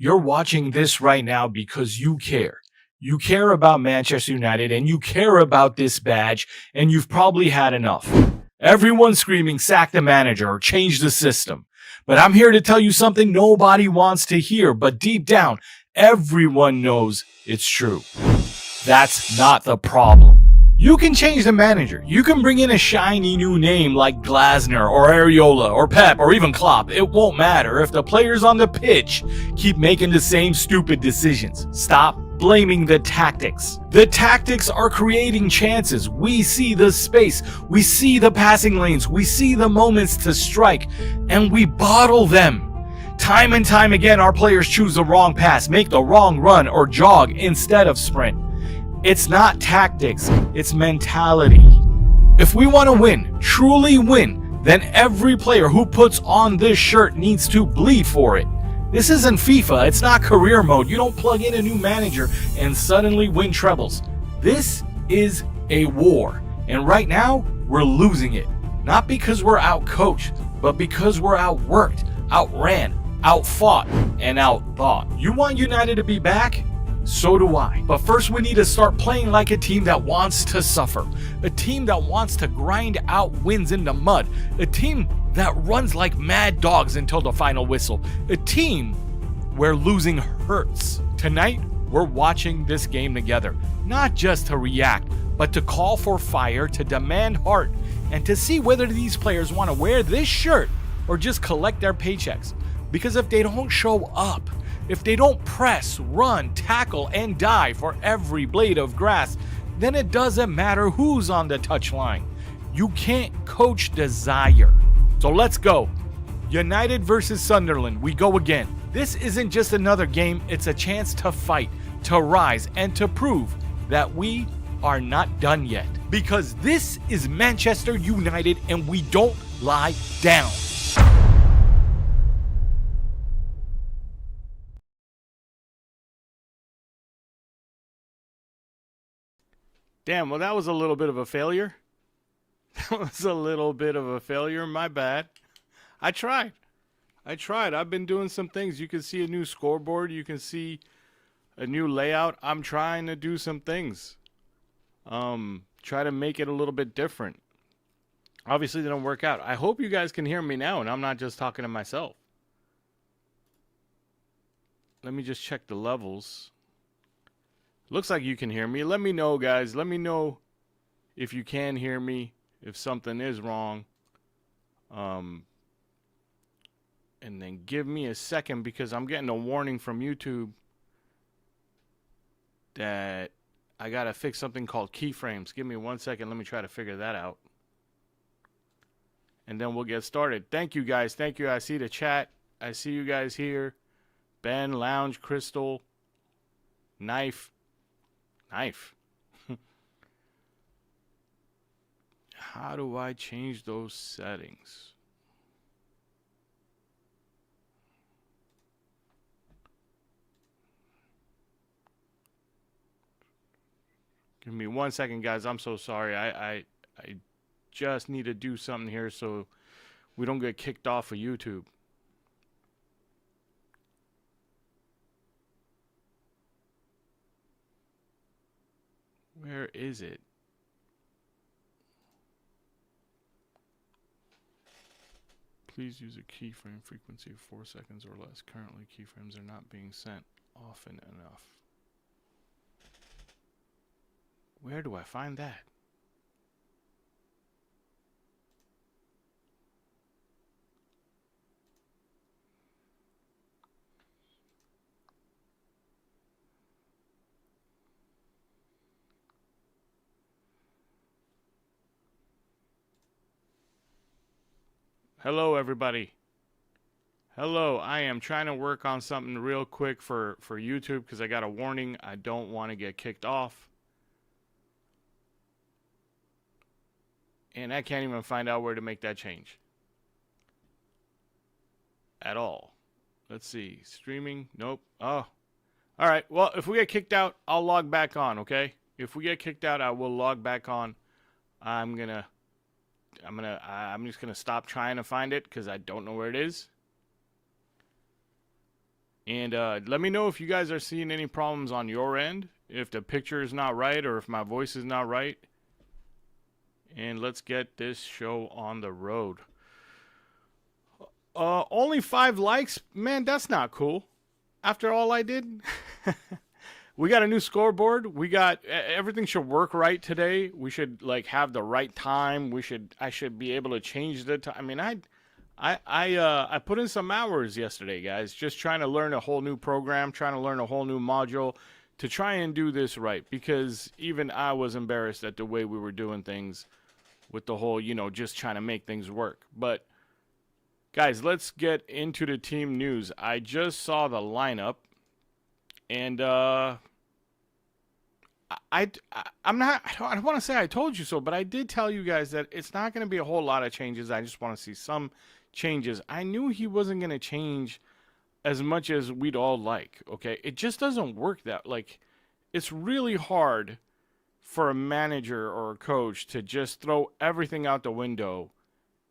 You're watching this right now because you care. You care about Manchester United and you care about this badge, and you've probably had enough. Everyone's screaming, sack the manager or change the system. But I'm here to tell you something nobody wants to hear, but deep down, everyone knows it's true. That's not the problem. You can change the manager. You can bring in a shiny new name like Glasner or Areola or Pep or even Klopp. It won't matter if the players on the pitch keep making the same stupid decisions. Stop blaming the tactics. The tactics are creating chances. We see the space. We see the passing lanes. We see the moments to strike, and we bottle them. Time and time again, our players choose the wrong pass, make the wrong run, or jog instead of sprint. It's not tactics, it's mentality. If we want to win, truly win, then every player who puts on this shirt needs to bleed for it. This isn't FIFA, it's not career mode. You don't plug in a new manager and suddenly win trebles. This is a war, and right now, we're losing it. Not because we're outcoached, but because we're outworked, outran, outfought, and outthought. You want United to be back? So do I. But first we need to start playing like a team that wants to suffer. A team that wants to grind out wins in the mud. A team that runs like mad dogs until the final whistle. A team where losing hurts. Tonight, we're watching this game together. Not just to react, but to call for fire, to demand heart, and to see whether these players want to wear this shirt or just collect their paychecks. Because if they don't show up, if they don't press, run, tackle, and die for every blade of grass, then it doesn't matter who's on the touchline. You can't coach desire. So let's go. United versus Sunderland. We go again. This isn't just another game. It's a chance to fight, to rise, and to prove that we are not done yet. Because this is Manchester United and we don't lie down. Damn, well, that was a little bit of a failure. That was a little bit of a failure. My bad. I tried. I've been doing some things. You can see a new scoreboard. You can see a new layout. I'm trying to do some things. Try to make it a little bit different. Obviously, they don't work out. I hope you guys can hear me now, and I'm not just talking to myself. Let me just check the levels. Looks like you can hear me. Let me know, guys. Let me know if you can hear me, if something is wrong. And then give me a second because I'm getting a warning from YouTube that I got to fix something called keyframes. Give me 1 second. Let me try to figure that out. And then we'll get started. Thank you, guys. Thank you. I see the chat. I see you guys here. Ben, Lounge, Crystal, Knife. How do I change those settings? Give me 1 second, guys. I'm so sorry. I just need to do something here so we don't get kicked off of YouTube. Where is it? Please use a keyframe frequency of 4 seconds or less. Currently, keyframes are not being sent often enough. Where do I find that? Hello, everybody. Hello, I am trying to work on something real quick for YouTube because I got a warning. I don't want to get kicked off. And I can't even find out where to make that change. At all. Let's see. Streaming? Nope. Oh. Alright, well, if we get kicked out, I'll log back on, okay? If we get kicked out, I will log back on. I'm just gonna stop trying to find it because I don't know where it is. And let me know if you guys are seeing any problems on your end, if the picture is not right or if my voice is not right. And let's get this show on the road. Only 5 likes? Man, that's not cool. After all I did? We got a new scoreboard. We got everything should work right today. We should like have the right time. I should be able to change the time. I mean, I put in some hours yesterday, guys, just trying to learn a whole new program, trying to learn a whole new module to try and do this right, because even I was embarrassed at the way we were doing things with the whole, just trying to make things work. But guys, let's get into the team news. I just saw the lineup, and I'm not. I don't want to say I told you so, but I did tell you guys that it's not going to be a whole lot of changes. I just want to see some changes. I knew he wasn't going to change as much as we'd all like. Okay, it just doesn't work that. Like, it's really hard for a manager or a coach to just throw everything out the window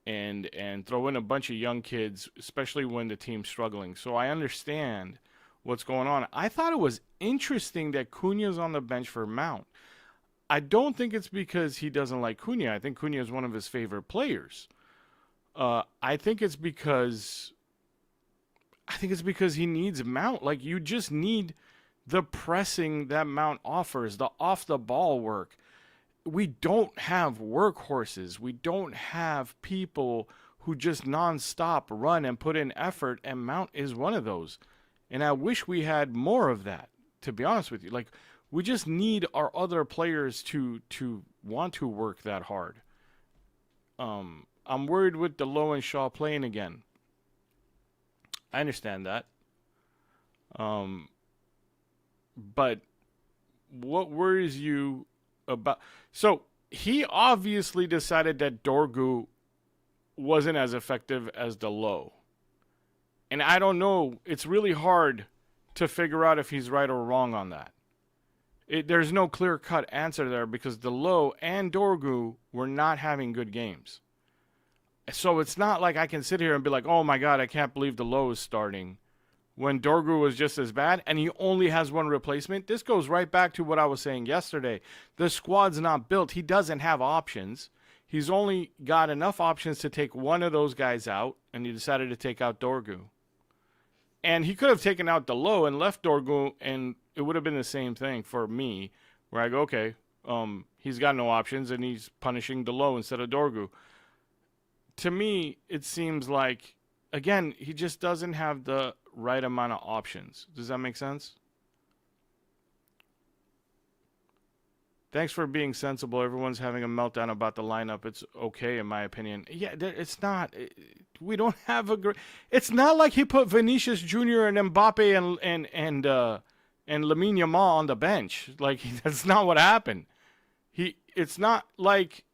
and throw in a bunch of young kids, especially when the team's struggling. So I understand what's going on. I thought it was interesting that Cunha's on the bench for Mount. I don't think it's because he doesn't like Cunha. I think Cunha is one of his favorite players. I think it's because he needs Mount. Like, you just need the pressing that Mount offers, the off the ball work. We don't have workhorses. We don't have people who just nonstop run and put in effort, and Mount is one of those. And I wish we had more of that, to be honest with you. Like, we just need our other players to want to work that hard. I'm worried with Delo and Shaw playing again. I understand that. But what worries you about... So, he obviously decided that Dorgu wasn't as effective as Delo. And I don't know, it's really hard to figure out if he's right or wrong on that. There's no clear-cut answer there because Delo and Dorgu were not having good games. So it's not like I can sit here and be like, oh my God, I can't believe Delo is starting when Dorgu was just as bad and he only has one replacement. This goes right back to what I was saying yesterday. The squad's not built. He doesn't have options. He's only got enough options to take one of those guys out, and he decided to take out Dorgu. And he could have taken out Delo and left Dorgu, and it would have been the same thing for me, where I go, okay, he's got no options, and he's punishing Delo instead of Dorgu. To me, it seems like, again, he just doesn't have the right amount of options. Does that make sense? Thanks for being sensible. Everyone's having a meltdown about the lineup. It's okay, in my opinion. Yeah, it's not. We don't have a great... It's not like he put Vinicius Jr. and Mbappe and Lamine Yamal on the bench. Like, that's not what happened. It's not like,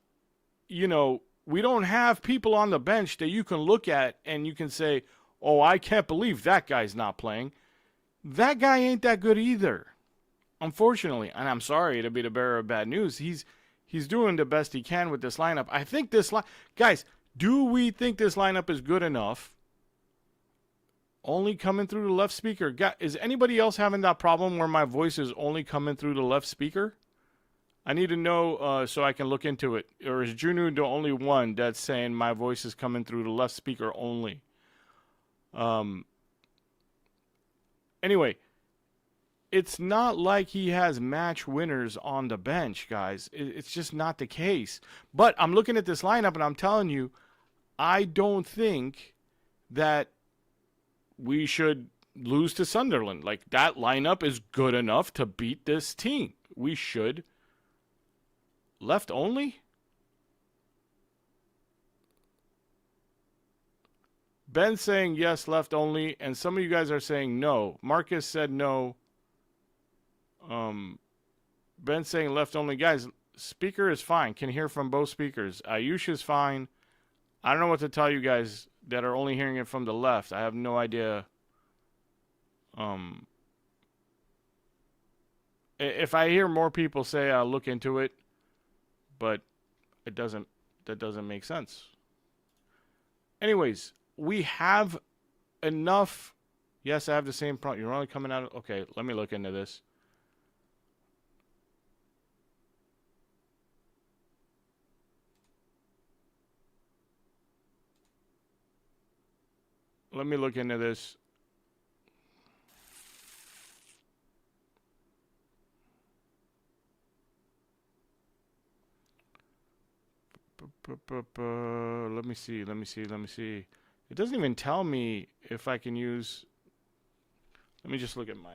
we don't have people on the bench that you can look at and you can say, oh, I can't believe that guy's not playing. That guy ain't that good either. Unfortunately, and I'm sorry to be the bearer of bad news, he's doing the best he can with this lineup. I think guys, do we think this lineup is good enough? Only coming through the left speaker. Is anybody else having that problem where my voice is only coming through the left speaker? I need to know so I can look into it. Or is Junu the only one that's saying my voice is coming through the left speaker only? Anyway. It's not like he has match winners on the bench, guys. It's just not the case. But I'm looking at this lineup and I'm telling you, I don't think that we should lose to Sunderland. Like, that lineup is good enough to beat this team. We should. Left only? Ben's saying yes, left only. And some of you guys are saying no. Marcus said no. Ben saying left only. Guys, speaker is fine. Can hear from both speakers. Ayush is fine. I don't know what to tell you guys that are only hearing it from the left. I have no idea. If I hear more people say, I'll look into it, but that doesn't make sense. Anyways, we have enough Yes, I have the same problem. You're only coming out. Okay, let me look into this. Let me look into this. Let me see. Let me see. Let me see. It doesn't even tell me if I can use. Let me just look at my.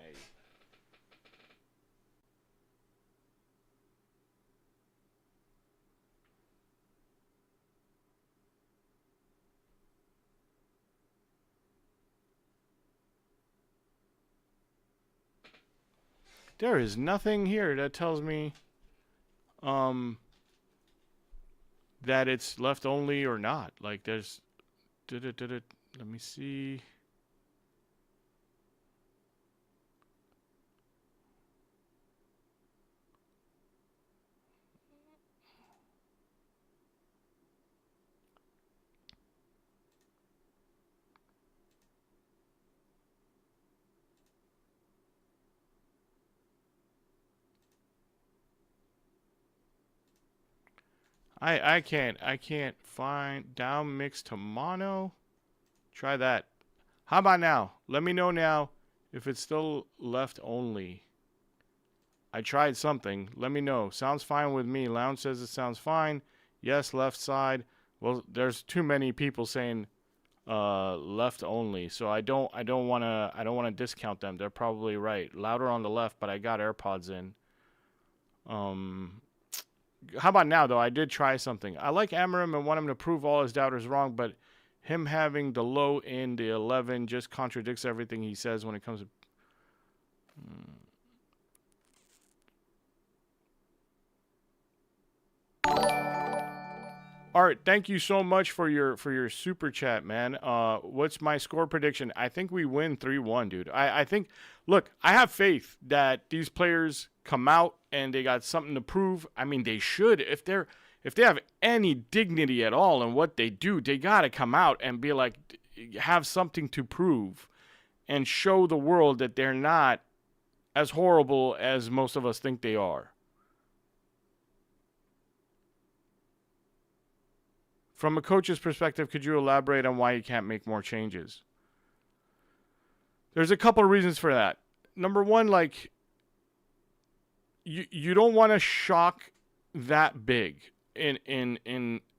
There is nothing here that tells me that it's left only or not. Like there's let me see. I can't find down mix to mono. Try that. How about now? Let me know now if it's still left only. I tried something. Let me know. Sounds fine with me. Lounge says it sounds fine. Yes, left side. Well, there's too many people saying left only, so I don't want to discount them. They're probably right. Louder on the left, but I got AirPods in. How about now, though? I did try something. I like Amarim and want him to prove all his doubters wrong, but him having the low in the 11 just contradicts everything he says when it comes to... Art, thank you so much for your super chat, man. What's my score prediction? I think we win 3-1, dude. I think, look, I have faith that these players come out and they got something to prove. I mean, they should. If they have any dignity at all in what they do, they got to come out and be like, have something to prove and show the world that they're not as horrible as most of us think they are. From a coach's perspective, could you elaborate on why you can't make more changes? There's a couple of reasons for that. Number one, like, you don't want to shock that big in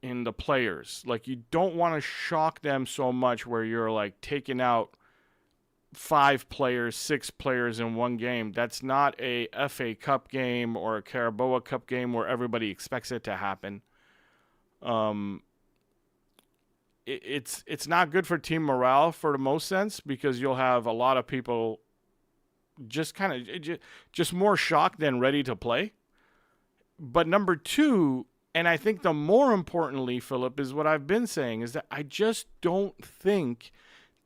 the players. Like, you don't want to shock them so much where you're like taking out 5 players, 6 players in one game. That's not a FA Cup game or a Carabao Cup game where everybody expects it to happen. It's not good for team morale for the most sense, because you'll have a lot of people just kind of just more shocked than ready to play. But number 2, and I think the more importantly, Philip, is what I've been saying, is that I just don't think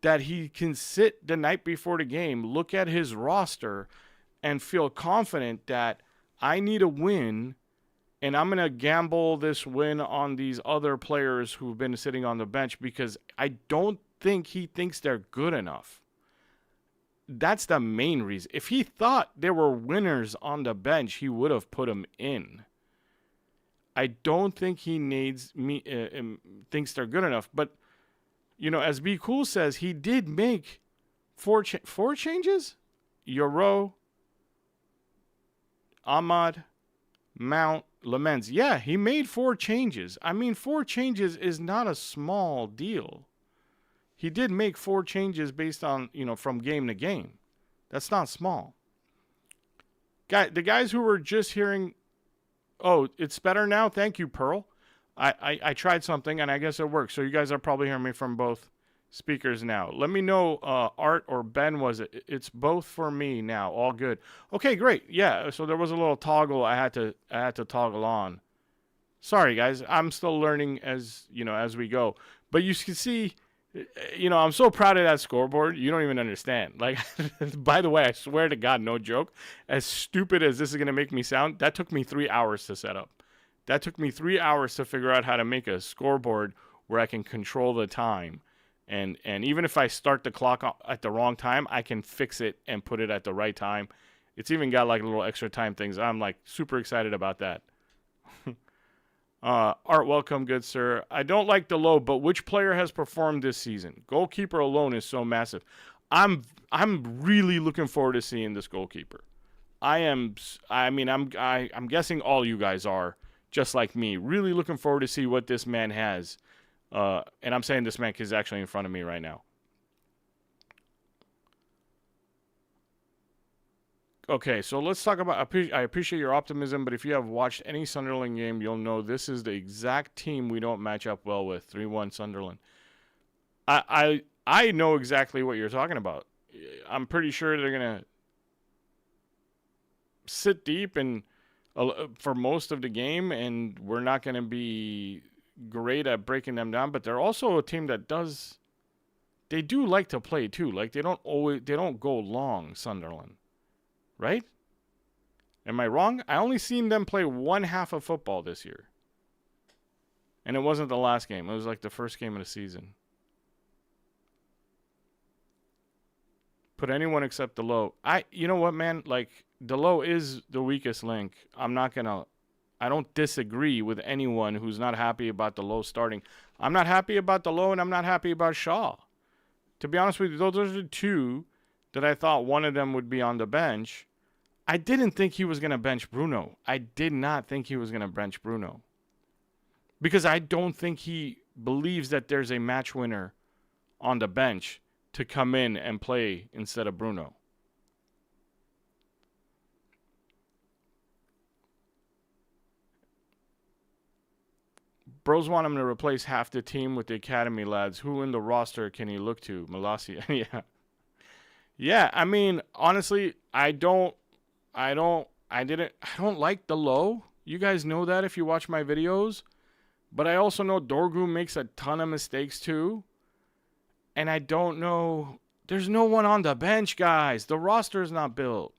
that he can sit the night before the game, look at his roster, and feel confident that I need a win, and I'm going to gamble this win on these other players who've been sitting on the bench, because I don't think he thinks they're good enough. That's the main reason. If he thought there were winners on the bench, he would have put them in. I don't think he thinks they're good enough. But, you know, as Be Cool says, he did make four changes? Euro, Ahmad, Mount, Lamens. Yeah, he made 4 changes. I mean, 4 changes is not a small deal. He did make 4 changes based on, you know, from game to game. That's not small. The guys who were just hearing, oh, it's better now? Thank you, Pearl. I tried something, and I guess it works. So you guys are probably hearing me from both speakers now. Let me know, Art or Ben, was it? It's both for me now. All good. Okay, great. Yeah, so there was a little toggle I had to toggle on. Sorry, guys. I'm still learning as we go. But you can see, I'm so proud of that scoreboard. You don't even understand. Like, by the way, I swear to God, no joke. As stupid as this is going to make me sound, that took me 3 hours to set up. That took me 3 hours to figure out how to make a scoreboard where I can control the time. And even if I start the clock at the wrong time, I can fix it and put it at the right time. It's even got like little extra time things. I'm like super excited about that. Art, welcome, good sir. I don't like the low, but which player has performed this season? Goalkeeper alone is so massive. I'm really looking forward to seeing this goalkeeper. I'm guessing all you guys are just like me. Really looking forward to see what this man has. And I'm saying this man because he's actually in front of me right now. Okay, so let's talk about. I appreciate your optimism, but if you have watched any Sunderland game, you'll know this is the exact team we don't match up well with. 3-1 Sunderland. I know exactly what you're talking about. I'm pretty sure they're gonna sit deep and for most of the game, and we're not gonna be great at breaking them down. But they're also a team that does. They do like to play too. Like they don't go long. Sunderland. Right? Am I wrong? I only seen them play one half of football this year. And it wasn't the last game. It was like the first game of the season. Put anyone except Delo. You know what, man? Like, Delo is the weakest link. I don't disagree with anyone who's not happy about Delo starting. I'm not happy about Delo, and I'm not happy about Shaw. To be honest with you, those are the two that I thought one of them would be on the bench. I didn't think he was going to bench Bruno. I did not think he was going to bench Bruno. Because I don't think he believes that there's a match winner on the bench to come in and play instead of Bruno. Bros want him to replace half the team with the academy lads. Who in the roster can he look to? Malasia. Yeah. Yeah, I mean, honestly, I don't like the low. You guys know that if you watch my videos. But I also know Dorgu makes a ton of mistakes too. And I don't know. There's no one on the bench, guys. The roster is not built.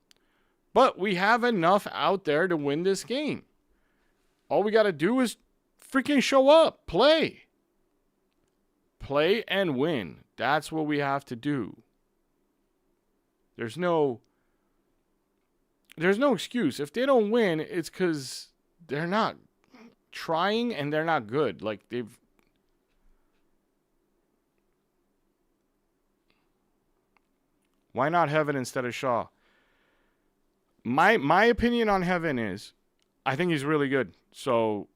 But we have enough out there to win this game. All we got to do is freaking show up. Play. Play and win. That's what we have to do. There's no excuse. If they don't win, it's because they're not trying and they're not good. Like why not Heaven instead of Shaw? My opinion on Heaven is I think he's really good. So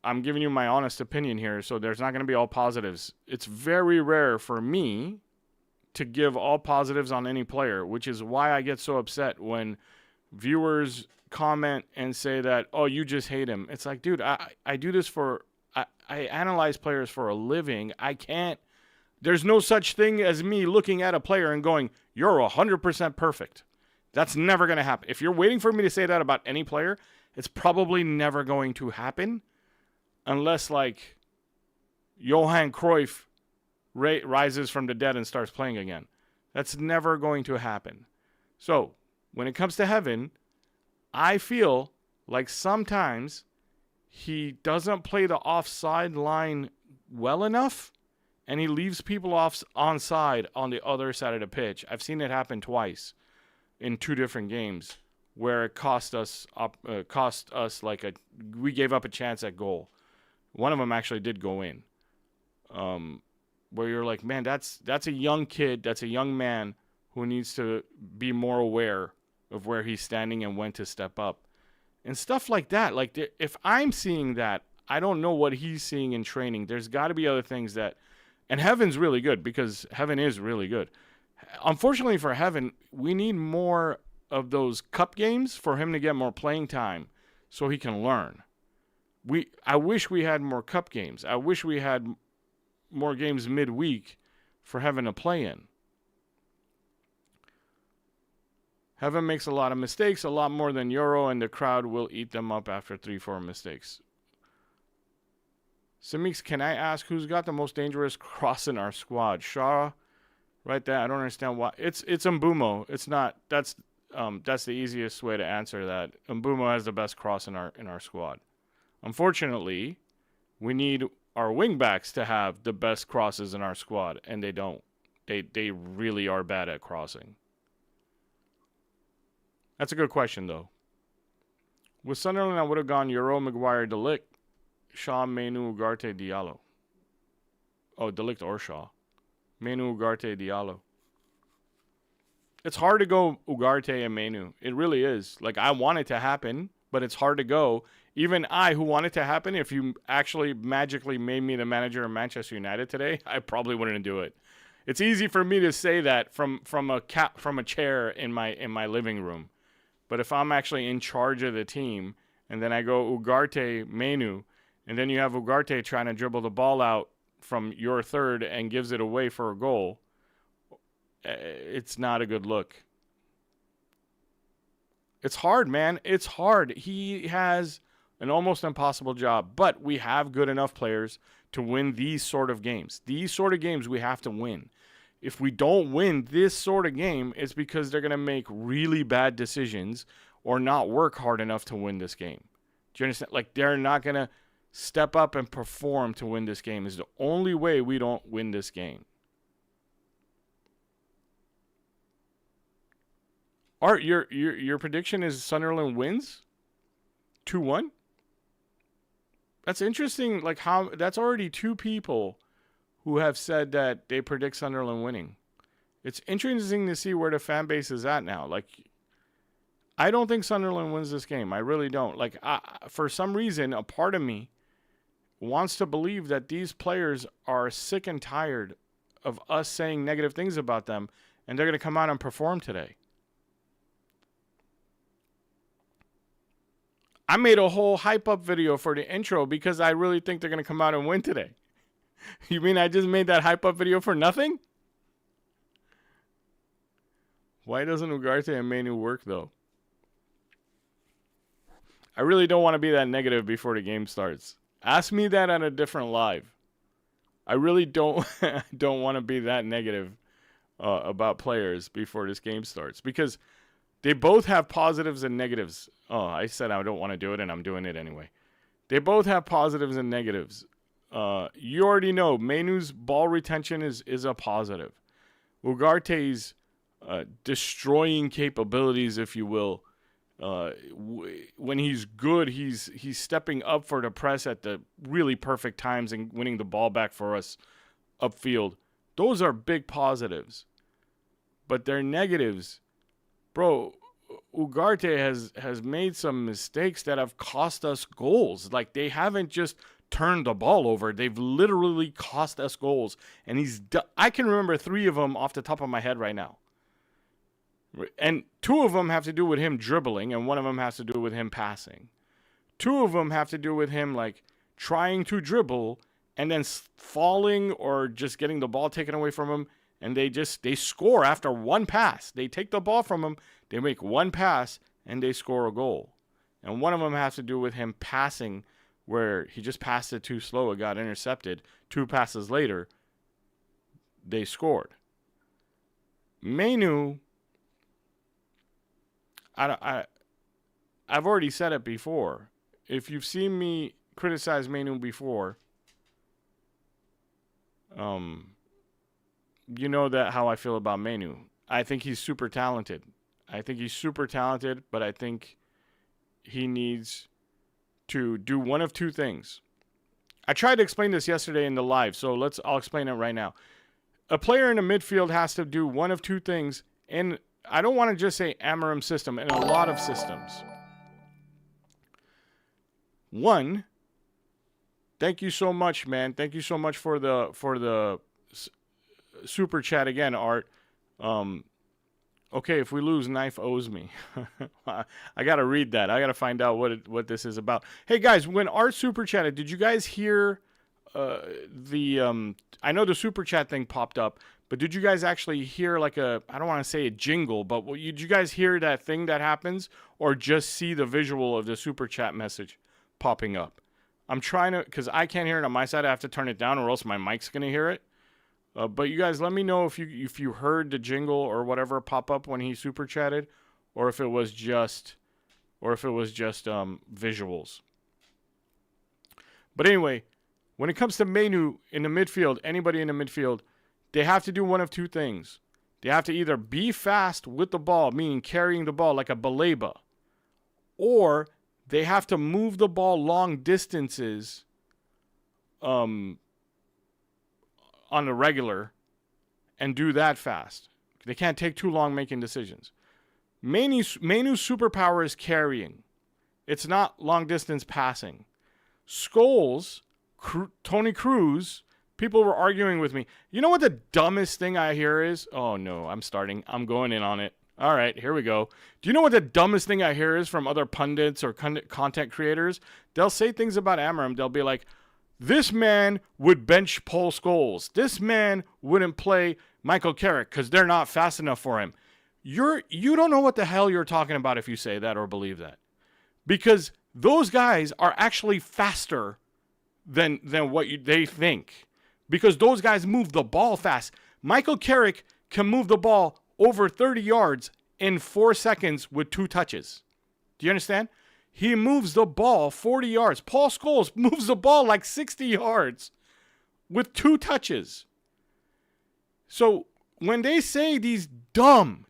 I'm giving you my honest opinion here. So there's not going to be all positives. It's very rare for me to give all positives on any player, which is why I get so upset when viewers comment and say that, oh, you just hate him. It's like, dude, I do this I analyze players for a living. There's no such thing as me looking at a player and going, you're 100% perfect. That's never going to happen. If you're waiting for me to say that about any player, it's probably never going to happen unless like Johan Cruyff rises from the dead and starts playing again. That's never going to happen. So when it comes to Heaven, I feel like sometimes he doesn't play the offside line well enough, and he leaves people onside on the other side of the pitch. I've seen it happen twice in two different games where it cost us we gave up a chance at goal. One of them actually did go in. Where you're like, man, that's a young kid, that's a young man who needs to be more aware of where he's standing and when to step up. And stuff like that. Like, if I'm seeing that, I don't know what he's seeing in training. There's got to be other things that... And Heaven's really good because Heaven is really good. Unfortunately for Heaven, we need more of those cup games for him to get more playing time so he can learn. I wish we had more cup games. I wish we had more games midweek for Heaven to play in. Heaven makes a lot of mistakes, a lot more than Euro, and the crowd will eat them up after 3-4 mistakes. Samix, can I ask who's got the most dangerous cross in our squad? Shaw, right there. I don't understand why. It's Mbumo. It's not. That's the easiest way to answer that. Mbumo has the best cross in our squad. Unfortunately, we need our wingbacks to have the best crosses in our squad, and they don't. They really are bad at crossing. That's a good question, though. With Sunderland, I would have gone Euro, Maguire, De Ligt, Shaw, Menu, Ugarte, Diallo. Oh, De Ligt or Shaw. Menu, Ugarte, Diallo. It's hard to go Ugarte and Menu. It really is. Like, I want it to happen, but it's hard to go. Even I, who want it to happen, if you actually magically made me the manager of Manchester United today, I probably wouldn't do it. It's easy for me to say that from a chair in my living room. But if I'm actually in charge of the team, and then I go Ugarte, Menu, and then you have Ugarte trying to dribble the ball out from your third and gives it away for a goal, it's not a good look. It's hard, man. It's hard. He has an almost impossible job, but we have good enough players to win these sort of games. These sort of games we have to win. If we don't win this sort of game, it's because they're going to make really bad decisions or not work hard enough to win this game. Do you understand? Like, they're not going to step up and perform to win this game. Is the only way we don't win this game. Art, your prediction is Sunderland wins 2-1? That's interesting. Like, how that's already two people who have said that they predict Sunderland winning. It's interesting to see where the fan base is at now. Like, I don't think Sunderland wins this game. I really don't. Like, for some reason, a part of me wants to believe that these players are sick and tired of us saying negative things about them, and they're going to come out and perform today. I made a whole hype-up video for the intro because I really think they're going to come out and win today. You mean I just made that hype-up video for nothing? Why doesn't Ugarte and Menu work, though? I really don't want to be that negative before the game starts. Ask me that on a different live. I really don't want to be that negative about players before this game starts because they both have positives and negatives. Oh, I said I don't want to do it, and I'm doing it anyway. They both have positives and negatives. You already know Menu's ball retention is a positive. Ugarte's destroying capabilities, if you will, when he's good, he's stepping up for the press at the really perfect times and winning the ball back for us upfield. Those are big positives. But they're negatives. Bro, Ugarte has made some mistakes that have cost us goals. Like, they haven't just turned the ball over. They've literally cost us goals. And I can remember 3 of them off the top of my head right now. And 2 of them have to do with him dribbling, and 1 of them has to do with him passing. 2 of them have to do with him, like, trying to dribble and then falling or just getting the ball taken away from him. And they score after 1 pass. They take the ball from him, they make 1 pass, and they score a goal. And 1 of them has to do with him passing where he just passed it too slow. It got intercepted. 2 passes later, they scored. Menu, I've already said it before. If you've seen me criticize Menu before, you know that how I feel about Menu. I think he's super talented. But I think he needs to do one of 2 things. I tried to explain this yesterday in the live, so I'll explain it right now. A player in the midfield has to do one of 2 things, and I don't want to just say Amarim system, in a lot of systems. 1, thank you so much, man. Thank you so much for the super chat again, Art. Okay, if we lose, Knife owes me. I got to read that. I got to find out what this is about. Hey, guys, when Art super chatted, did you guys hear I know the super chat thing popped up, but did you guys actually hear like I don't want to say a jingle, but did you guys hear that thing that happens or just see the visual of the super chat message popping up? I'm trying to, because I can't hear it on my side. I have to turn it down or else my mic's going to hear it. But you guys, let me know if you heard the jingle or whatever pop up when he super chatted, or if it was just visuals. But anyway, When it comes to Menu in the midfield, anybody in the midfield, they have to do one of two things. They have to either be fast with the ball, meaning carrying the ball like a Baleba, or they have to move the ball long distances on the regular and do that fast. They can't take too long making decisions. Menu's superpower is carrying. It's not long distance passing. Scholes, Tony Cruz, people were arguing with me. You know what the dumbest thing I hear is? Oh no, I'm going in on it. All right, here we go. Do you know what the dumbest thing I hear is from other pundits or content creators? They'll say things about Amorim. They'll be like, this man would bench Paul Scholes. This man wouldn't play Michael Carrick because they're not fast enough for him. You don't know what the hell you're talking about if you say that or believe that. Because those guys are actually faster than what they think. Because those guys move the ball fast. Michael Carrick can move the ball over 30 yards in 4 seconds with 2 touches. Do you understand? He moves the ball 40 yards. Paul Scholes moves the ball like 60 yards with 2 touches. So when they say these dumb,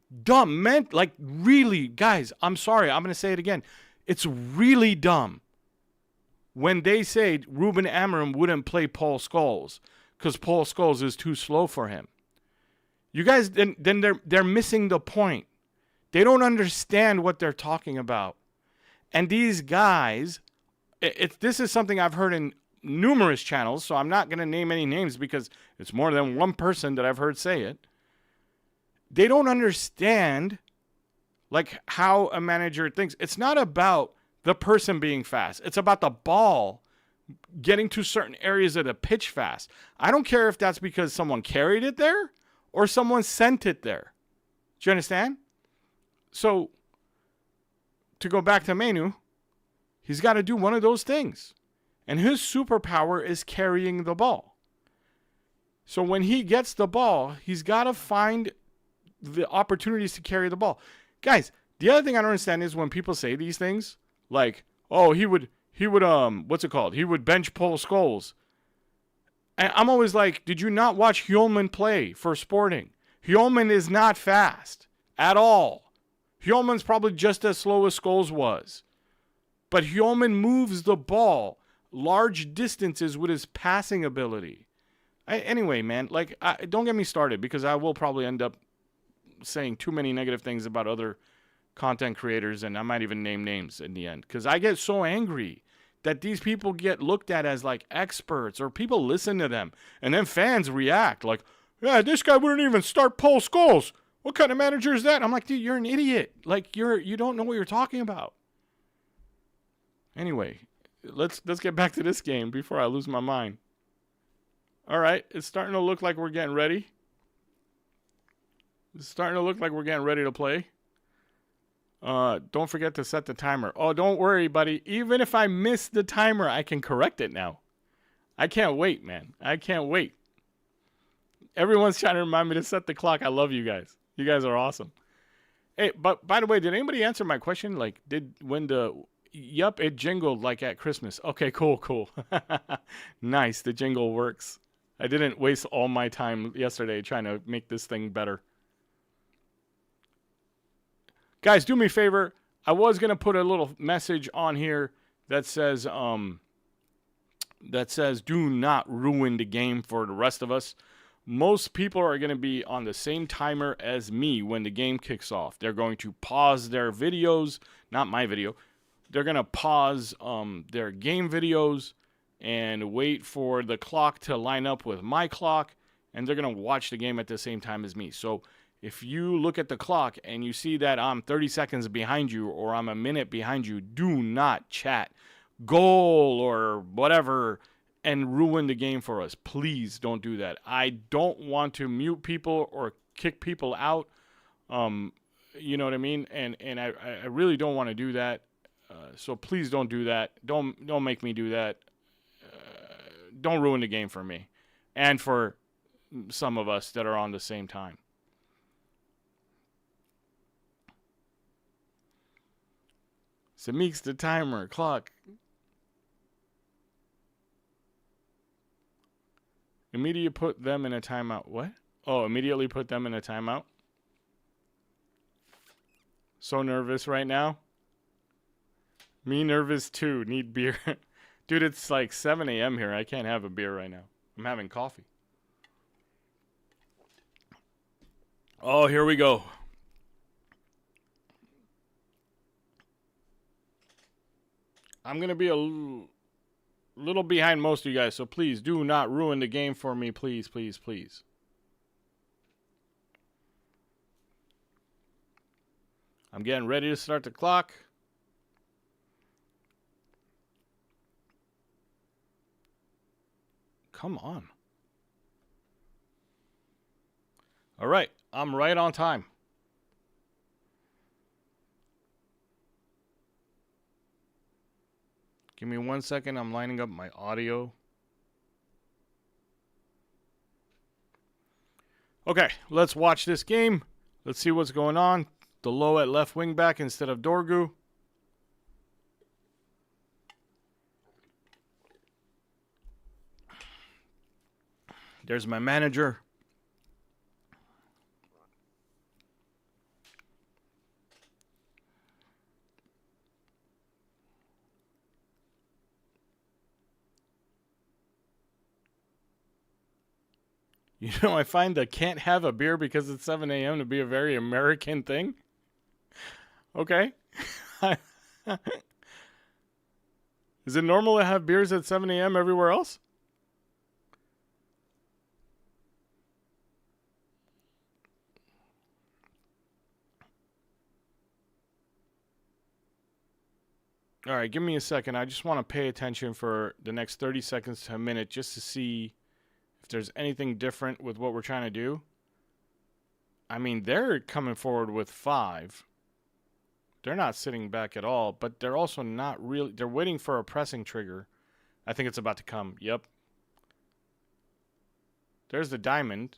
like really, guys, I'm sorry, I'm going to say it again. It's really dumb when they say Ruben Amorim wouldn't play Paul Scholes because Paul Scholes is too slow for him. You guys, then they're missing the point. They don't understand what they're talking about. And these guys, this is something I've heard in numerous channels, so I'm not going to name any names because it's more than one person that I've heard say it. They don't understand like how a manager thinks. It's not about the person being fast. It's about the ball getting to certain areas of the pitch fast. I don't care if that's because someone carried it there or someone sent it there. Do you understand? So, to go back to Menu, he's got to do one of those things. And his superpower is carrying the ball. So when he gets the ball, he's got to find the opportunities to carry the ball. Guys, the other thing I don't understand is when people say these things, like, oh, he would what's it called? He would bench Paul Scholes. And I'm always like, did you not watch Hjulman play for Sporting? Hjulman is not fast at all. Hjulman's probably just as slow as Scholes was. But Hjulman moves the ball large distances with his passing ability. Anyway, man, like, don't get me started because I will probably end up saying too many negative things about other content creators, and I might even name names in the end because I get so angry that these people get looked at as like experts or people listen to them and then fans react like, yeah, this guy wouldn't even start Paul Scholes. What kind of manager is that? I'm like, dude, you're an idiot. Like you don't know what you're talking about. Anyway, let's get back to this game before I lose my mind. All right, it's starting to look like we're getting ready. It's starting to look like we're getting ready to play. Don't forget to set the timer. Oh, don't worry, buddy. Even if I miss the timer, I can correct it now. I can't wait, man. I can't wait. Everyone's trying to remind me to set the clock. I love you guys. You guys are awesome. Hey, but by the way, did anybody answer my question? Like, Yup, it jingled like at Christmas. Okay, cool. Nice, the jingle works. I didn't waste all my time yesterday trying to make this thing better. Guys, do me a favor. I was going to put a little message on here that says do not ruin the game for the rest of us. Most people are going to be on the same timer as me when the game kicks off. They're going to pause their videos, not my video. They're going to pause their game videos and wait for the clock to line up with my clock, and they're going to watch the game at the same time as me. So if you look at the clock and you see that I'm 30 seconds behind you or I'm a minute behind you, do not chat goal or whatever and ruin the game for us. Please don't do that. I don't want to mute people or kick people out. You know what I mean? And I really don't want to do that. So please don't do that. Don't make me do that. Don't ruin the game for me and for some of us that are on the same time. Samik's the timer clock. Immediately put them in a timeout. What? Oh, immediately put them in a timeout. So nervous right now. Me nervous too. Need beer. Dude, it's like 7 a.m. here. I can't have a beer right now. I'm having coffee. Oh, here we go. I'm going to be a little behind most of you guys, so please do not ruin the game for me. Please, please, please. I'm getting ready to start the clock. Come on. All right, I'm right on time. Give me 1 second. I'm lining up my audio. Okay, let's watch this game. Let's see what's going on. Delo at left wing back instead of Dorgu. There's my manager. You know, I find the can't have a beer because it's 7 a.m. to be a very American thing. Okay. Is it normal to have beers at 7 a.m. everywhere else? All right, give me a second. I just want to pay attention for the next 30 seconds to a minute just to see if there's anything different with what we're trying to do. I mean, they're coming forward with 5. They're not sitting back at all, but they're also not really. They're waiting for a pressing trigger. I think it's about to come. Yep. There's the diamond.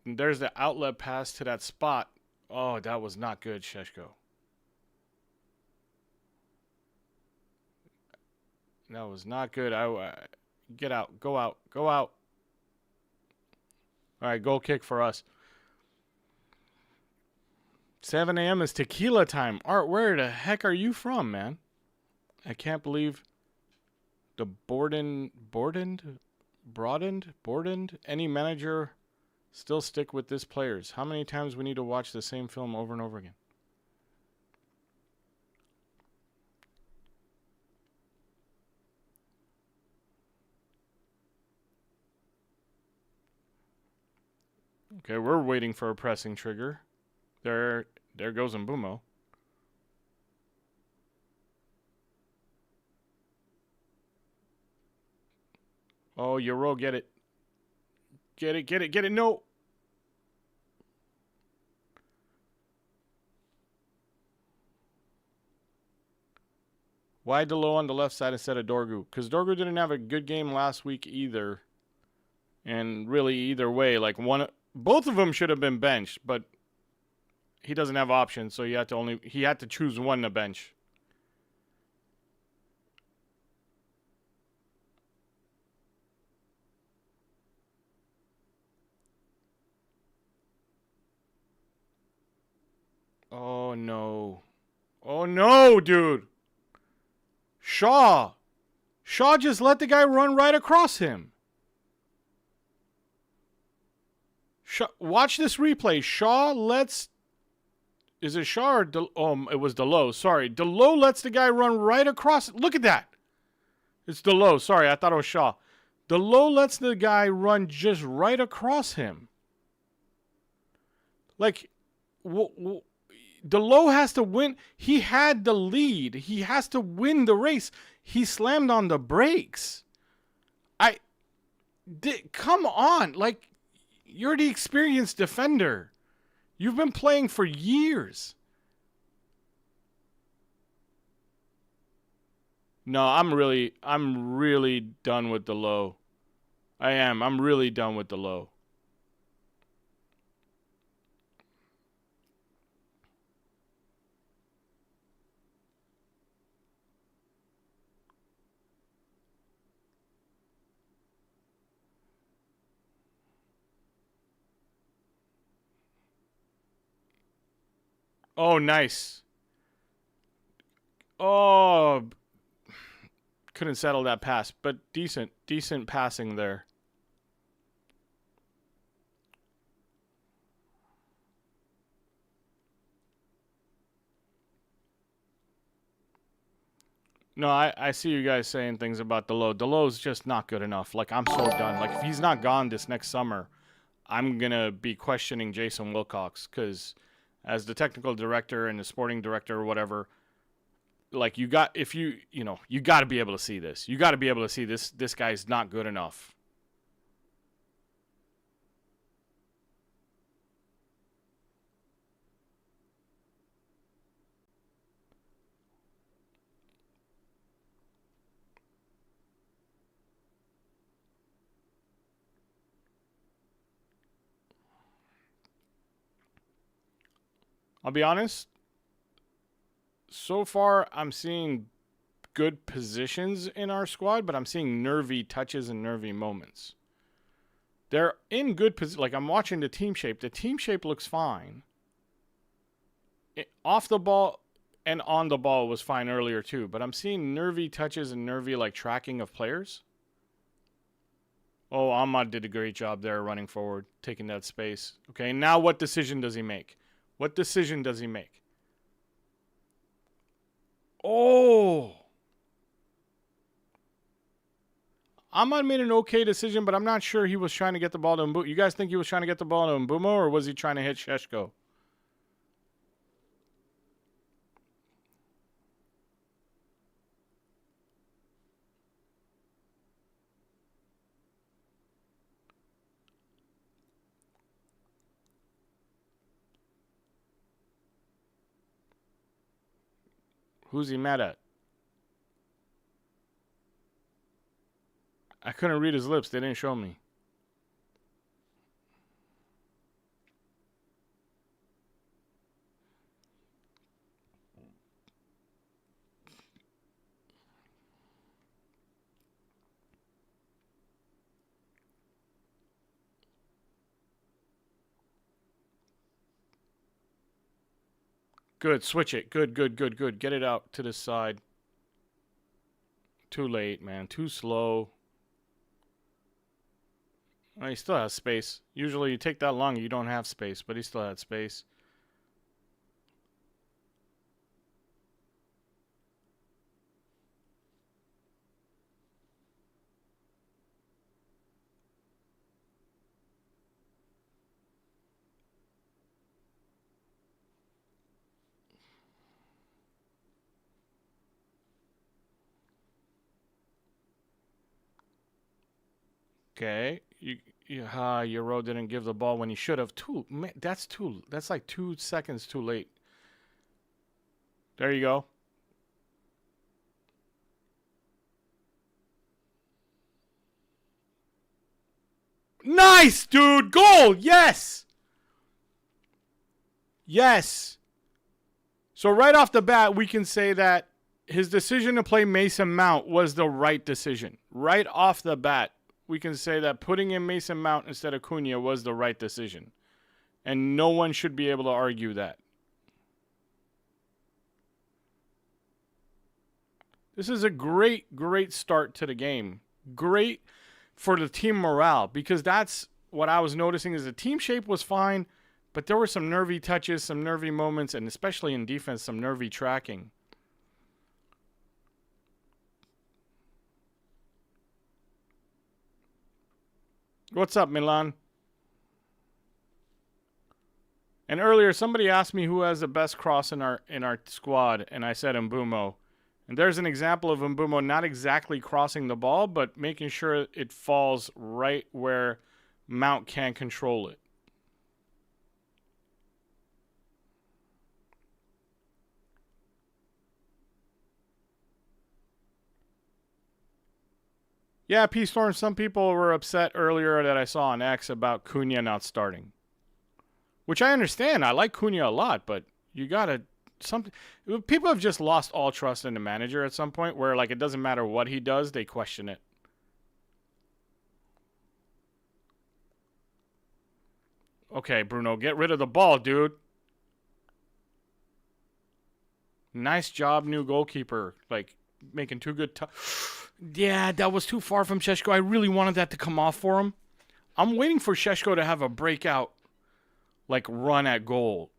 And there's the outlet pass to that spot. Oh, that was not good, Sheshko. That was not good. Get out. Go out. Go out. All right, goal kick for us. 7 a.m. is tequila time. Art, where the heck are you from, man? I can't believe the broadened, any manager still stick with this players. How many times we need to watch the same film over and over again? Okay, we're waiting for a pressing trigger. There goes Mbumo. Oh, Euro, get it. Get it. No. Why Delo on the left side instead of Dorgu? Because Dorgu didn't have a good game last week either. And really, either way, like both of them should have been benched, but he doesn't have options, so he had to choose one to bench. Oh no. Oh no, dude. Shaw just let the guy run right across him. Watch this replay. Shaw lets... Is it Shaw or... it was Delo. Sorry. Delo lets the guy run right across... Look at that. It's Delo. Sorry, I thought it was Shaw. Delo lets the guy run just right across him. Like... Delo has to win. He had the lead. He has to win the race. He slammed on the brakes. Come on. Like... You're the experienced defender. You've been playing for years. No, I'm really done with Delo. I am. I'm really done with Delo. Oh, nice. Oh, couldn't settle that pass, but decent passing there. No, I see you guys saying things about Delo. Delo's just not good enough. Like, I'm so done. Like, if he's not gone this next summer, I'm going to be questioning Jason Wilcox, because as the technical director and the sporting director or whatever, like, you got, if you got to be able to see this. You got to be able to see this guy's not good enough. I'll be honest, so far I'm seeing good positions in our squad, but I'm seeing nervy touches and nervy moments. They're in good position. Like, I'm watching the team shape. The team shape looks fine. Off the ball and on the ball was fine earlier too, but I'm seeing nervy touches and nervy, like, tracking of players. Oh, Ahmad did a great job there running forward, taking that space. Okay, now what decision does he make? What decision does he make? Oh! Ahmad made an okay decision, but I'm not sure he was trying to get the ball to Mbumo. You guys think he was trying to get the ball to Mbumo, or was he trying to hit Sheshko? Who's he mad at? I couldn't read his lips. They didn't show me. Good. Switch it. Good. Get it out to the side. Too late, man. Too slow. Well, he still has space. Usually you take that long, you don't have space, but he still had space. Okay. Euro didn't give the ball when he should have. That's like 2 seconds too late. There you go. Nice, dude. Goal. Yes. Yes. So right off the bat, we can say that his decision to play Mason Mount was the right decision. Right off the bat, we can say that putting in Mason Mount instead of Cunha was the right decision. And no one should be able to argue that. This is a great start to the game. Great for the team morale, because that's what I was noticing is the team shape was fine, but there were some nervy touches, some nervy moments, and especially in defense, some nervy tracking. What's up, Milan? And earlier, somebody asked me who has the best cross in our squad, and I said Mbumo. And there's an example of Mbumo not exactly crossing the ball, but making sure it falls right where Mount can't control it. Yeah, P-Storm, some people were upset earlier that I saw on X about Cunha not starting. Which I understand. I like Cunha a lot, but you gotta... people have just lost all trust in the manager at some point where, like, it doesn't matter what he does, they question it. Okay, Bruno, get rid of the ball, dude. Nice job, new goalkeeper. Like, making 2 good... Yeah, that was too far from Sheshko. I really wanted that to come off for him. I'm waiting for Sheshko to have a breakout, like, run at goal.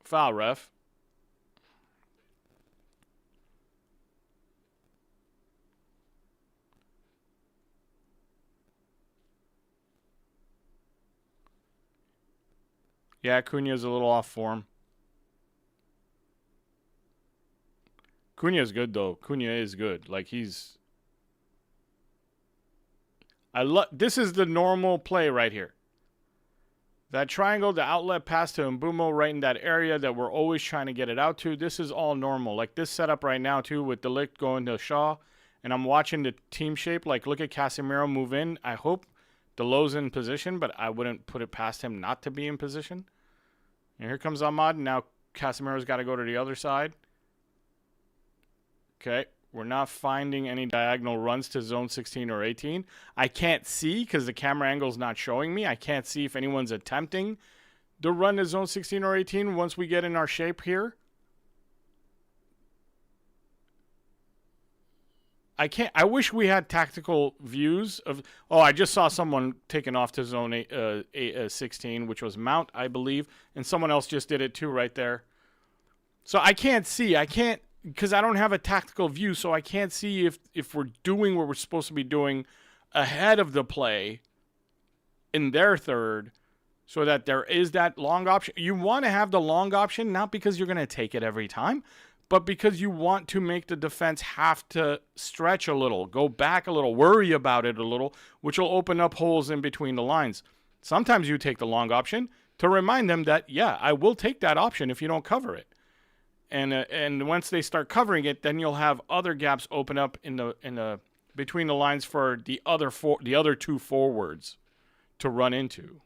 Foul, ref. Yeah, Cunha's a little off form. Cunha's good, though. Cunha is good. Like, he's... This is the normal play right here. That triangle, the outlet pass to Mbumo right in that area that we're always trying to get it out to. This is all normal. Like this setup right now, too, with De Ligt going to Shaw. And I'm watching the team shape. Like, look at Casemiro move in. I hope Deleu's in position, but I wouldn't put it past him not to be in position. And here comes Ahmad. Now Casemiro's got to go to the other side. Okay. We're not finding any diagonal runs to zone 16 or 18. I can't see because the camera angle's not showing me. I can't see if anyone's attempting to run to zone 16 or 18 once we get in our shape here. I wish we had tactical views of... Oh, I just saw someone taken off to zone 16, which was Mount, I believe. And someone else just did it too right there. So I can't see. I can't... Because I don't have a tactical view, so I can't see if we're doing what we're supposed to be doing ahead of the play in their third so that there is that long option. You want to have the long option, not because you're going to take it every time, but because you want to make the defense have to stretch a little, go back a little, worry about it a little, which will open up holes in between the lines. Sometimes you take the long option to remind them that, yeah, I will take that option if you don't cover it. And once they start covering it, then you'll have other gaps open up in the between the lines for the other 2 forwards to run into.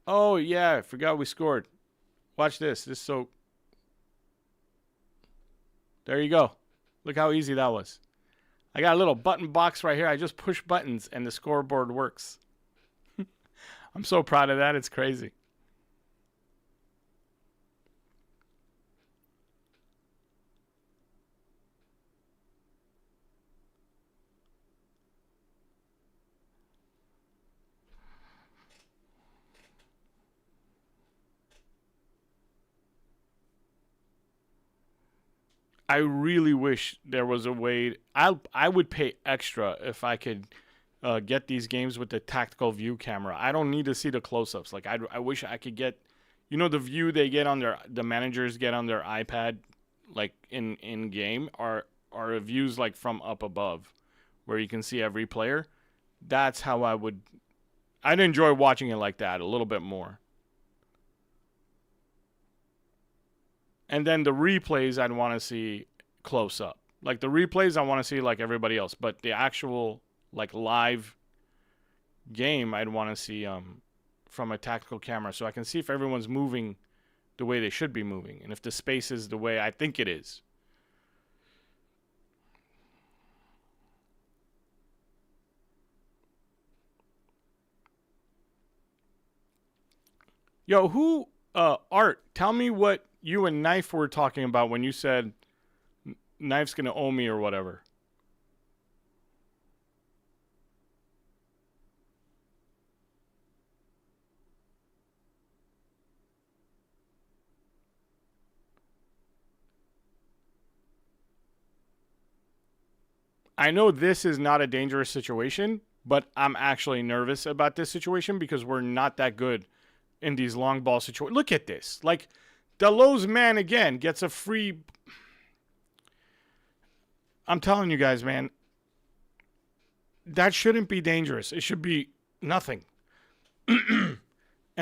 Oh yeah, I forgot we scored. Watch this. So there you go. Look how easy that was. I got a little button box right here. I just push buttons and the scoreboard works. I'm so proud of that. It's crazy. I really wish there was a way. I would pay extra if I could get these games with the tactical view camera. I don't need to see the close-ups. Like I wish I could get, the view they get on the managers get on their iPad, like in game, are views like from up above, where you can see every player. That's how I'd enjoy watching it like that a little bit more. And then the replays I'd want to see close up. Like the replays I want to see like everybody else, but the actual like live game I'd want to see from a tactical camera so I can see if everyone's moving the way they should be moving and if the space is the way I think it is. Yo, Art, tell me what you and Knife were talking about when you said Knife's going to owe me or whatever. I know this is not a dangerous situation, but I'm actually nervous about this situation because we're not that good in these long ball situations. Look at this. Like, Deleu's man again gets a free... I'm telling you guys, man, that shouldn't be dangerous. It should be nothing. And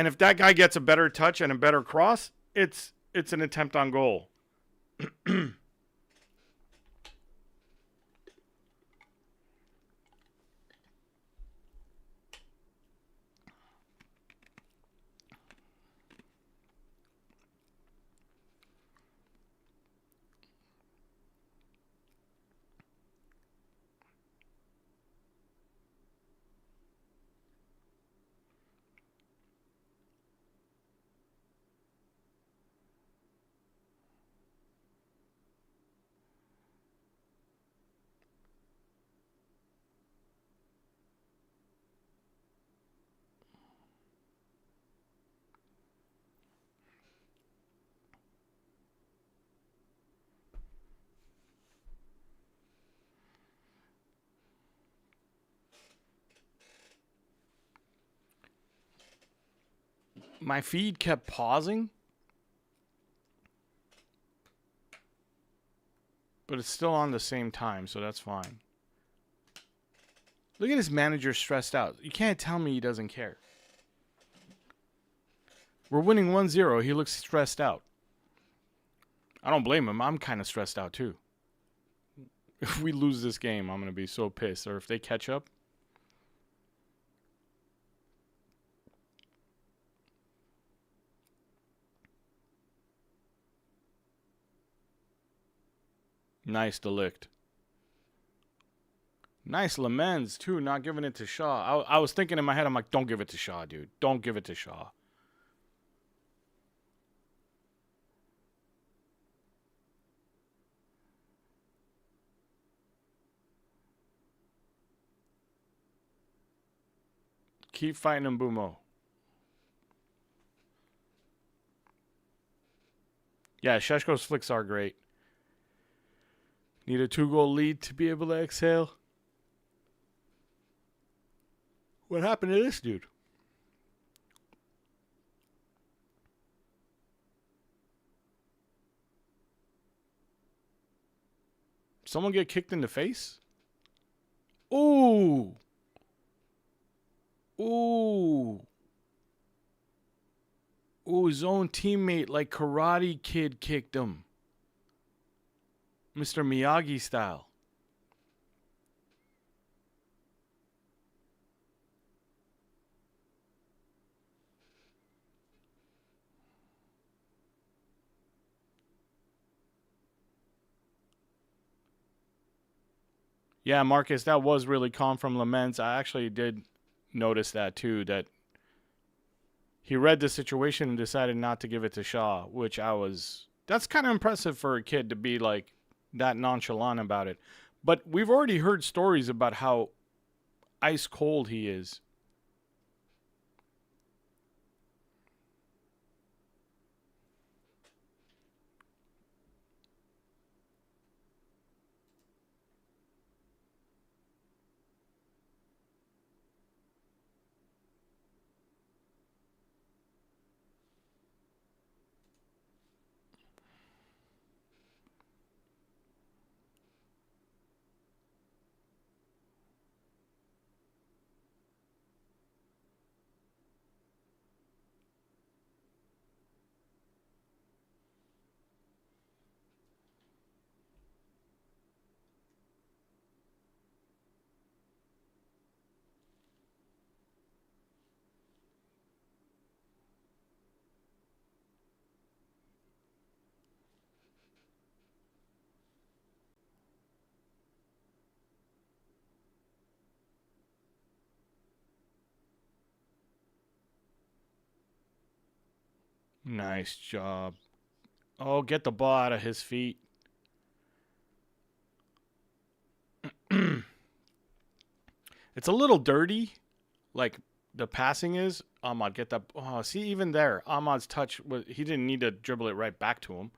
if that guy gets a better touch and a better cross, it's an attempt on goal. My feed kept pausing. But it's still on the same time, so that's fine. Look at his manager stressed out. You can't tell me he doesn't care. We're winning 1-0. He looks stressed out. I don't blame him. I'm kind of stressed out too. If we lose this game, I'm going to be so pissed. Or if they catch up. Nice delict. Nice Lamens, too, not giving it to Shaw. I was thinking in my head, I'm like, don't give it to Shaw, dude. Don't give it to Shaw. Keep fighting him, Bumo. Yeah, Sheshko's flicks are great. Need a 2-goal lead to be able to exhale. What happened to this dude? Someone get kicked in the face? Ooh. Ooh. Ooh, his own teammate, like Karate Kid, kicked him. Mr. Miyagi style. Yeah, Marcus, that was really calm from Lamens. I actually did notice that too, that he read the situation and decided not to give it to Shaw, which that's kind of impressive for a kid to be like that nonchalant about it. But we've already heard stories about how ice cold he is. Nice job. Oh, get the ball out of his feet. It's a little dirty, like the passing is. Ahmad, get that. Oh, see, even there, Ahmad's touch, he didn't need to dribble it right back to him.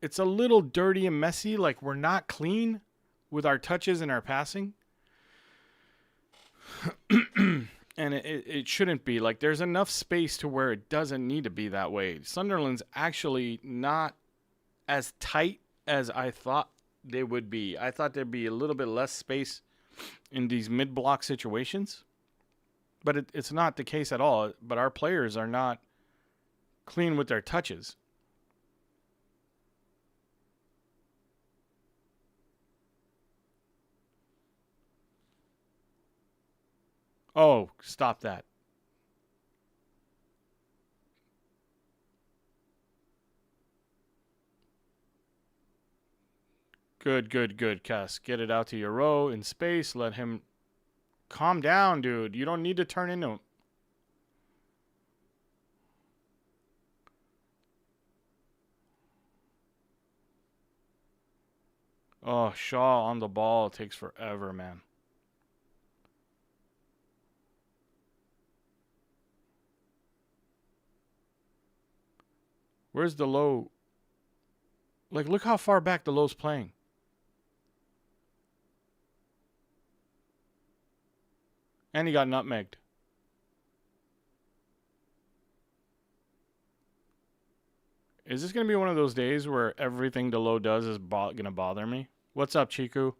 It's a little dirty and messy, like we're not clean with our touches and our passing. And it shouldn't be. Like, there's enough space to where it doesn't need to be that way. Sunderland's actually not as tight as I thought they would be. I thought there'd be a little bit less space in these mid-block situations. But it's not the case at all. But our players are not clean with their touches. Oh, stop that. Good, good, good, Cass. Get it out to your row in space. Let him calm down, dude. You don't need to turn into him. Oh, Shaw on the ball takes forever, man. Where's the low? Like, look how far back the low's playing. And he got nutmegged. Is this going to be one of those days where everything Delo does is going to bother me? What's up, Chiku?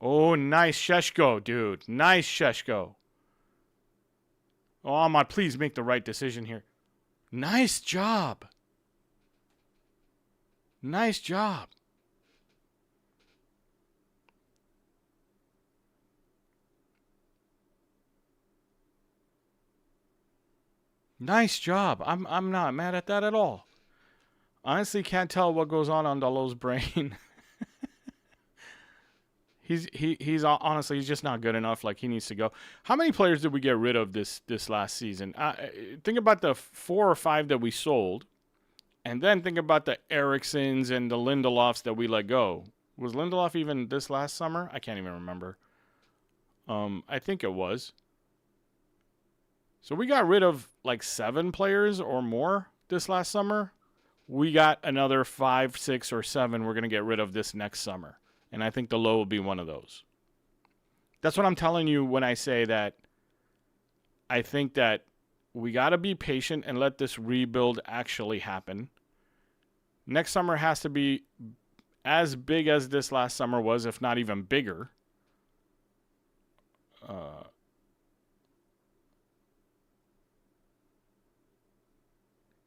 Oh, nice Sheshko, dude. Nice Sheshko. Oh, Ahmad, please make the right decision here. Nice job. Nice job. Nice job. I'm not mad at that at all. Honestly, can't tell what goes on Dalo's brain. he's honestly, he's just not good enough. Like, he needs to go. How many players did we get rid of this last season? Think about the 4 or 5 that we sold, and then think about the Ericssons and the Lindelofs that we let go. Was Lindelof even this last summer? I can't even remember. I think it was. So we got rid of like 7 players or more this last summer. We got another 5, 6, or 7 we're going to get rid of this next summer. And I think Delo will be one of those. That's what I'm telling you when I say that I think that we got to be patient and let this rebuild actually happen. Next summer has to be as big as this last summer was, if not even bigger.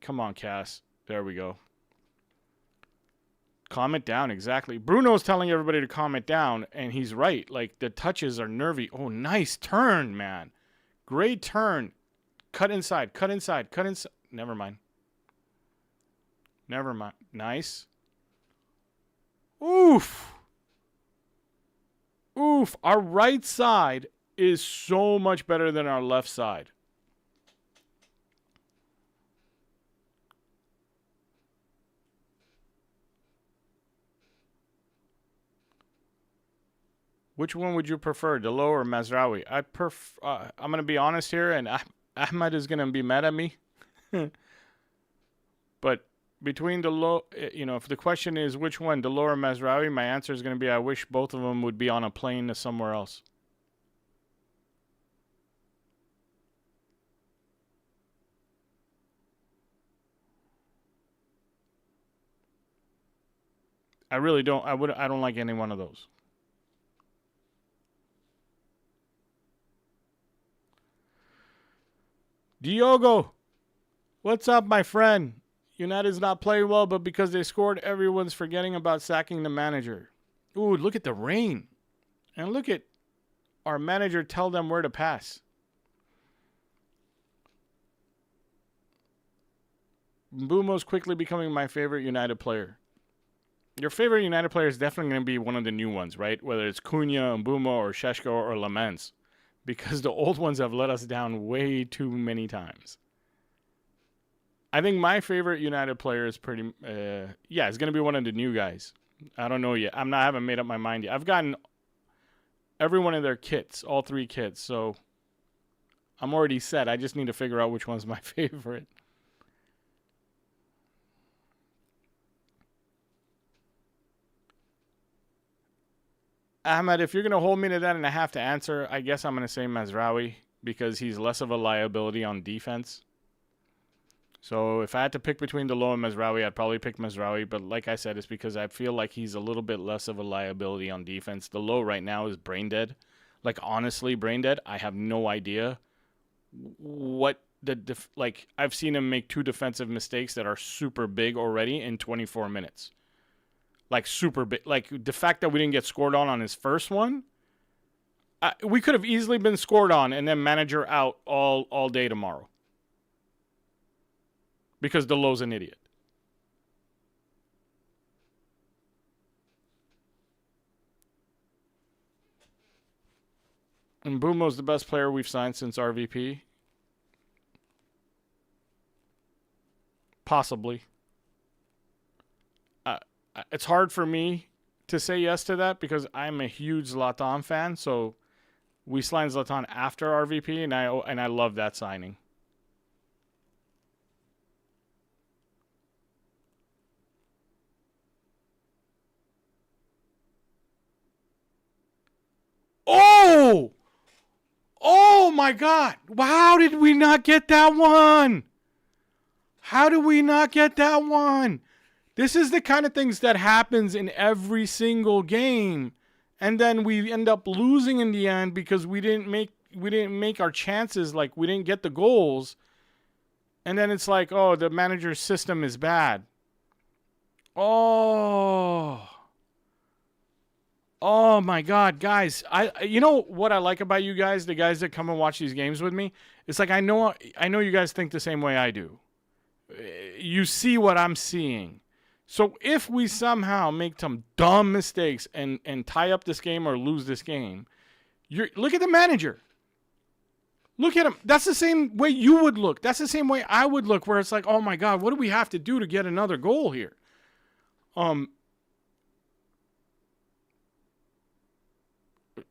Come on, Cass. There we go. Calm it down, exactly. Bruno's telling everybody to calm it down, and he's right. Like, the touches are nervy. Oh, nice turn, man. Great turn. Cut inside, cut inside, cut inside. Never mind. Never mind. Nice. Oof. Oof. Our right side is so much better than our left side. Which one would you prefer, Delo or Mazraoui? I'm going to be honest here, and Ahmed is going to be mad at me. But between Delo, if the question is which one, Delo or Mazraoui, my answer is going to be I wish both of them would be on a plane to somewhere else. I really don't. I don't like any one of those. Diogo, what's up, my friend? United's not playing well, but because they scored, everyone's forgetting about sacking the manager. Ooh, look at the rain. And look at our manager tell them where to pass. Mbumo's quickly becoming my favorite United player. Your favorite United player is definitely going to be one of the new ones, right? Whether it's Cunha, Mbumo, or Sheshko, or Lamens. Because the old ones have let us down way too many times. I think my favorite United player is pretty... it's going to be one of the new guys. I don't know yet. I haven't made up my mind yet. I've gotten every one of their kits, all 3 kits, so I'm already set. I just need to figure out which one's my favorite. Ahmed, if you're going to hold me to that and I have to answer, I guess I'm going to say Mazraoui because he's less of a liability on defense. So if I had to pick between Delo and Mazraoui, I'd probably pick Mazraoui. But like I said, it's because I feel like he's a little bit less of a liability on defense. Delo right now is brain dead. Like, honestly, brain dead. I have no idea what I've seen him make 2 defensive mistakes that are super big already in 24 minutes. Like, super big. Like, the fact that we didn't get scored on his first one, we could have easily been scored on and then manager out all day tomorrow. Because Delo's an idiot. And Mbumo's the best player we've signed since RVP. Possibly. It's hard for me to say yes to that because I'm a huge Zlatan fan. So we signed Zlatan after RVP, and I love that signing. Oh my God. How did we not get that one? How did we not get that one? This is the kind of things that happens in every single game. And then we end up losing in the end because we didn't make our chances, like we didn't get the goals. And then it's like, oh, the manager's system is bad. Oh my God, guys! You know what I like about you guys, the guys that come and watch these games with me? It's like I know you guys think the same way I do. You see what I'm seeing. So if we somehow make some dumb mistakes and tie up this game or lose this game, look at the manager. Look at him. That's the same way you would look. That's the same way I would look, where it's like, oh my God, what do we have to do to get another goal here? I'm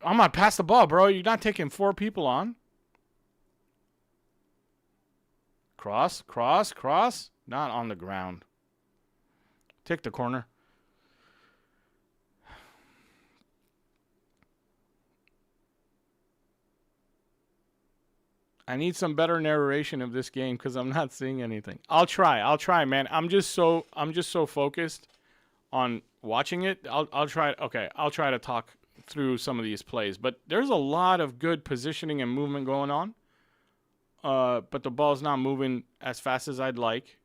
not pass the ball, bro. You're not taking 4 people on. Cross. Not on the ground. Take the corner. I need some better narration of this game because I'm not seeing anything. I'll try, man. I'm just so focused on watching it. I'll try. Okay, I'll try to talk through some of these plays, but there's a lot of good positioning and movement going on. But the ball's not moving as fast as I'd like.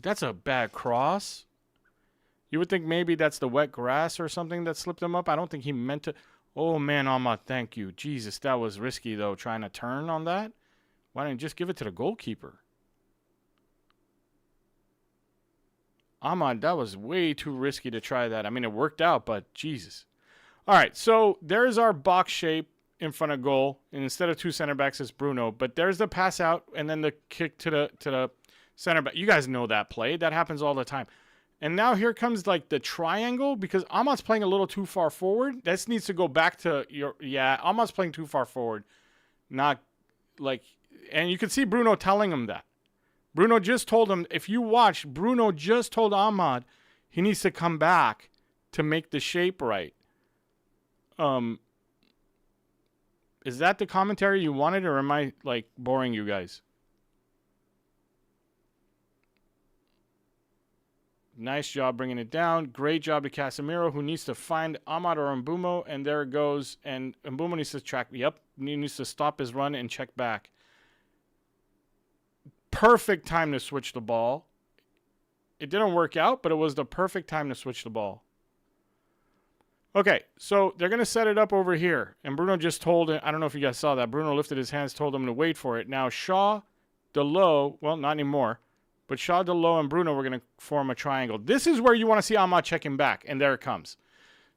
That's a bad cross. You would think maybe that's the wet grass or something that slipped him up. I don't think he meant to. Oh, man, Ahmad, thank you. Jesus, that was risky, though, trying to turn on that. Why didn't you just give it to the goalkeeper? Ahmad, that was way too risky to try that. I mean, it worked out, but Jesus. All right, so there's our box shape in front of goal. And instead of 2 center backs, it's Bruno. But there's the pass out and then the kick to the center back. You guys know that play. That happens all the time. And now here comes like the triangle because Ahmad's playing a little too far forward. This needs to go back to Ahmad's playing too far forward. Not like, and you can see Bruno telling him that. Bruno just told him, if you watch, Bruno just told Ahmad he needs to come back to make the shape right. Is that the commentary you wanted, or am I like boring you guys? Nice job bringing it down. Great job to Casemiro, who needs to find Ahmad or Mbumo, and there it goes. And Mbumo needs to track. Yep, he needs to stop his run and check back. Perfect time to switch the ball. It didn't work out, but it was the perfect time to switch the ball. Okay, so they're going to set it up over here. And Bruno just told it. I don't know if you guys saw that. Bruno lifted his hands, told him to wait for it. Now Shaw, Delo, well, not anymore. But Shaw, Delo, and Bruno were going to form a triangle. This is where you want to see Ahmad checking back. And there it comes.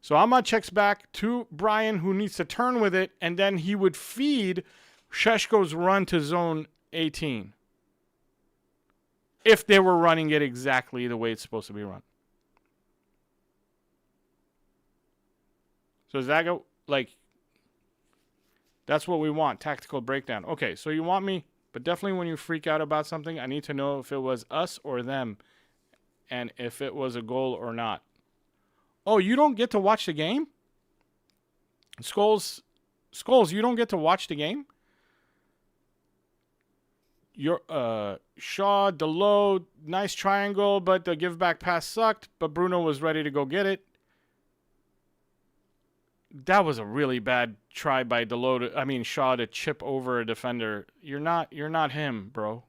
So Ahmad checks back to Brian, who needs to turn with it. And then he would feed Sheshko's run to zone 18. If they were running it exactly the way it's supposed to be run. So does that go, like, that's what we want, tactical breakdown. Okay, so you want me, but definitely when you freak out about something, I need to know if it was us or them and if it was a goal or not. Oh, you don't get to watch the game? Skulls, you don't get to watch the game? Your Shaw, Delo, nice triangle, but the give back pass sucked, but Bruno was ready to go get it. That was a really bad try by Shaw to chip over a defender. You're not him, bro.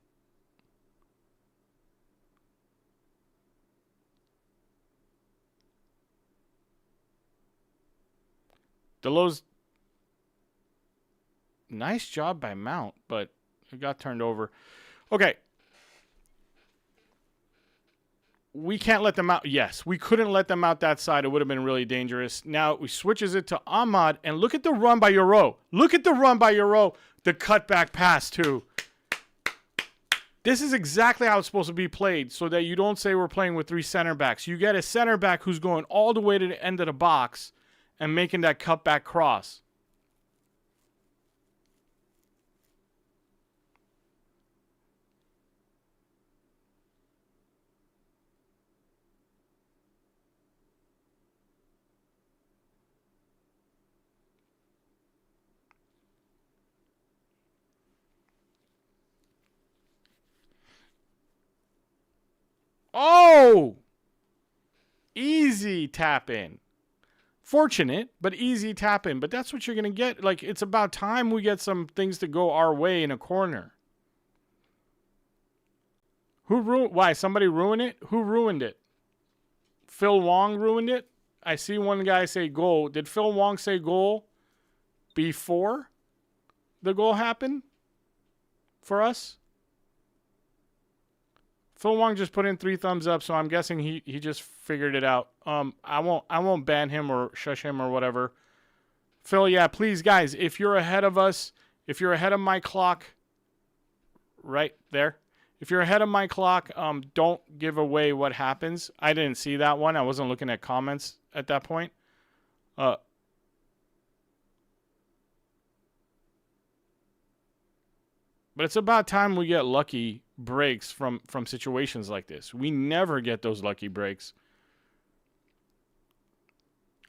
Delo's nice job by Mount, but it got turned over. Okay. We can't let them out. Yes, we couldn't let them out that side. It would have been really dangerous. Now we switches it to Ahmad, and look at the run by Euro. Look at the run by Euro. The cutback pass, too. This is exactly how it's supposed to be played so that you don't say we're playing with 3 center backs. You get a center back who's going all the way to the end of the box and making that cutback cross. Oh! Easy tap in. Fortunate, but easy tap in. But that's what you're going to get. Like, it's about time we get some things to go our way in a corner. Why? Somebody ruined it? Who ruined it? Phil Wong ruined it? I see one guy say goal. Did Phil Wong say goal before the goal happened for us? Phil Wong just put in 3 thumbs up, so I'm guessing he just figured it out. I won't ban him or shush him or whatever. Phil, yeah, please, guys, if you're ahead of us, if you're ahead of my clock, right there. If you're ahead of my clock, don't give away what happens. I didn't see that one. I wasn't looking at comments at that point. But it's about time we get lucky breaks from situations like this. We never get those lucky breaks.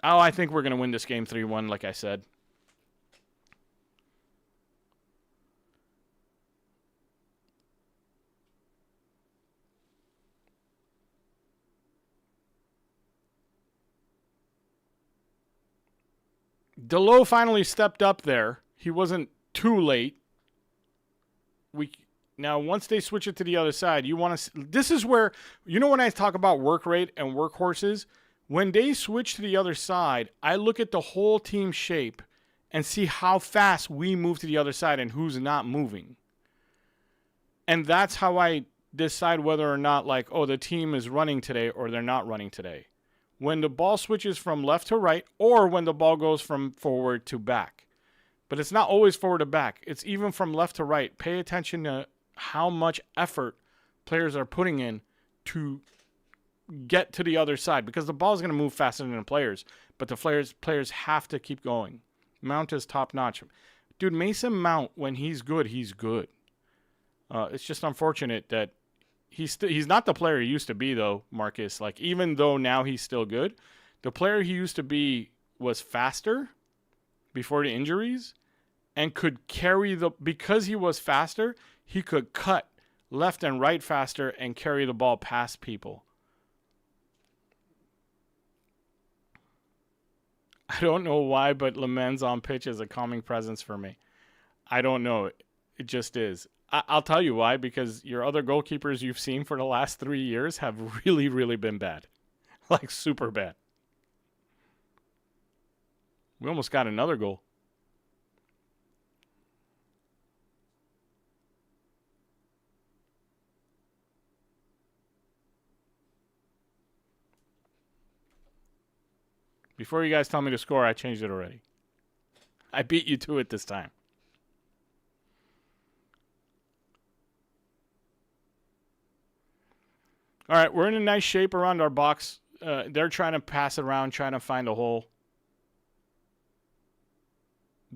Oh, I think we're going to win this game 3-1, like I said. Delo finally stepped up there. He wasn't too late. Now, once they switch it to the other side, you want to. This is where, you know, when I talk about work rate and workhorses, when they switch to the other side, I look at the whole team shape and see how fast we move to the other side and who's not moving. And that's how I decide whether or not, like, oh, the team is running today or they're not running today. When the ball switches from left to right, or when the ball goes from forward to back. But it's not always forward to back. It's even from left to right. Pay attention to how much effort players are putting in to get to the other side, because the ball is going to move faster than the players, but the players have to keep going. Mount is top notch. Dude, Mason Mount, when he's good, he's good. It's just unfortunate that he's not the player he used to be, though, Marcus. Like, even though now he's still good, the player he used to be was faster before the injuries and could carry because he was faster, he could cut left and right faster and carry the ball past people. I don't know why, but Lemens on pitch is a calming presence for me. I don't know. It just is. I'll tell you why, because your other goalkeepers you've seen for the last 3 years have really, really been bad. Like, super bad. We almost got another goal. Before you guys tell me to score, I changed it already. I beat you to it this time. All right, we're in a nice shape around our box. They're trying to pass it around, trying to find a hole.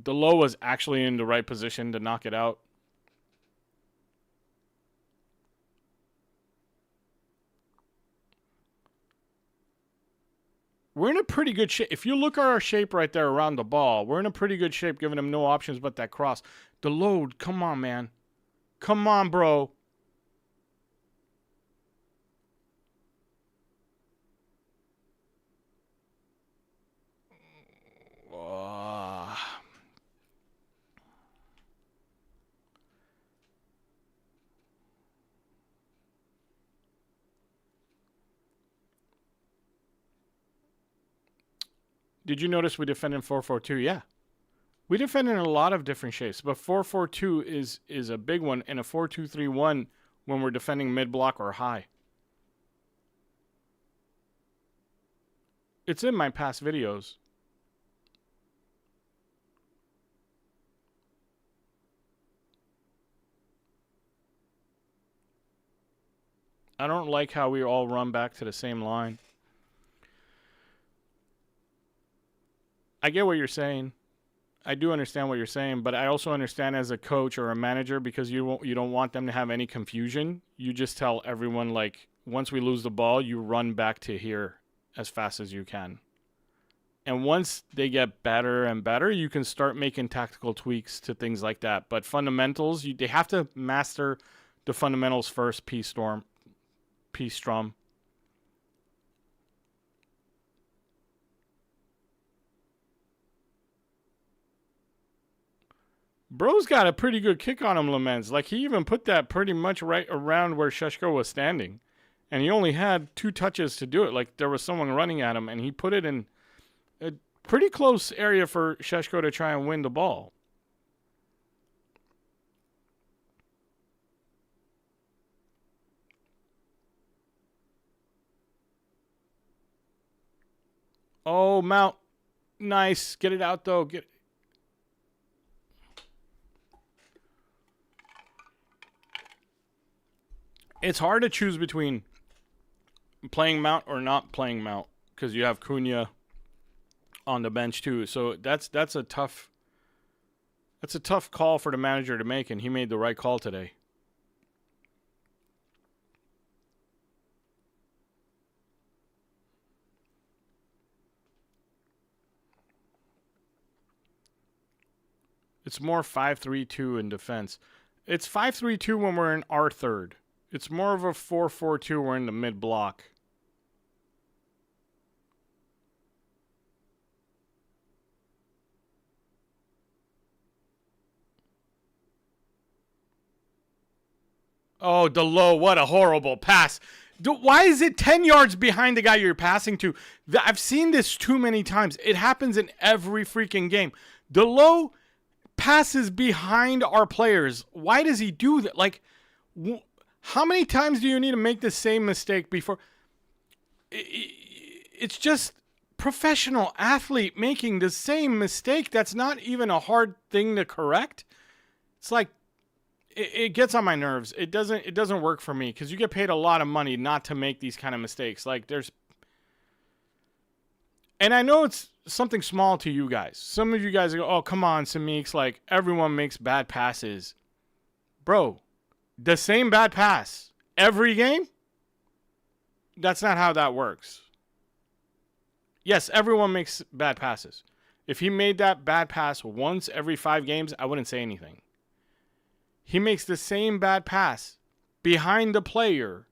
Delo was actually in the right position to knock it out. We're in a pretty good shape. If you look at our shape right there around the ball, we're in a pretty good shape, giving them no options but that cross. Delo, come on, man. Come on, bro. Did you notice we defend in 4-4-2? Yeah. We defend in a lot of different shapes, but 4-4-2 is a big one, and a 4-2-3-1 when we're defending mid-block or high. It's in my past videos. I don't like how we all run back to the same line. I get what you're saying. I do understand what you're saying, but I also understand as a coach or a manager, because you don't want them to have any confusion. You just tell everyone, like, once we lose the ball, you run back to here as fast as you can. And once they get better and better, you can start making tactical tweaks to things like that. But fundamentals, they have to master the fundamentals first, P-Strom. Bro's got a pretty good kick on him, Lamens. Like, he even put that pretty much right around where Sheshko was standing. And he only had 2 touches to do it. Like, there was someone running at him, and he put it in a pretty close area for Sheshko to try and win the ball. Oh, Mount. Nice. Get it out, though. It's hard to choose between playing Mount or not playing Mount because you have Cunha on the bench too. So that's a tough call for the manager to make, and he made the right call today. It's more 5-3-2 in defense. It's 5-3-2 when we're in our third. It's more of a 4-4-2. We're in the mid block. Oh, Delo, what a horrible pass. Why is it 10 yards behind the guy you're passing to? I've seen this too many times. It happens in every freaking game. Delo passes behind our players. Why does he do that? Like, how many times do you need to make the same mistake before? It's just professional athlete making the same mistake. That's not even a hard thing to correct. It's like, it gets on my nerves. It doesn't work for me because you get paid a lot of money not to make these kind of mistakes. Like, and I know it's something small to you guys. Some of you guys go, oh, come on, Samik's, like, everyone makes bad passes. Bro, the same bad pass every game? That's not how that works. Yes, everyone makes bad passes. If he made that bad pass once every 5 games, I wouldn't say anything. He makes the same bad pass behind the player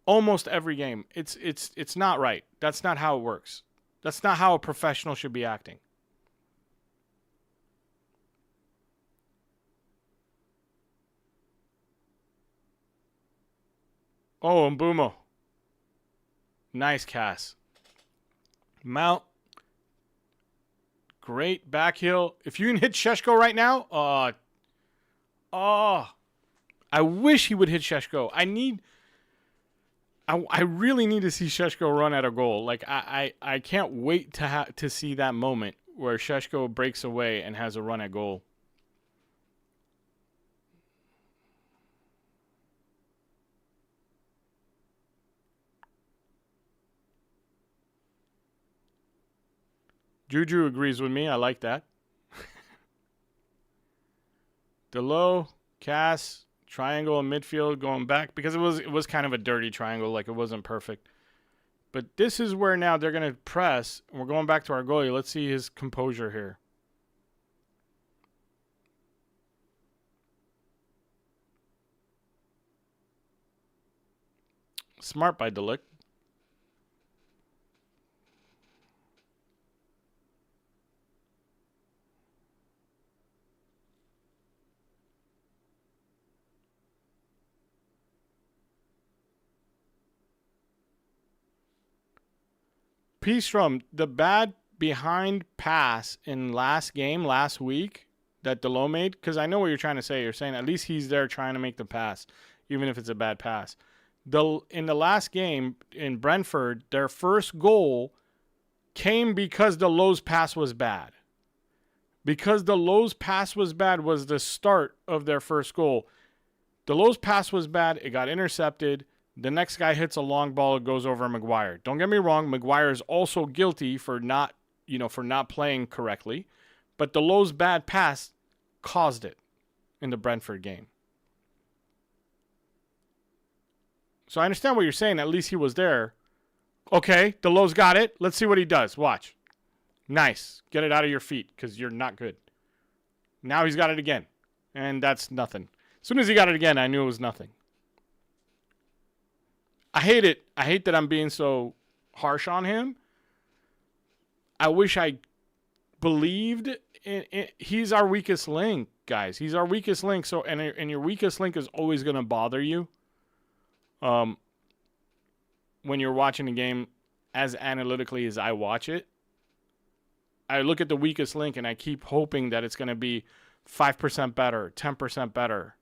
almost every game. It's not right. That's not how it works. That's not how a professional should be acting. Oh, Mbumo. Nice cast. Mount. Great back heel. If you can hit Sheshko right now, I wish he would hit Sheshko. I really need to see Sheshko run at a goal. Like, I can't wait to see that moment where Sheshko breaks away and has a run at goal. Juju agrees with me. I like that. Delo, Cass, triangle in midfield going back because it was kind of a dirty triangle, like it wasn't perfect. But this is where now they're going to press, and we're going back to our goalie. Let's see his composure here. Smart by Delict. Peastrom, the bad behind pass in last week that Delo made, because I know what you're trying to say. You're saying at least he's there trying to make the pass, even if it's a bad pass. In the last game in Brentford, their first goal came because Delo's pass was bad. Because Delo's pass was bad was the start of their first goal. Delo's pass was bad. It got intercepted. The next guy hits a long ball. It goes over Maguire. Don't get me wrong. Maguire is also guilty for not playing correctly. But Delo's bad pass caused it in the Brentford game. So I understand what you're saying. At least he was there. Okay, Delo's got it. Let's see what he does. Watch. Nice. Get it out of your feet because you're not good. Now he's got it again. And that's nothing. As soon as he got it again, I knew it was nothing. I hate it. I hate that I'm being so harsh on him. I wish I believed he's our weakest link. guys. He's our weakest link. So and your weakest link is always going to bother you. When you're watching a game as analytically as I watch it, I look at the weakest link and I keep hoping that it's going to be 5% better, 10% better.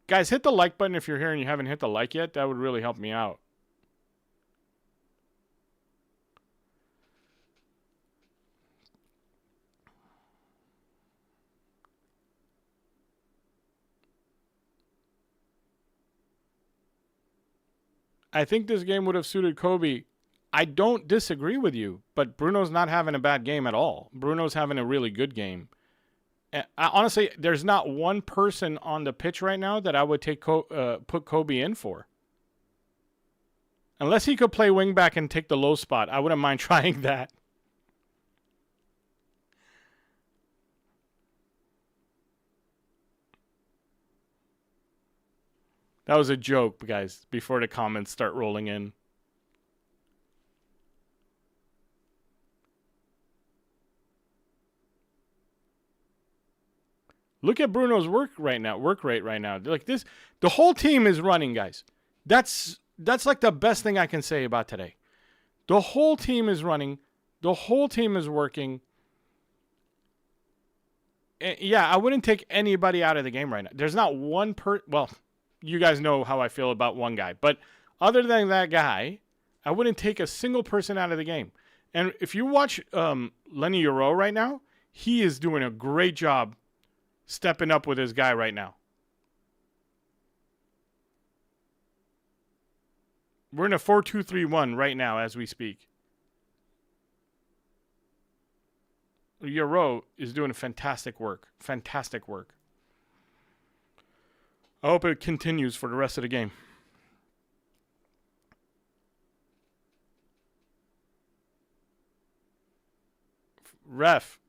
Guys, hit the like button if you're here and you haven't hit the like yet. That would really help me out. I think this game would have suited Kobe. I don't disagree with you, but Bruno's not having a bad game at all. Bruno's having a really good game. Honestly, there's not one person on the pitch right now that I would put Kobe in for. Unless he could play wing back and take the low spot, I wouldn't mind trying that. That was a joke, guys, before the comments start rolling in. Look at Bruno's work rate right now. Like this, the whole team is running, guys. That's like the best thing I can say about today. The whole team is running. The whole team is working. Yeah, I wouldn't take anybody out of the game right now. There's not one well, you guys know how I feel about one guy. But other than that guy, I wouldn't take a single person out of the game. And if you watch Lenny Yoro right now, he is doing a great job stepping up with his guy right now. We're in a 4-2-3-1 right now as we speak. Yoro is doing fantastic work. Fantastic work. I hope it continues for the rest of the game. Ref.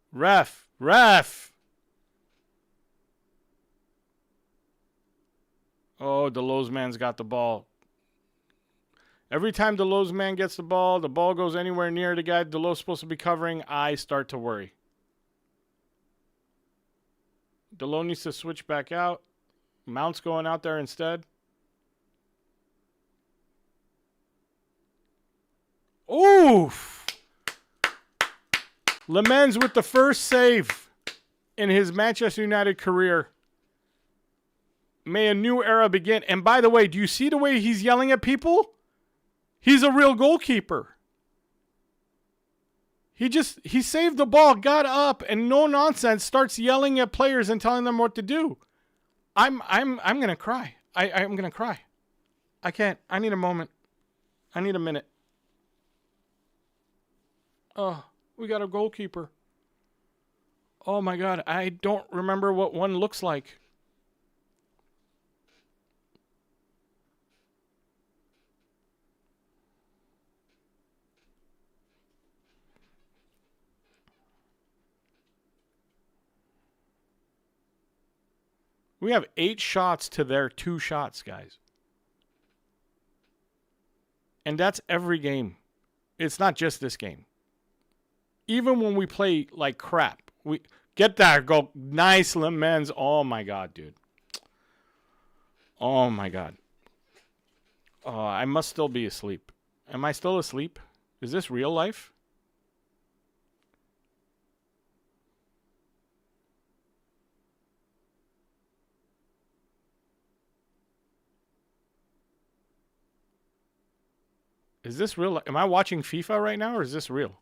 Oh, Delos man's got the ball. Every time Delos man gets the ball goes anywhere near the guy Delos supposed to be covering, I start to worry. Delos needs to switch back out. Mount's going out there instead. Oof! Lemens with the first save in his Manchester United career. May a new era begin. And by the way, do you see the way he's yelling at people? He's a real goalkeeper. He saved the ball, got up, and no nonsense starts yelling at players and telling them what to do. I'm gonna cry. I'm gonna cry. I can't. I need a moment. I need a minute. Oh, we got a goalkeeper. Oh my God, I don't remember what one looks like. We have 8 shots to their 2 shots, guys. And that's every game. It's not just this game. Even when we play like crap, we get that goal. Nice Lemens. Oh my God, dude. Oh my God. Oh, I must still be asleep. Am I still asleep? Is this real life? Is this real? Am I watching FIFA right now, or is this real?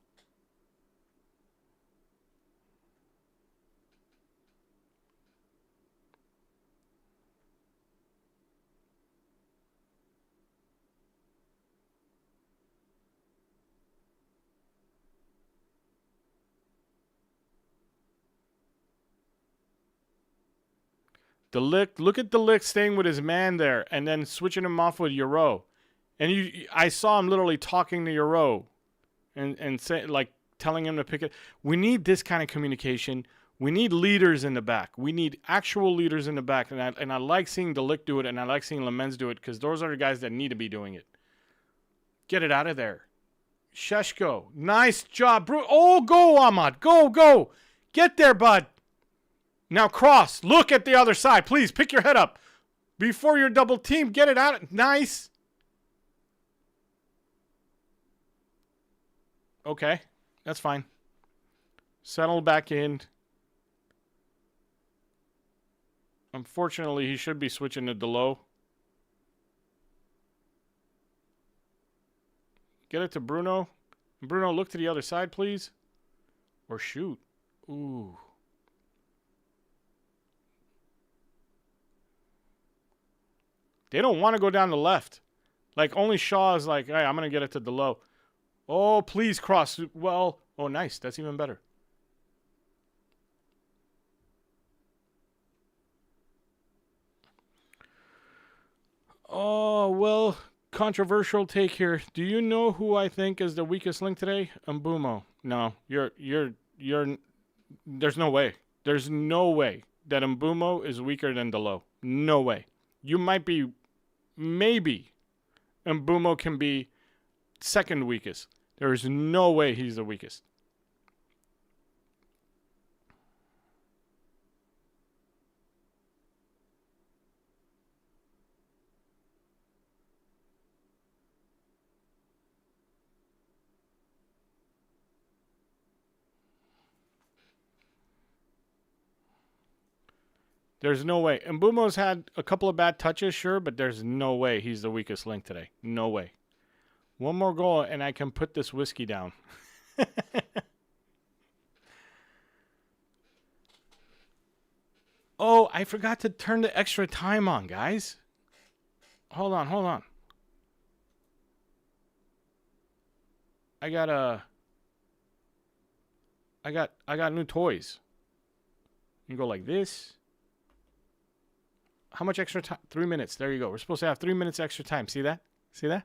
Look at Delict staying with his man there, and then switching him off with Euro. And I saw him literally talking to Euro and say, like, telling him to pick it. We need this kind of communication. We need leaders in the back. We need actual leaders in the back. And I like seeing Delict do it, and I like seeing Lemens do it, because those are the guys that need to be doing it. Get it out of there. Sheshko. Nice job. Oh, go, Ahmad. Go, go. Get there, bud. Now cross. Look at the other side. Please pick your head up. Before you're double teamed, get it out. Nice. Okay. That's fine. Settle back in. Unfortunately, he should be switching to Delo. Get it to Bruno. Bruno, look to the other side, please. Or shoot. Ooh. They don't want to go down the left. Like, only Shaw is like, hey, I'm going to get it to Delo. Oh, please cross. Well, oh, nice. That's even better. Oh, well, controversial take here. Do you know who I think is the weakest link today? Mbumo. No, there's no way. There's no way that Mbumo is weaker than Delo. No way. You might be, maybe Mbumo can be second weakest. There is no way he's the weakest. There's no way. Mbumo's had a couple of bad touches, sure, but there's no way he's the weakest link today. No way. One more goal, and I can put this whiskey down. Oh, I forgot to turn the extra time on, guys. Hold on, hold on. I got new toys. You go like this. How much extra time? 3 minutes. There you go. We're supposed to have 3 minutes extra time. See that? See that?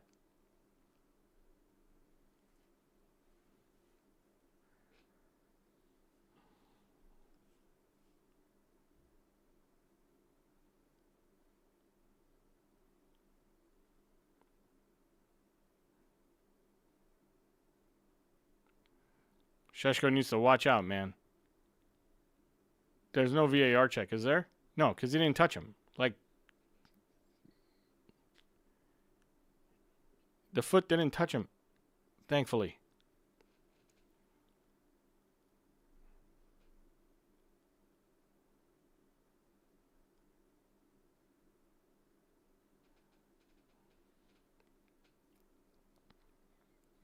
Sheshko needs to watch out, man. There's no VAR check, is there? No, because he didn't touch him. Like, the foot didn't touch him, thankfully.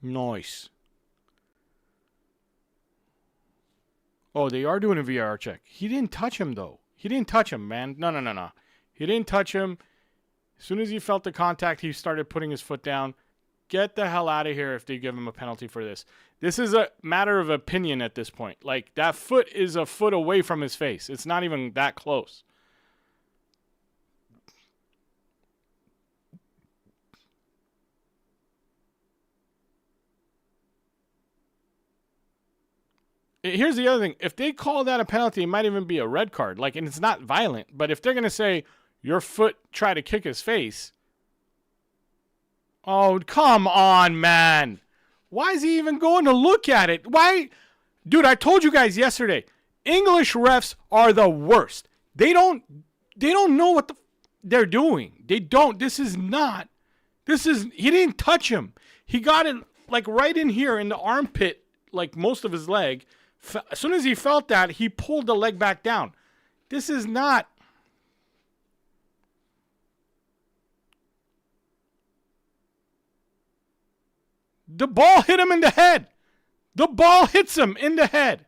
Nice. Oh, they are doing a VAR check. He didn't touch him, though. He didn't touch him, man. No. He didn't touch him. As soon as he felt the contact, he started putting his foot down. Get the hell out of here if they give him a penalty for this. This is a matter of opinion at this point. Like, that foot is a foot away from his face. It's not even that close. Here's the other thing. If they call that a penalty, it might even be a red card. Like, and it's not violent. But if they're going to say, your foot tried to kick his face. Oh, come on, man. Why is he even going to look at it? Why? Dude, I told you guys yesterday. English refs are the worst. They don't know what they're doing. They don't. He didn't touch him. He got it like right in here in the armpit, like most of his leg. As soon as he felt that, he pulled the leg back down. This is not. The ball hit him in the head. The ball hits him in the head.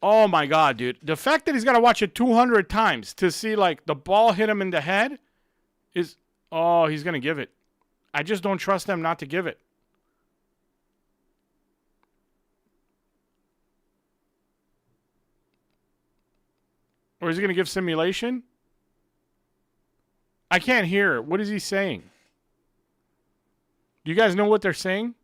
Oh my God, dude. The fact that he's got to watch it 200 times to see like the ball hit him in the head is, oh, he's going to give it. I just don't trust them not to give it. Or is he going to give simulation? I can't hear. What is he saying? Do you guys know what they're saying?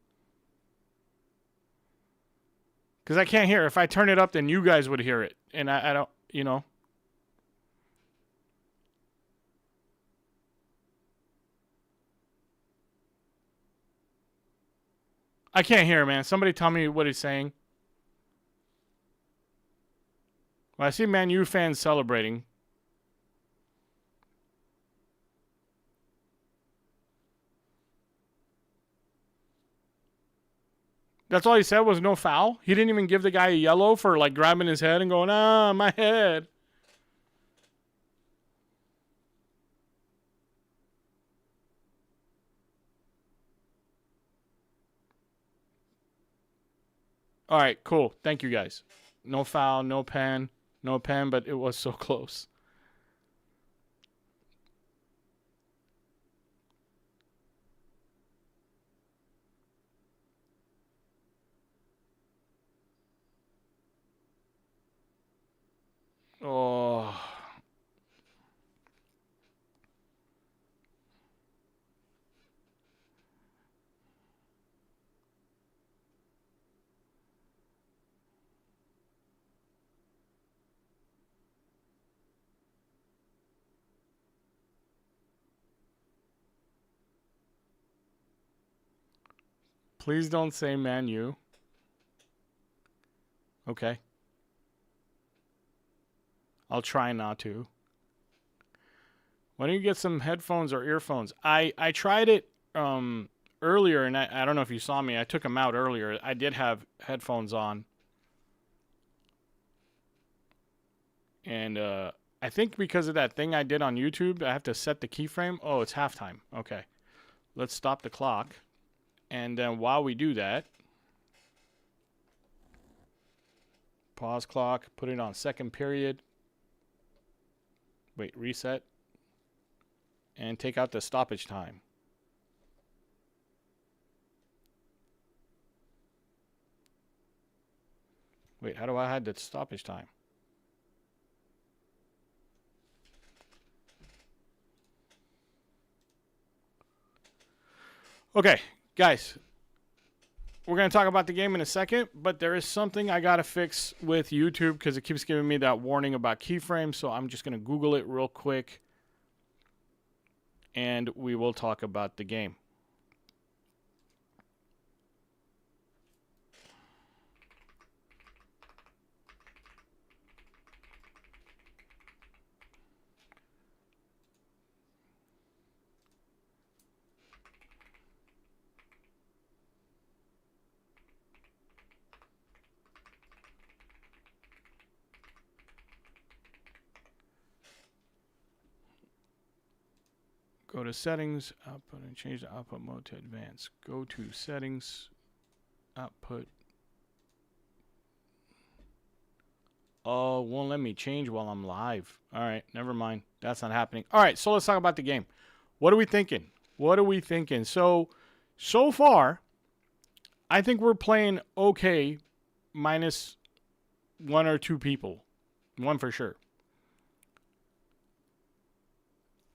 Because I can't hear. If I turn it up, then you guys would hear it. And I don't, you know. I can't hear, man. Somebody tell me what he's saying. Well, I see Man U fans celebrating. That's all he said was no foul? He didn't even give the guy a yellow for, like, grabbing his head and going, my head. All right, cool. Thank you, guys. No foul, no pen, but it was so close. Oh. Please don't say Man U. Okay. I'll try not to. Why don't you get some headphones or earphones? I tried it earlier, and I don't know if you saw me. I took them out earlier. I did have headphones on. And I think because of that thing I did on YouTube, I have to set the keyframe. Oh, it's halftime. Okay. Let's stop the clock. And then while we do that, pause clock, put it on second period. Wait, reset. And take out the stoppage time. Wait, how do I hide the stoppage time? Okay, guys. We're going to talk about the game in a second, but there is something I got to fix with YouTube because it keeps giving me that warning about keyframes, so I'm just going to Google it real quick, and we will talk about the game. Go to settings, output, and change the output mode to advanced. Go to settings, output. Oh, won't let me change while I'm live. All right, never mind. That's not happening. All right, so let's talk about the game. What are we thinking? So far, I think we're playing okay minus one or two people. One for sure.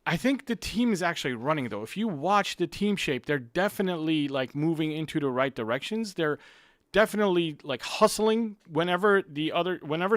I think the team is actually running, though. If you watch the team shape, they're definitely like moving into the right directions. They're definitely like hustling whenever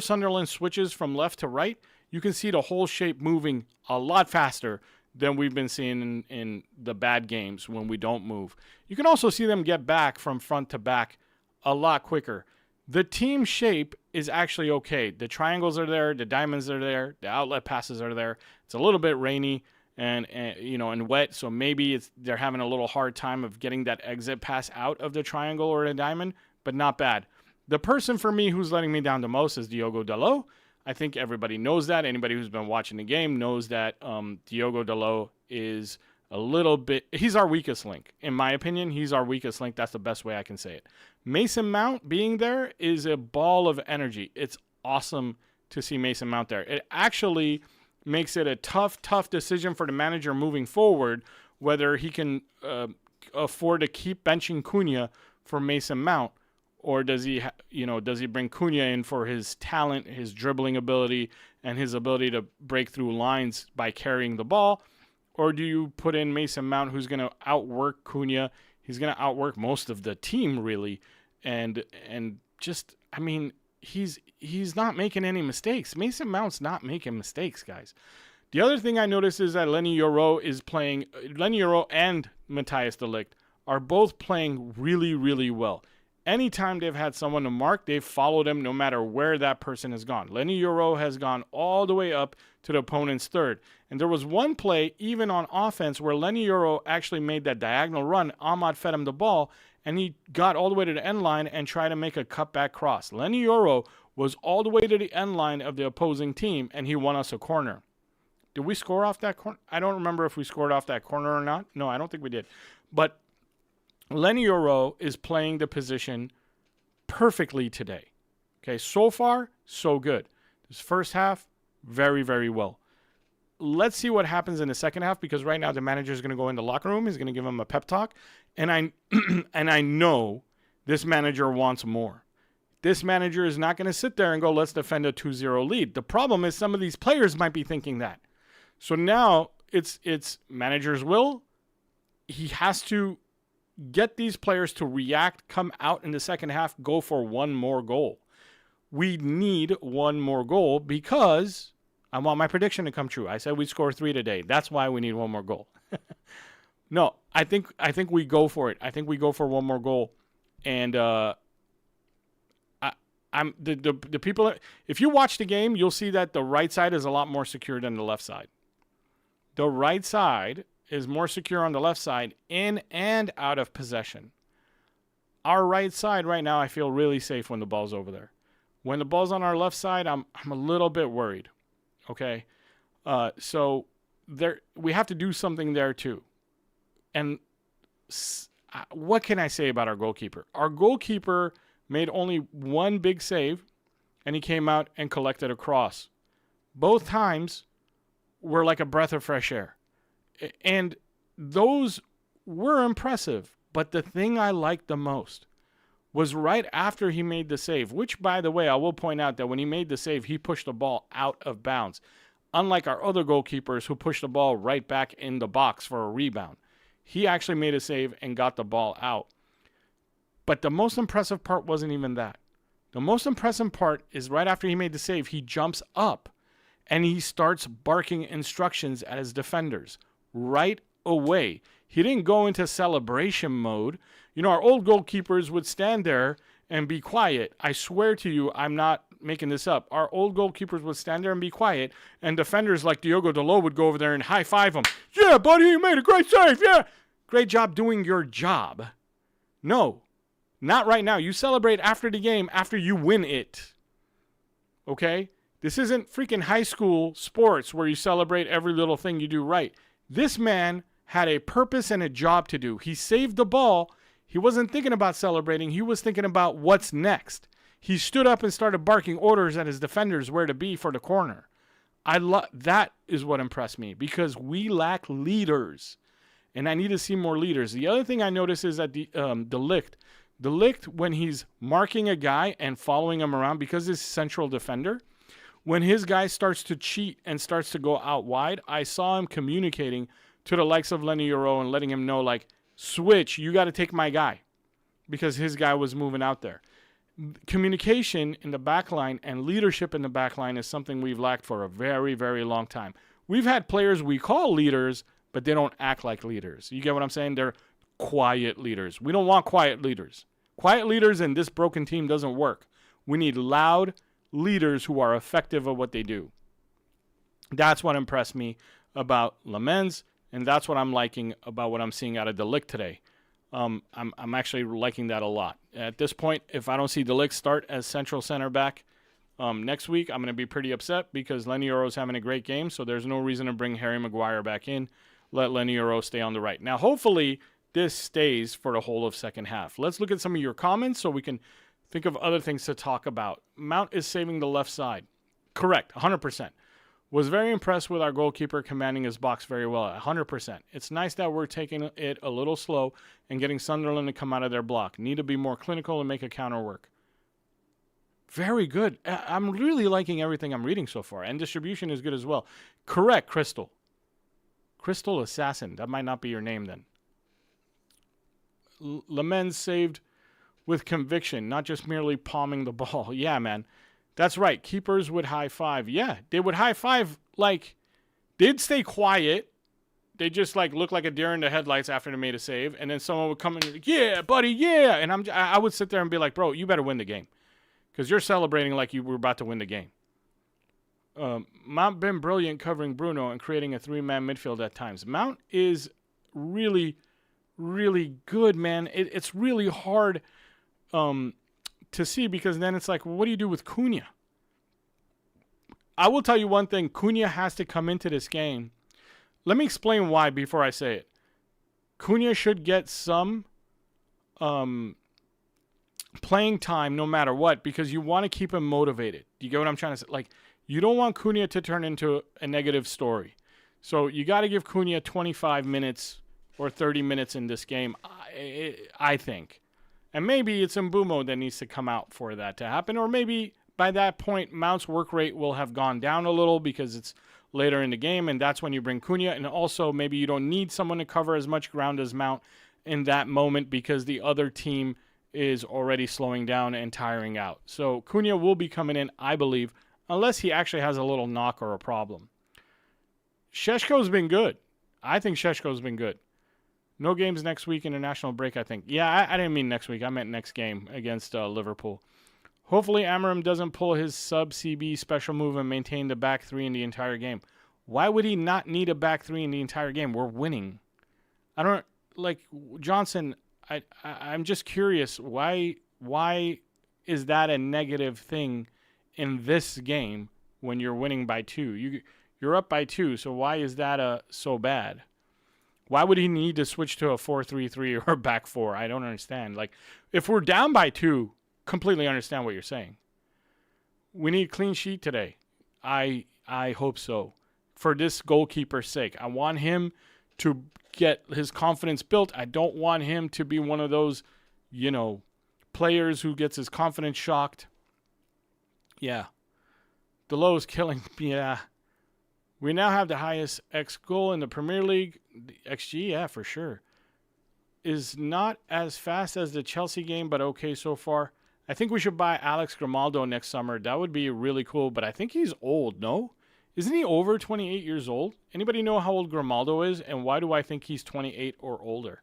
Sunderland switches from left to right. You can see the whole shape moving a lot faster than we've been seeing in the bad games when we don't move. You can also see them get back from front to back a lot quicker. The team shape is actually okay. The triangles are there, the diamonds are there, the outlet passes are there. It's a little bit rainy and wet, so maybe they're having a little hard time of getting that exit pass out of the triangle or the diamond, but not bad. The person for me who's letting me down the most is Diogo Dalot. I think everybody knows that. Anybody who's been watching the game knows that Diogo Dalot is a little bit... He's our weakest link. In my opinion, he's our weakest link. That's the best way I can say it. Mason Mount being there is a ball of energy. It's awesome to see Mason Mount there. It actually makes it a tough decision for the manager moving forward, whether he can afford to keep benching Cunha for Mason Mount, or does he bring Cunha in for his talent, his dribbling ability, and his ability to break through lines by carrying the ball, or do you put in Mason Mount, who's going to outwork Cunha? He's going to outwork most of the team, really, and just I mean, he's not making any mistakes. Mason Mount's not making mistakes, guys. The other thing I noticed is that Lenny Yoro and Matthias de Ligt are both playing really, really well. Anytime they've had someone to mark, they've followed him no matter where that person has gone. Lenny Yoro has gone all the way up to the opponent's third. And there was one play, even on offense, where Lenny Yoro actually made that diagonal run. Ahmad fed him the ball, and he got all the way to the end line and tried to make a cutback cross. Lenny Yoro was all the way to the end line of the opposing team, and he won us a corner. Did we score off that corner? I don't remember if we scored off that corner or not. No, I don't think we did. But Lenny Yoro is playing the position perfectly today. Okay, so far, so good. This first half, very, very well. Let's see what happens in the second half, because right now the manager is going to go in the locker room. He's going to give him a pep talk. And I know this manager wants more. This manager is not going to sit there and go, let's defend a 2-0 lead. The problem is some of these players might be thinking that. So now it's manager's will. He has to get these players to react, come out in the second half, go for one more goal. We need one more goal because I want my prediction to come true. I said we'd score 3 today. That's why we need one more goal. No, I think we go for it. I think we go for one more goal. And I'm the people. If you watch the game, you'll see that the right side is a lot more secure than the left side. The right side is more secure on the left side, in and out of possession. Our right side right now, I feel really safe when the ball's over there. When the ball's on our left side, I'm a little bit worried. Okay, so there we have to do something there too. And what can I say about our goalkeeper? Our goalkeeper made only one big save, and he came out and collected a cross. Both times were like a breath of fresh air. And those were impressive. But the thing I liked the most was right after he made the save, which, by the way, I will point out that when he made the save, he pushed the ball out of bounds. Unlike our other goalkeepers who pushed the ball right back in the box for a rebound. He actually made a save and got the ball out. But the most impressive part wasn't even that. The most impressive part is right after he made the save, he jumps up and he starts barking instructions at his defenders right away. He didn't go into celebration mode. You know, our old goalkeepers would stand there and be quiet. I swear to you, I'm not making this up. Our old goalkeepers would stand there and be quiet, and defenders like Diogo Dalot would go over there and high-five him. Yeah, buddy, you made a great save. Yeah, great job doing your job. No, not right now. You celebrate after the game, after you win it. Okay? This isn't freaking high school sports where you celebrate every little thing you do right. This man had a purpose and a job to do. He saved the ball. He wasn't thinking about celebrating. He was thinking about what's next. He stood up and started barking orders at his defenders where to be for the corner. That is what impressed me, because we lack leaders, and I need to see more leaders. The other thing I noticed is that de Ligt, when he's marking a guy and following him around, because he's central defender, when his guy starts to cheat and starts to go out wide, I saw him communicating to the likes of Lenny Yoro and letting him know, like, switch, you got to take my guy, because his guy was moving out there. Communication in the back line and leadership in the back line is something we've lacked for a very, very long time. We've had players we call leaders, but they don't act like leaders. You get what I'm saying? They're quiet leaders. We don't want quiet leaders. Quiet leaders in this broken team doesn't work. We need loud leaders who are effective at what they do. That's what impressed me about Lamens, and that's what I'm liking about what I'm seeing out of de Ligt today. I'm actually liking that a lot. At this point, if I don't see de Ligt start as central center back next week, I'm going to be pretty upset, because Lenny Yoro's having a great game, so there's no reason to bring Harry Maguire back in. Let Lenny Yoro stay on the right. Now, hopefully, this stays for the whole of second half. Let's look at some of your comments so we can think of other things to talk about. Mount is saving the left side. Correct, 100%. Was very impressed with our goalkeeper commanding his box very well, 100%. It's nice that we're taking it a little slow and getting Sunderland to come out of their block. Need to be more clinical and make a counter work. Very good. I'm really liking everything I'm reading so far, and distribution is good as well. Correct, Crystal. Crystal Assassin. That might not be your name then. Lamens saved with conviction, not just merely palming the ball. Yeah, man. That's right. Keepers would high five. Yeah, they would high five. Like, they'd stay quiet. They just like look like a deer in the headlights after they made a save, and then someone would come in and like, yeah, buddy, yeah. And I would sit there and be like, bro, you better win the game, because you're celebrating like you were about to win the game. Mount been brilliant covering Bruno and creating a 3-man midfield at times. Mount is really, really good, man. It's really hard to see, because then it's like, well, what do you do with Cunha? I will tell you one thing. Cunha has to come into this game. Let me explain why before I say it. Cunha should get some playing time no matter what, because you want to keep him motivated. Do you get what I'm trying to say? Like, you don't want Cunha to turn into a negative story. So you got to give Cunha 25 minutes or 30 minutes in this game, I think. And maybe it's Mbeumo that needs to come out for that to happen. Or maybe by that point, Mount's work rate will have gone down a little because it's later in the game, and that's when you bring Cunha. And also, maybe you don't need someone to cover as much ground as Mount in that moment because the other team is already slowing down and tiring out. So Cunha will be coming in, I believe, unless he actually has a little knock or a problem. Šeško's been good. I think Šeško's been good. No games next week, international break, I think. Yeah, I didn't mean next week. I meant next game against Liverpool. Hopefully Amorim doesn't pull his sub-CB special move and maintain the back three in the entire game. Why would he not need a back three in the entire game? We're winning. I don't, like, Johnson, I'm just curious. Why is that a negative thing in this game when you're winning by 2? You're up by 2, so why is that so bad? Why would he need to switch to a 4-3-3 or a back 4? I don't understand. Like, if we're down by 2, completely understand what you're saying. We need clean sheet today. I hope so. For this goalkeeper's sake. I want him to get his confidence built. I don't want him to be one of those, players who gets his confidence shocked. Yeah. Delow is killing. Yeah. We now have the highest X goal in the Premier League. The XG, yeah, for sure. Is not as fast as the Chelsea game, but okay so far. I think we should buy Alex Grimaldo next summer. That would be really cool, but I think he's old, no? Isn't he over 28 years old? Anybody know how old Grimaldo is, and why do I think he's 28 or older?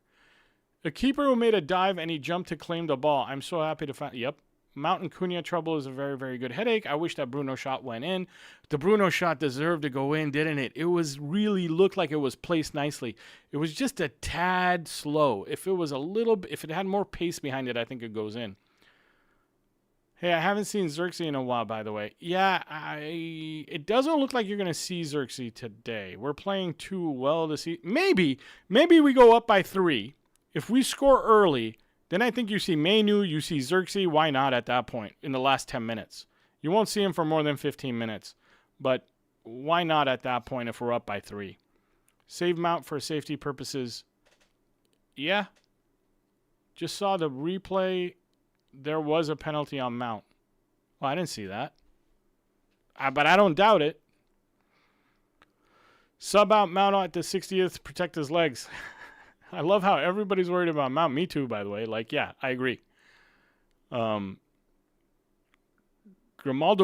A keeper who made a dive and he jumped to claim the ball. I'm so happy to find... Yep. Mount and Cunha trouble is a very, very good headache. I wish that Bruno shot went in. The Bruno shot deserved to go in, didn't it? It was really looked like it was placed nicely. It was just a tad slow. If it had more pace behind it, I think it goes in. Hey, I haven't seen Xerxes in a while, by the way. Yeah, it doesn't look like you're going to see Xerxes today. We're playing too well to see. Maybe we go up by 3. If we score early, then I think you see Mainu, you see Xerxes. Why not at that point in the last 10 minutes? You won't see him for more than 15 minutes. But why not at that point if we're up by 3? Save Mount for safety purposes. Yeah. Just saw the replay. There was a penalty on Mount. Well, I didn't see that. But I don't doubt it. Sub out Mount at the 60th, protect his legs. I love how everybody's worried about Mount. Me too, by the way. Like, yeah, I agree. Grimaldo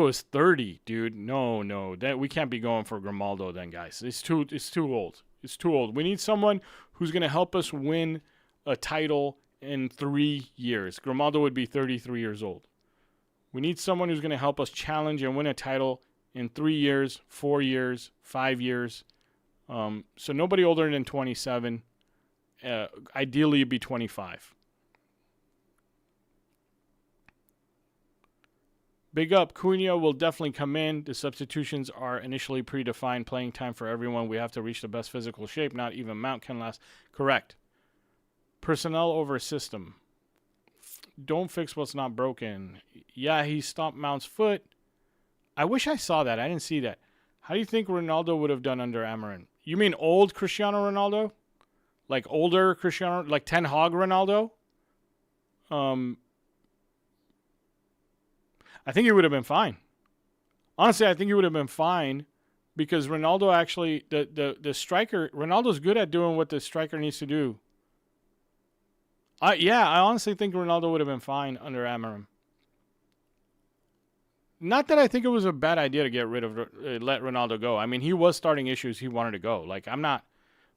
is 30, dude. No. That we can't be going for Grimaldo then, guys. It's too old. It's too old. We need someone who's going to help us win a title in 3 years. Grimaldo would be 33 years old. We need someone who's going to help us challenge and win a title in 3 years, 4 years, 5 years. So nobody older than 27. Ideally, it'd be 25. Big up. Cunha will definitely come in. The substitutions are initially predefined playing time for everyone. We have to reach the best physical shape. Not even Mount can last. Correct. Personnel over system. Don't fix what's not broken. Yeah, he stomped Mount's foot. I wish I saw that. I didn't see that. How do you think Ronaldo would have done under Amorim? You mean old Cristiano Ronaldo? Like older Cristiano, like Ten Hag Ronaldo? I think he would have been fine. Honestly, I think he would have been fine because Ronaldo actually, the striker, Ronaldo's good at doing what the striker needs to do. Yeah, I honestly think Ronaldo would have been fine under Amorim. Not that I think it was a bad idea to get rid of let Ronaldo go. I mean, he was starting issues. He wanted to go. Like, I'm not.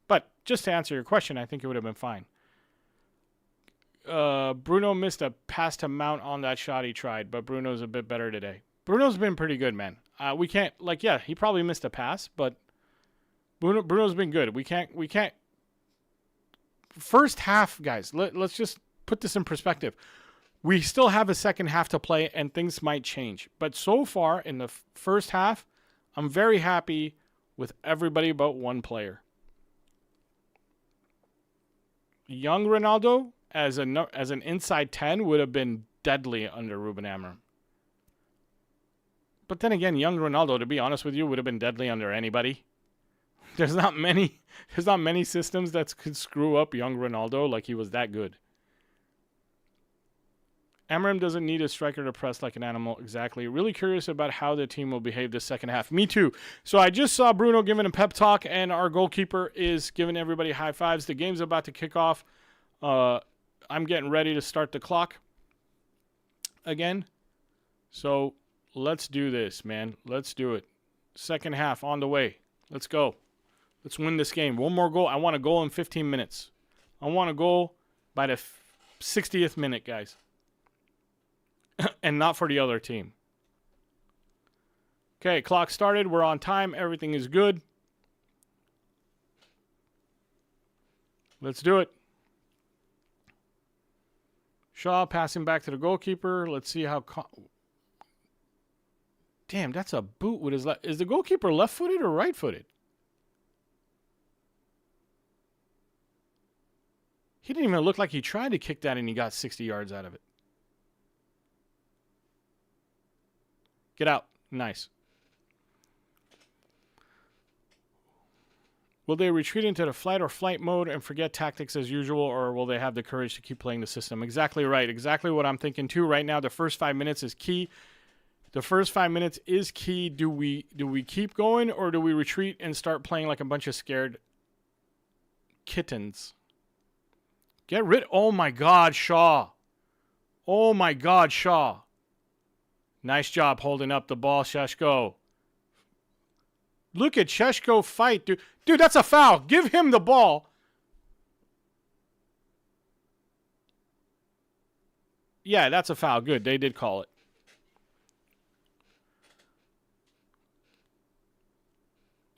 But just to answer your question, I think it would have been fine. Bruno missed a pass to Mount on that shot he tried, but Bruno's a bit better today. Bruno's been pretty good, man. We can't he probably missed a pass, but Bruno's been good. We can't. First half, guys. Let's just put this in perspective. We still have a second half to play, and things might change. But so far in the first half, I'm very happy with everybody but one player. Young Ronaldo as an inside 10 would have been deadly under Ruben Amorim. But then again, young Ronaldo, to be honest with you, would have been deadly under anybody. There's not many systems that could screw up young Ronaldo like he was that good. Amorim doesn't need a striker to press like an animal. Exactly. Really curious about how the team will behave this second half. Me too. So I just saw Bruno giving a pep talk, and our goalkeeper is giving everybody high fives. The game's about to kick off. I'm getting ready to start the clock again. So let's do this, man. Let's do it. Second half on the way. Let's go. Let's win this game. One more goal. I want a goal in 15 minutes. I want a goal by the 60th minute, guys. And not for the other team. Okay, clock started. We're on time. Everything is good. Let's do it. Shaw passing back to the goalkeeper. Let's see how... Damn, that's a boot with his left... Is the goalkeeper left-footed or right-footed? He didn't even look like he tried to kick that and he got 60 yards out of it. Get out. Nice. Will they retreat into the fight or flight mode and forget tactics as usual, or will they have the courage to keep playing the system? Exactly right. Exactly what I'm thinking too. Right now, the first 5 minutes is key. The first 5 minutes is key. Do we keep going, or do we retreat and start playing like a bunch of scared kittens? Get rid. Oh my God, Shaw. Oh my God, Shaw. Nice job holding up the ball, Sheshko. Look at Sheshko fight, dude. Dude, that's a foul. Give him the ball. Yeah, that's a foul. Good. They did call it.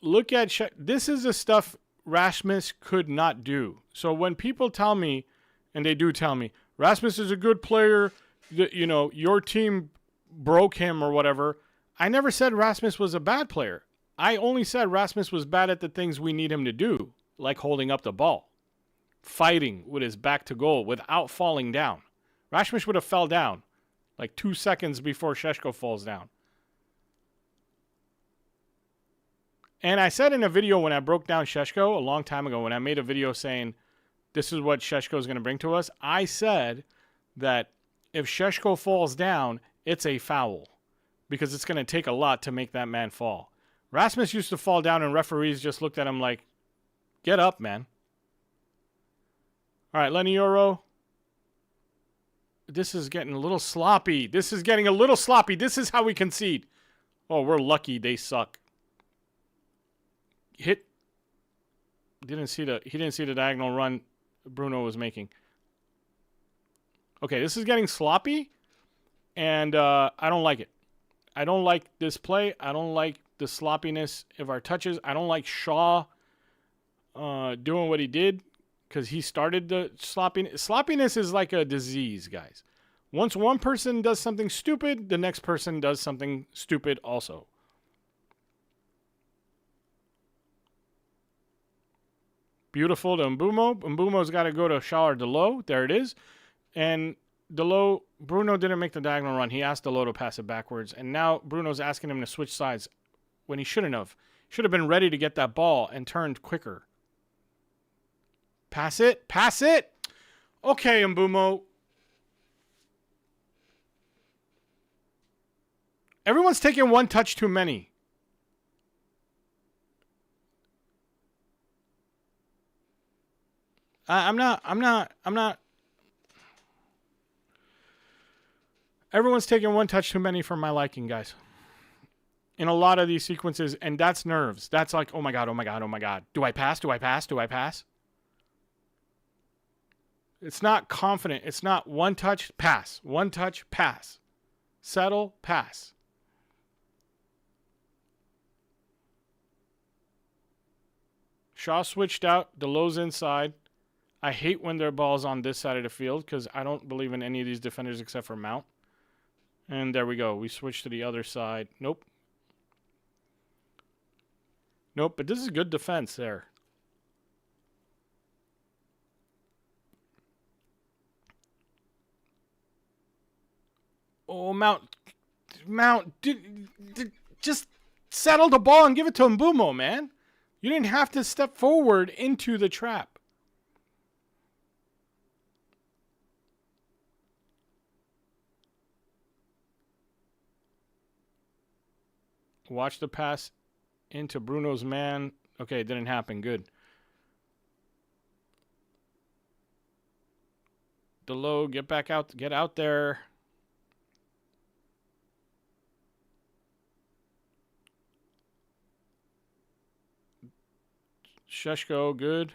Look at this is the stuff Rasmus could not do. So when people tell me, and they do tell me, Rasmus is a good player, you know, your team broke him or whatever, I never said Rasmus was a bad player. I only said Rasmus was bad at the things we need him to do, like holding up the ball, fighting with his back to goal without falling down. Rasmus would have fell down like 2 seconds before Sheshko falls down. And I said in a video when I broke down Sheshko a long time ago, when I made a video saying this is what Sheshko is going to bring to us, I said that if Sheshko falls down, it's a foul because it's going to take a lot to make that man fall. Rasmus used to fall down and referees just looked at him like, get up, man. All right, Lenny Euro. This is getting a little sloppy. This is This is how we concede. Oh, we're lucky they suck. He didn't see the diagonal run Bruno was making. Okay, this is getting sloppy, and I don't like it. I don't like this play. I don't like the sloppiness of our touches. I don't like Shaw doing what he did because he started the sloppiness. Sloppiness is like a disease, guys. Once one person does something stupid, the next person does something stupid also. Beautiful to Mbumo. Mbumo's got to go to Shaw or Delo. There it is. And Delo, Bruno didn't make the diagonal run. He asked Delo to pass it backwards. And now Bruno's asking him to switch sides when he shouldn't have. Should have been ready to get that ball and turned quicker. Pass it. Pass it. Okay, Mbumo. Everyone's taking one touch too many. I'm not Everyone's taking one touch too many for my liking, guys. In a lot of these sequences, and that's nerves. That's like, oh my God, oh my God, oh my God. Do I pass? Do I pass? Do I pass? It's not confident. It's not one touch, pass. One touch, pass. Settle, pass. Shaw switched out. DeLo's inside. I hate when their ball's on this side of the field because I don't believe in any of these defenders except for Mount. And there we go. We switch to the other side. Nope. Nope, but this is good defense there. Oh, Mount, just settle the ball and give it to Mbumo, man. You didn't have to step forward into the trap. Watch the pass into Bruno's man. Okay, it didn't happen. Good. DeLo, get back out. Get out there. Sheshko, good.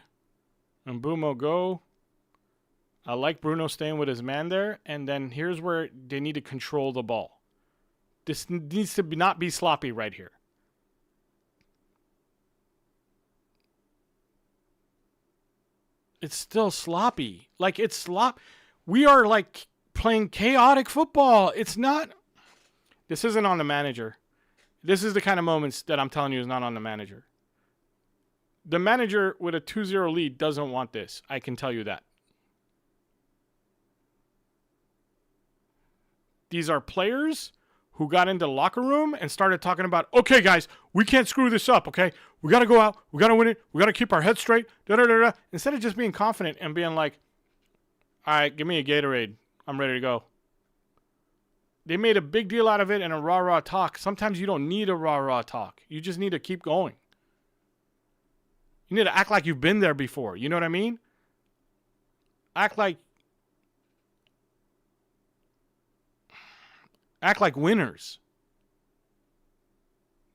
And Mbumo, go. I like Bruno staying with his man there. And then here's where they need to control the ball. This needs to not be sloppy right here. It's still sloppy. Like, it's we are, like, playing chaotic football. It's not. This isn't on the manager. This is the kind of moments that I'm telling you is not on the manager. The manager with a 2-0 lead doesn't want this. I can tell you that. These are players who got into the locker room and started talking about, okay, guys, we can't screw this up, okay? We got to go out. We got to win it. We got to keep our heads straight. Da-da-da-da. Instead of just being confident and being like, all right, give me a Gatorade. I'm ready to go. They made a big deal out of it and a rah-rah talk. Sometimes you don't need a rah-rah talk. You just need to keep going. You need to act like you've been there before. You know what I mean? Act like winners.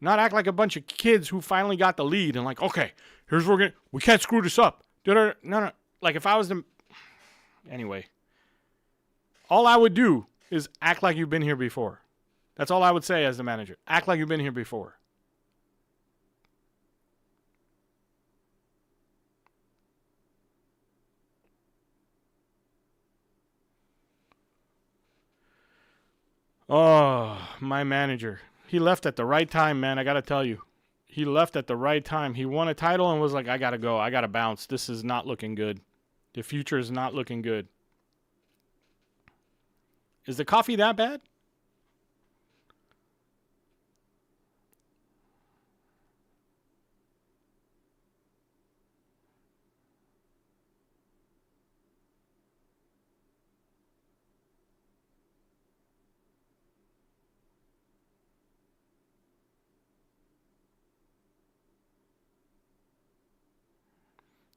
Not act like a bunch of kids who finally got the lead and like, okay, here's what we can't screw this up. No. Like if I was them. Anyway. All I would do is act like you've been here before. That's all I would say as the manager. Act like you've been here before. Oh, my manager. He left at the right time, man. I got to tell you. He left at the right time. He won a title and was like, I got to go. I got to bounce. This is not looking good. The future is not looking good. Is the coffee that bad?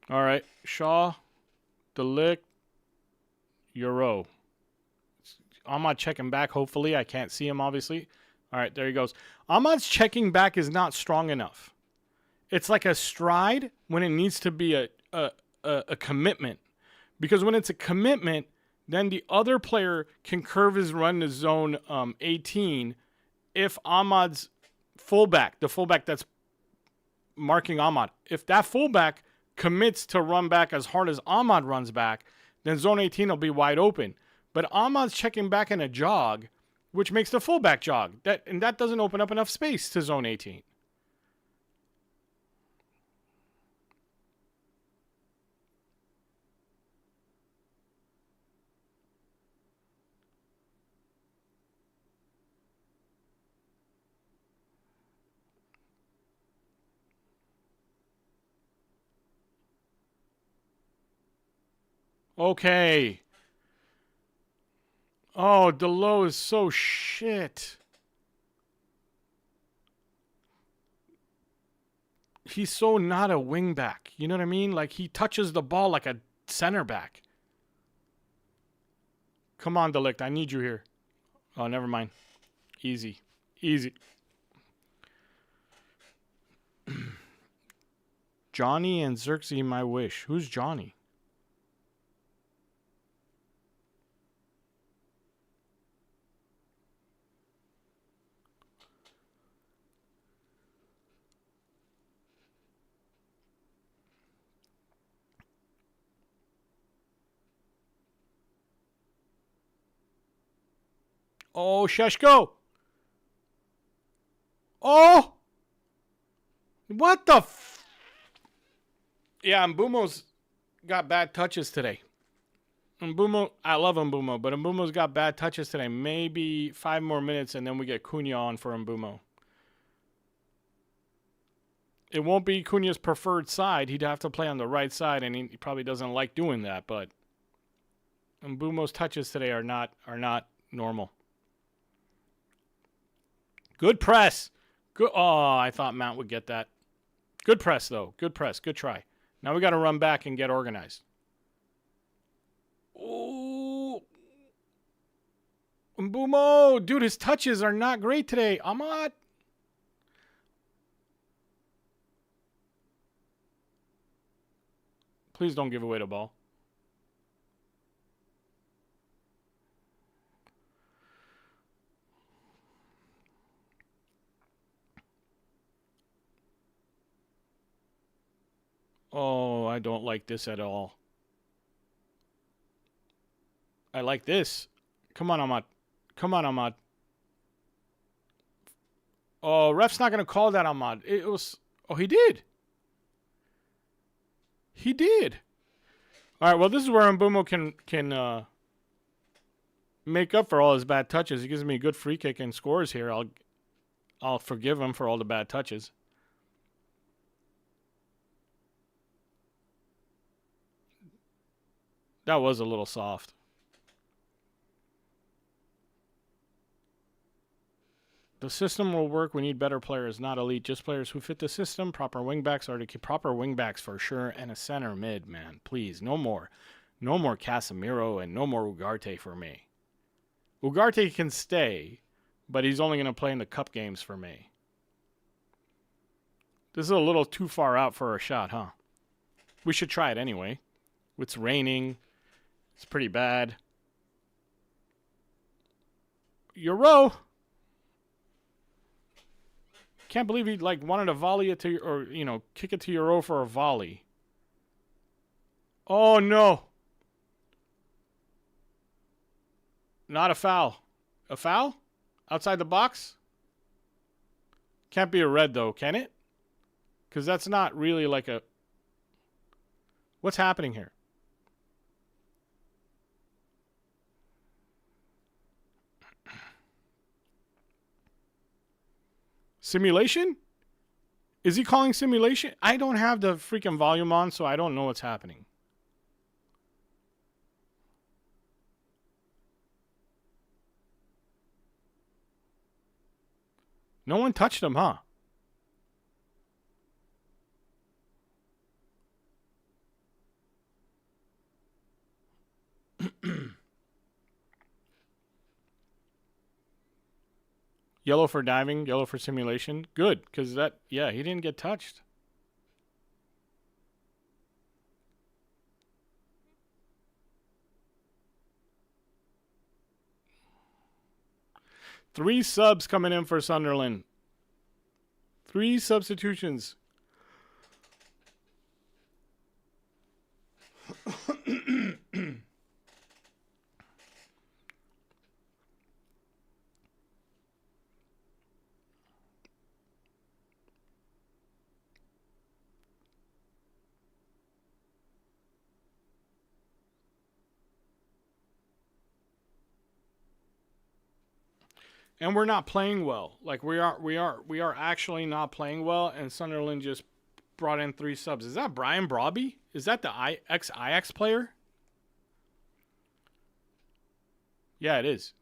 All right, Shaw, Delict, Euro. Ahmad checking back, hopefully. I can't see him, obviously. All right, there he goes. Ahmad's checking back is not strong enough. It's like a stride when it needs to be a commitment. Because when it's a commitment, then the other player can curve his run to zone 18 if Ahmad's fullback, the fullback that's marking Ahmad, if that fullback commits to run back as hard as Ahmad runs back, then zone 18 will be wide open. But Ahmad's checking back in a jog, which makes the fullback jog. That doesn't open up enough space to zone 18. Okay. Oh, DeLo is so shit. He's so not a wing back. You know what I mean? Like, he touches the ball like a center back. Come on, Delict. I need you here. Oh, never mind. Easy. Easy. Johnny and Xerxes, my wish. Who's Johnny? Oh, Sheshko. Oh! What the Yeah, Mbumo's got bad touches today. Mbumo, I love Mbumo, but Mbumo's got bad touches today. Maybe 5 more minutes and then we get Cunha on for Mbumo. It won't be Cunha's preferred side. He'd have to play on the right side, and he probably doesn't like doing that, but Mbumo's touches today are not normal. Good press. Good. Oh, I thought Mount would get that. Good press, though. Good press. Good try. Now we got to run back and get organized. Oh. Mbumo. Dude, his touches are not great today. Ahmad. Please don't give away the ball. Oh, I don't like this at all. I like this. Come on, Ahmad. Come on, Ahmad. Oh, ref's not going to call that, Ahmad. It was... Oh, he did. He did. All right, well, this is where Mbumo can make up for all his bad touches. He gives me a good free kick and scores here. I'll forgive him for all the bad touches. That was a little soft. The system will work. We need better players, not elite. Just players who fit the system. Proper wingbacks are the proper wingbacks for sure. And a center mid, man. Please, no more. No more Casemiro and no more Ugarte for me. Ugarte can stay, but he's only going to play in the cup games for me. This is a little too far out for a shot, huh? We should try it anyway. It's raining. It's pretty bad. Euro. Can't believe he wanted to volley it to, or kick it to Euro for a volley. Oh no! Not a foul. A foul? Outside the box? Can't be a red though, can it? Because that's not really like a... What's happening here? Simulation? Is he calling simulation? I don't have the freaking volume on, so I don't know what's happening. No one touched him, huh? Yellow for diving, yellow for simulation. Good, because he didn't get touched. Three subs coming in for Sunderland. 3 substitutions. And we're not playing well. Like we are actually not playing well. And Sunderland just brought in 3 subs. Is that Brian Brobby? Is that the ex-Ajax player? Yeah, it is.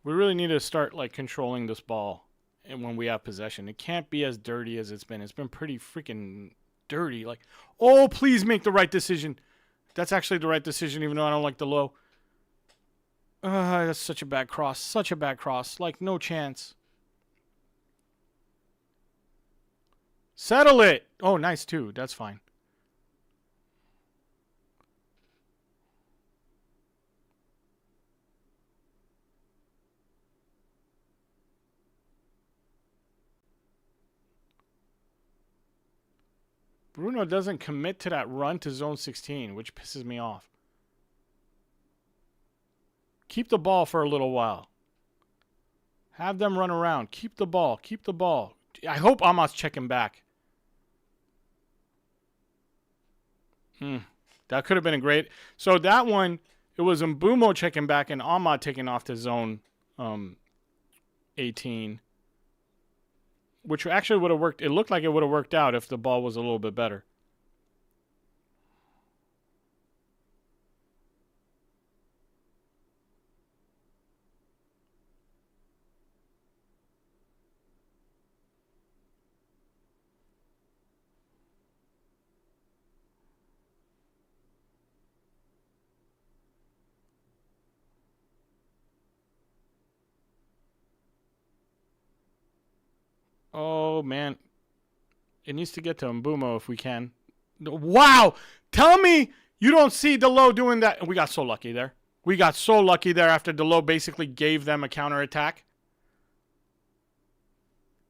We really need to start like controlling this ball, and when we have possession, it can't be as dirty as it's been. It's been pretty freaking dirty. Like, oh, please make the right decision. That's actually the right decision, even though I don't like the low. That's such a bad cross. Such a bad cross. Like, no chance. Settle it. Oh, nice too. That's fine. Bruno doesn't commit to that run to zone 16, which pisses me off. Keep the ball for a little while. Have them run around. Keep the ball. Keep the ball. I hope Ahmad's checking back. That could have been a great... So that one, it was Mbumo checking back and Ahmad taking off to zone 18. Which actually would have worked. It looked like it would have worked out if the ball was a little bit better. Oh, man. It needs to get to Mbumo if we can. Wow! Tell me you don't see Delo doing that. We got so lucky there. We got so lucky there after Delo basically gave them a counterattack.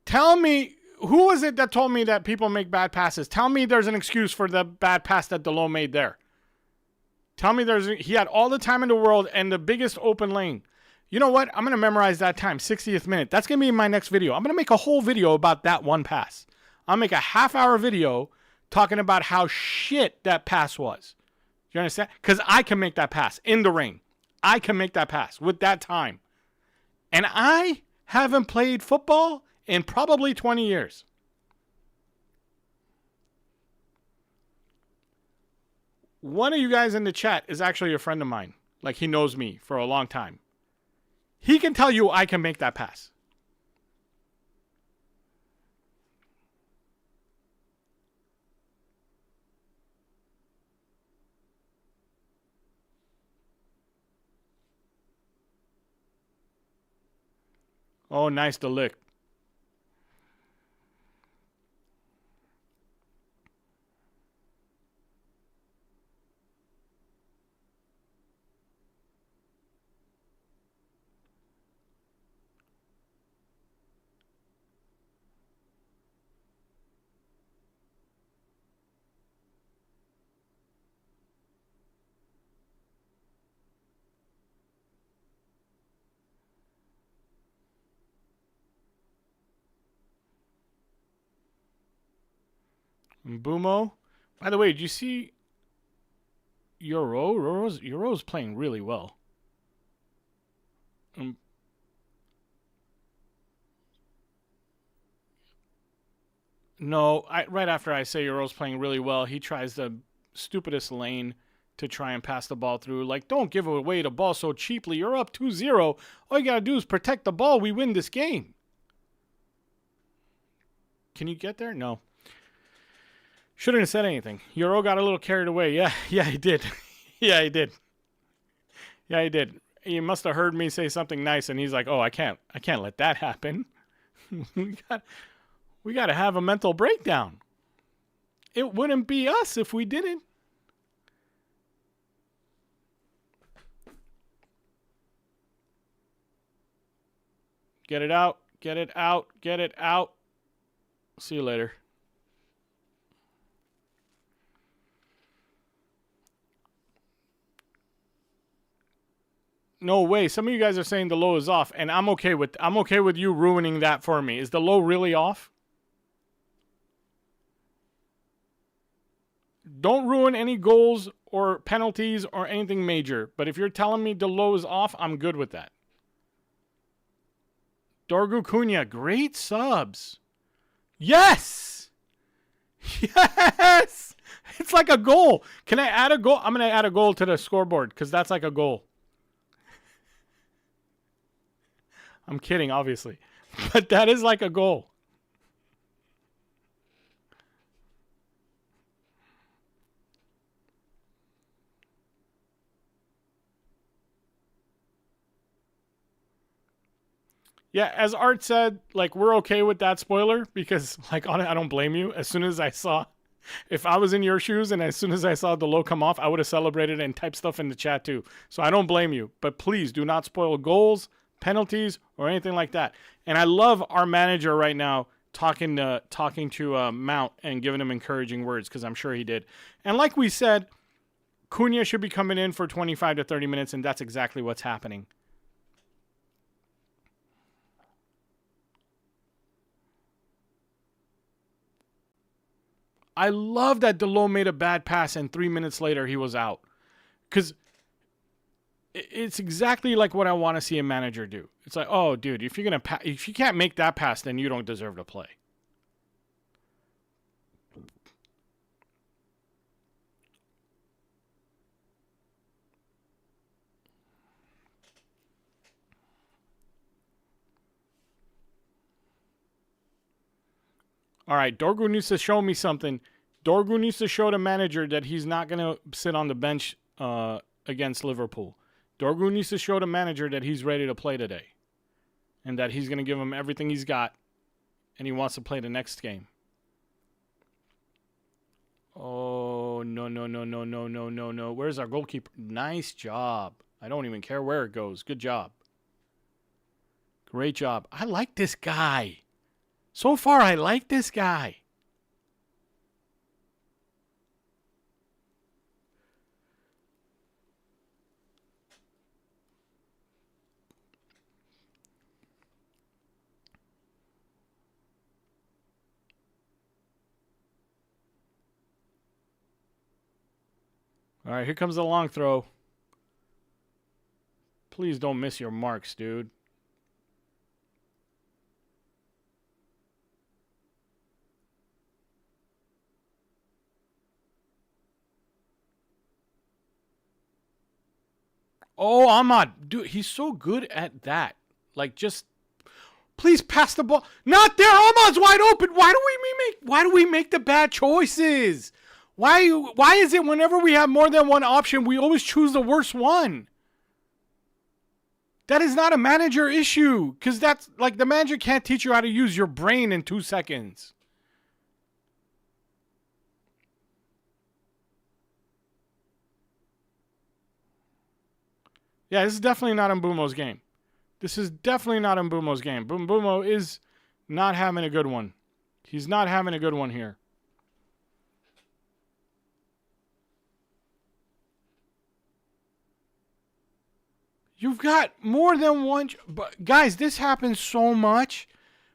Tell me, who was it that told me that people make bad passes? Tell me there's an excuse for the bad pass that Delo made there. Tell me he had all the time in the world and the biggest open lane. You know what? I'm going to memorize that time, 60th minute. That's going to be in my next video. I'm going to make a whole video about that one pass. I'll make a half-hour video talking about how shit that pass was. You understand? Because I can make that pass in the rain. I can make that pass with that time. And I haven't played football in probably 20 years. One of you guys in the chat is actually a friend of mine. Like, he knows me for a long time. He can tell you I can make that pass. Oh, nice to lick. Mbumo. By the way, did you see Euro? Euro's playing really well. No, right after I say Euro's playing really well, he tries the stupidest lane to try and pass the ball through. Like, don't give away the ball so cheaply. You're up 2-0. All you got to do is protect the ball. We win this game. Can you get there? No. Shouldn't have said anything. Euro got a little carried away. Yeah, he did. Yeah, he did. Yeah, he did. He must have heard me say something nice, and he's like, "Oh, I can't let that happen." we got to have a mental breakdown. It wouldn't be us if we didn't. Get it out. Get it out. Get it out. See you later. No way. Some of you guys are saying the low is off, and I'm okay with you ruining that for me. Is the low really off? Don't ruin any goals or penalties or anything major. But if you're telling me the low is off, I'm good with that. Dorgu Cunha, great subs. Yes! Yes! It's like a goal. Can I add a goal? I'm going to add a goal to the scoreboard because that's like a goal. I'm kidding, obviously. But that is like a goal. Yeah, as Art said, like, we're okay with that spoiler because, like, on it, I don't blame you. As soon as I saw, if I was in your shoes and as soon as I saw the low come off, I would have celebrated and typed stuff in the chat too. So I don't blame you. But please do not spoil goals, penalties, or anything like that. And I love our manager right now talking to Mount and giving him encouraging words because I'm sure he did. And like we said, Cunha should be coming in for 25 to 30 minutes, and that's exactly what's happening. I love that Delo made a bad pass and 3 minutes later he was out. Because it's exactly like what I want to see a manager do. It's like, oh, dude, if you can't make that pass, then you don't deserve to play. All right, Dorgu needs to show me something. Dorgu needs to show the manager that he's not going to sit on the bench against Liverpool. Dorgu needs to show the manager that he's ready to play today and that he's going to give him everything he's got and he wants to play the next game. Oh, no. Where's our goalkeeper? Nice job. I don't even care where it goes. Good job. Great job. I like this guy. So far, I like this guy. All right, here comes the long throw. Please don't miss your marks, dude. Oh, Ahmad. Dude, he's so good at that. Like, just please pass the ball. Not there. Ahmad's wide open. Why do we make the bad choices? Why is it whenever we have more than one option, we always choose the worst one? That is not a manager issue. Because that's like the manager can't teach you how to use your brain in 2 seconds. Yeah, this is definitely not Mbumo's game. This is definitely not Mbumo's game. Mbumo is not having a good one. He's not having a good one here. You've got more than one. But guys, this happens so much.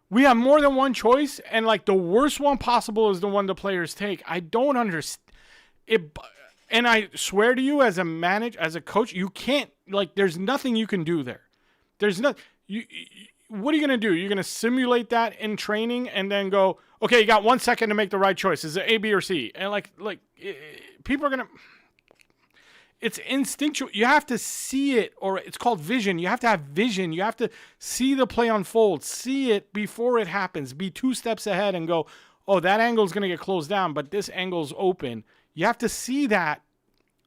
We have more than one choice, and like the worst one possible is the one the players take. I don't understand it. And I swear to you, as a coach, you can't, like, there's nothing you can do there. There's no, what are you going to do? You're going to simulate that in training and then go, okay, you got 1 second to make the right choice. Is it A, B, or C? And people are going to, it's instinctual. You have to see it, or it's called vision. You have to have vision. You have to see the play unfold, see it before it happens, be 2 steps ahead and go, oh, that angle is going to get closed down, but this angle's open. You have to see that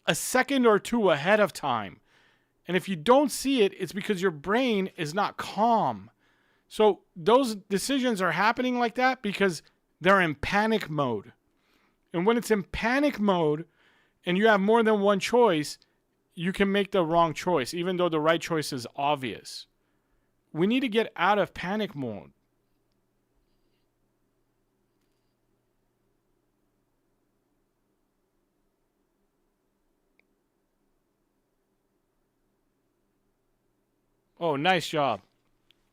a second or two ahead of time. And if you don't see it, it's because your brain is not calm. So those decisions are happening like that because they're in panic mode. And when it's in panic mode and you have more than one choice, you can make the wrong choice, even though the right choice is obvious. We need to get out of panic mode. Oh, nice job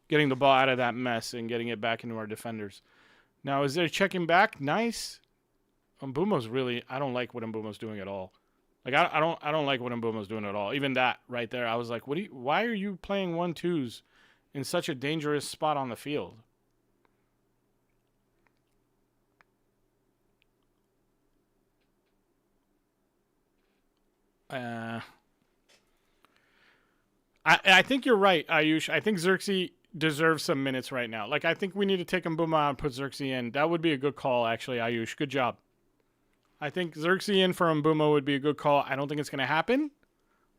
getting the ball out of that mess and getting it back into our defenders. Now, is there checking back? Nice. Mbumo's really, I don't like what Mbumo's doing at all. Like, I don't like what Mbumo's doing at all. Even that right there, I was like, why are you playing 1-2s in such a dangerous spot on the field? I think you're right, Ayush. I think Xerxes deserves some minutes right now. Like, I think we need to take Mbuma out and put Xerxes in. That would be a good call, actually, Ayush. Good job. I think Xerxes in for Mbuma would be a good call. I don't think it's going to happen.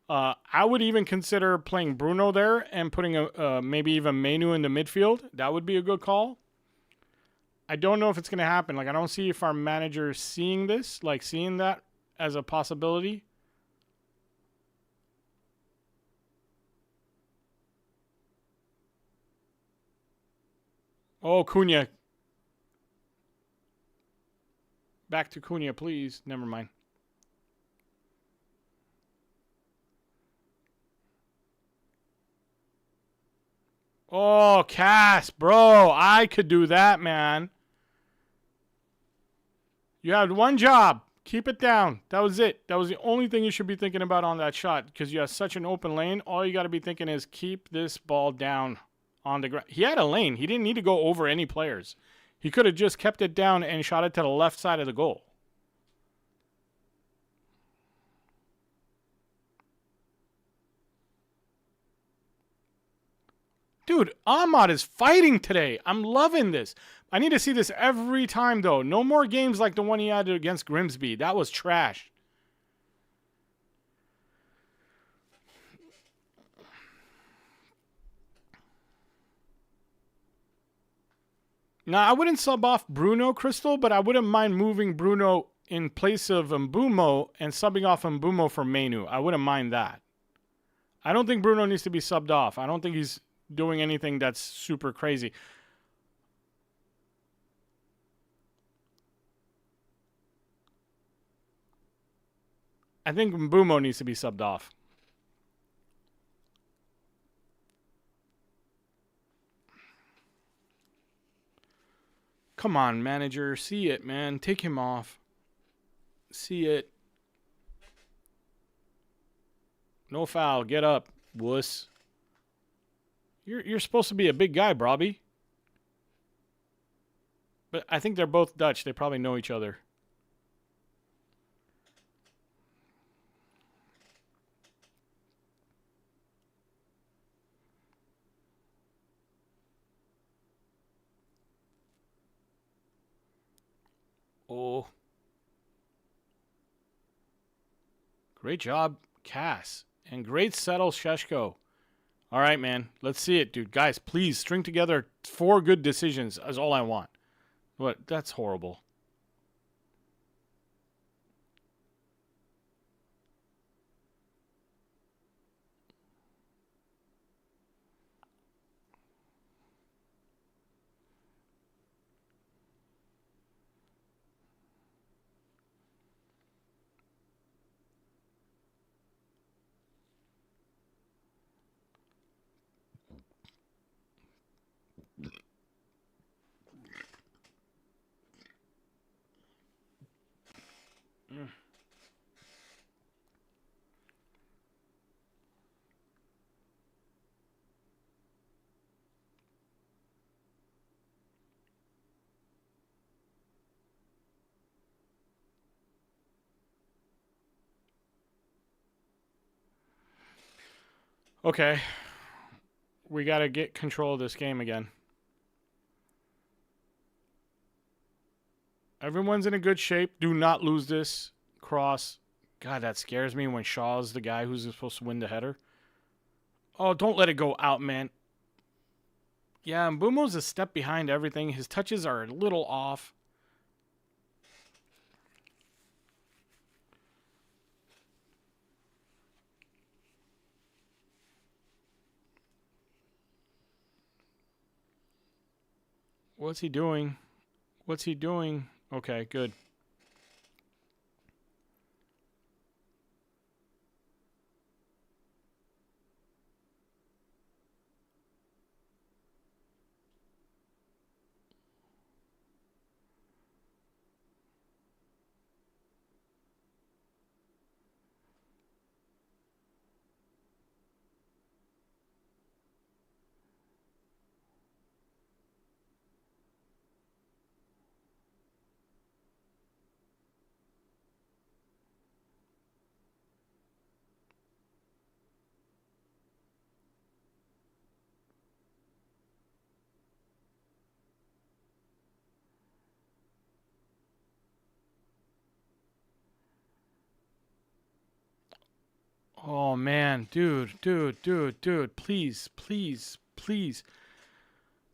I would even consider playing Bruno there and putting maybe even Menu in the midfield. That would be a good call. I don't know if it's going to happen. Like, I don't see if our manager is seeing this, like seeing that as a possibility. Oh, Cunha. Back to Cunha, please. Never mind. Oh, Cass, bro. I could do that, man. You had one job. Keep it down. That was it. That was the only thing you should be thinking about on that shot because you have such an open lane. All you got to be thinking is keep this ball down on the ground. He had a lane. He didn't need to go over any players. He could have just kept it down and shot it to the left side of the goal. Dude, Ahmad is fighting today. I'm loving this. I need to see this every time, though. No more games like the one he had against Grimsby. That was trash. Now, I wouldn't sub off Bruno, Crystal, but I wouldn't mind moving Bruno in place of Mbumo and subbing off Mbumo for Menu. I wouldn't mind that. I don't think Bruno needs to be subbed off. I don't think he's doing anything that's super crazy. I think Mbumo needs to be subbed off. Come on, manager. See it, man. Take him off. See it. No foul. Get up, wuss. You're supposed to be a big guy, Brobby. But I think they're both Dutch. They probably know each other. Oh. Great job, Cass. And great settle, Sheshko. All right, man. Let's see it, dude. Guys, please string together 4 good decisions is all I want. What? That's horrible. Okay. We got to get control of this game again. Everyone's in a good shape. Do not lose this cross. God, that scares me when Shaw's the guy who's supposed to win the header. Oh, don't let it go out, man. Yeah, Mbumo's a step behind everything. His touches are a little off. What's he doing? What's he doing? Okay, good. Oh, man. Dude. Please.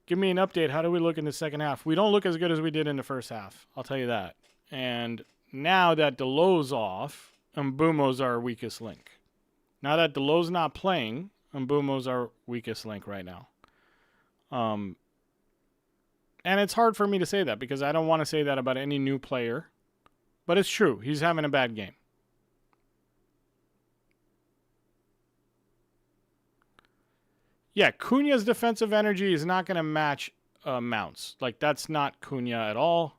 Give me an update. How do we look in the second half? We don't look as good as we did in the first half. I'll tell you that. And now that Delo's off, Mbumo's our weakest link. Now that Delo's not playing, Mbumo's our weakest link right now. And it's hard for me to say that because I don't want to say that about any new player. But it's true. He's having a bad game. Yeah, Cunha's defensive energy is not going to match Mount's. Like, that's not Cunha at all.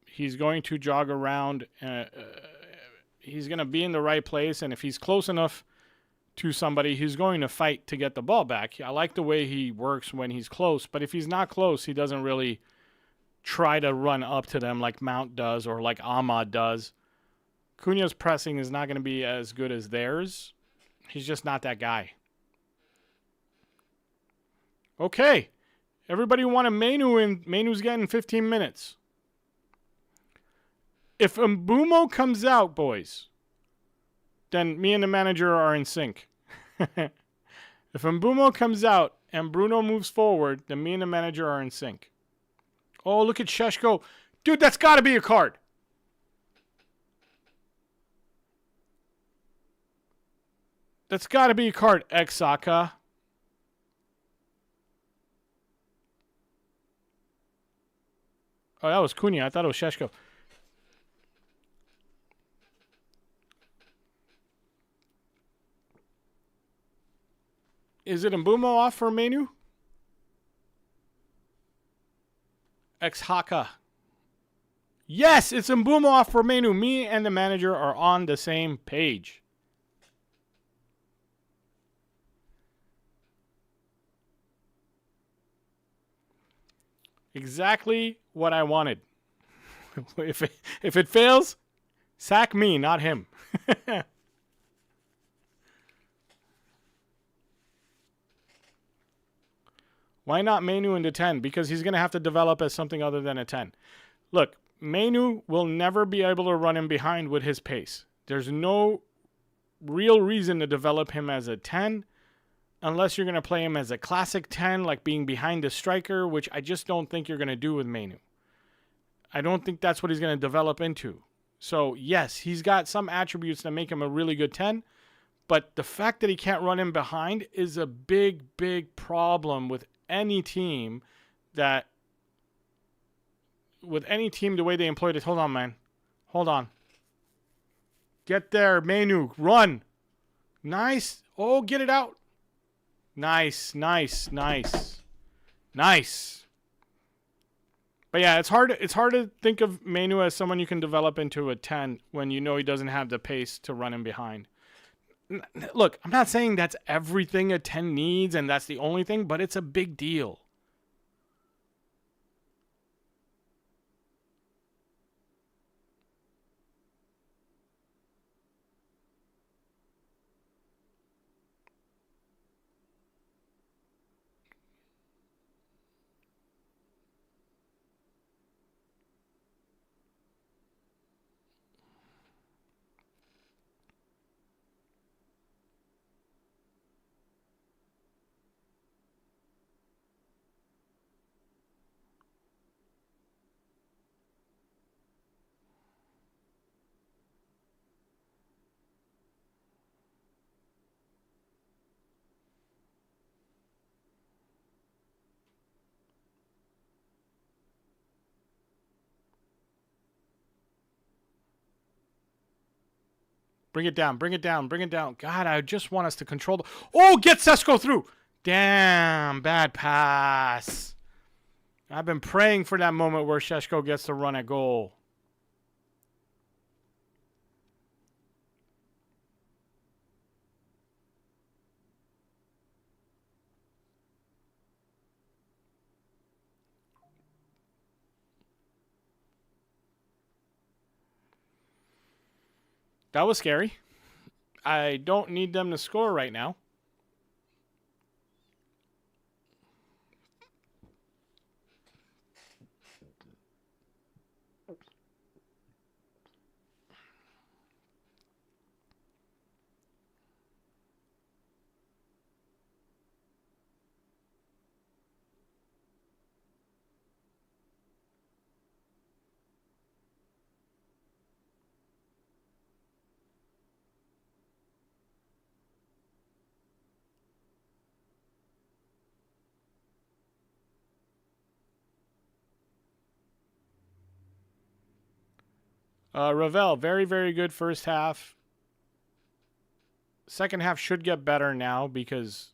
He's going to jog around. He's going to be in the right place, and if he's close enough to somebody, he's going to fight to get the ball back. I like the way he works when he's close, but if he's not close, he doesn't really try to run up to them like Mount does or like Ahmad does. Cunha's pressing is not going to be as good as theirs. He's just not that guy. Okay. Everybody wanted Mainu, and Mainu's getting 15 minutes. If Mbumo comes out, boys, then me and the manager are in sync. If Mbumo comes out and Bruno moves forward, then me and the manager are in sync. Oh, look at Sheshko. Dude, that's got to be a card. That's got to be a card, Exaka. Oh, that was Cunha. I thought it was Sheshko. Is it Mbumo off for Mainu? Ex-Haka. Yes, it's Mbumo off for Mainu. Me and the manager are on the same page. Exactly what I wanted. If it fails, sack me, not him. Why not Mainu into 10? Because he's going to have to develop as something other than a 10. Look, Mainu will never be able to run him behind with his pace. There's no real reason to develop him as a 10 unless you're going to play him as a classic 10, like being behind the striker, which I just don't think you're going to do with Mainu. I don't think that's what he's going to develop into. So, yes, he's got some attributes that make him a really good 10, but the fact that he can't run him behind is a big, big problem with any team the way they employed it. Hold on, man. Hold on. Get there, Mainu. Run. Nice. Oh, get it out. Nice. But yeah, it's hard to think of Mainu as someone you can develop into a 10 when you know he doesn't have the pace to run him behind. Look, I'm not saying that's everything a 10 needs and that's the only thing, but it's a big deal. Bring it down. God, I just want us to control the... Oh, get Sesko through. Damn, bad pass. I've been praying for that moment where Sheshko gets to run at goal. That was scary. I don't need them to score right now. Ravel, very, very good first half. Second half should get better now because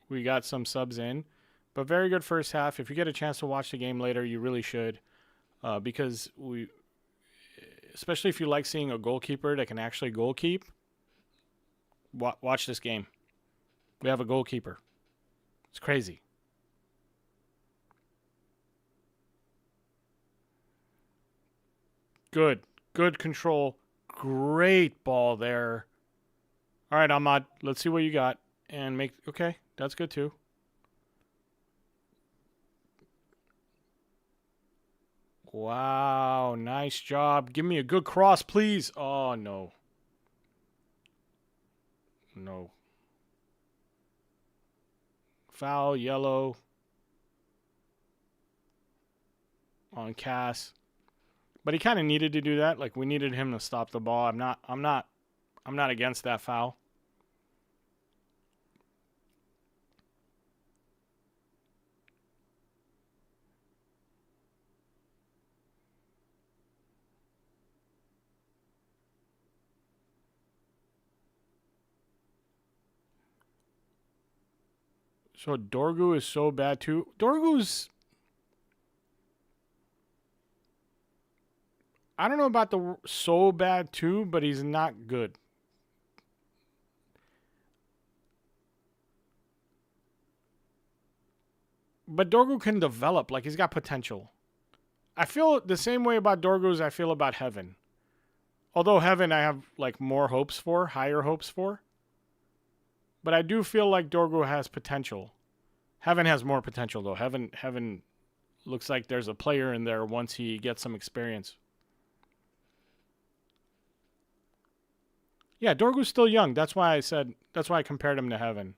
we got some subs in. But very good first half. If you get a chance to watch the game later, you really should. Because especially if you like seeing a goalkeeper that can actually goalkeep, watch this game. We have a goalkeeper. It's crazy. Good control. Great ball there. All right, Ahmad, let's see what you got. And okay, that's good too. Wow, nice job. Give me a good cross, please. Oh, no. No. Foul, yellow. On Cass. But he kind of needed to do that. Like, we needed him to stop the ball. I'm not against that foul. So Dorgu is so bad too. Dorgu's, I don't know about the so bad too, but he's not good. But Dorgu can develop. Like, he's got potential. I feel the same way about Dorgu as I feel about Heaven. Although Heaven I have like more hopes for, higher hopes for. But I do feel like Dorgu has potential. Heaven has more potential though. Heaven looks like there's a player in there once he gets some experience. Yeah, Dorgu's still young. That's why I compared him to Heaven.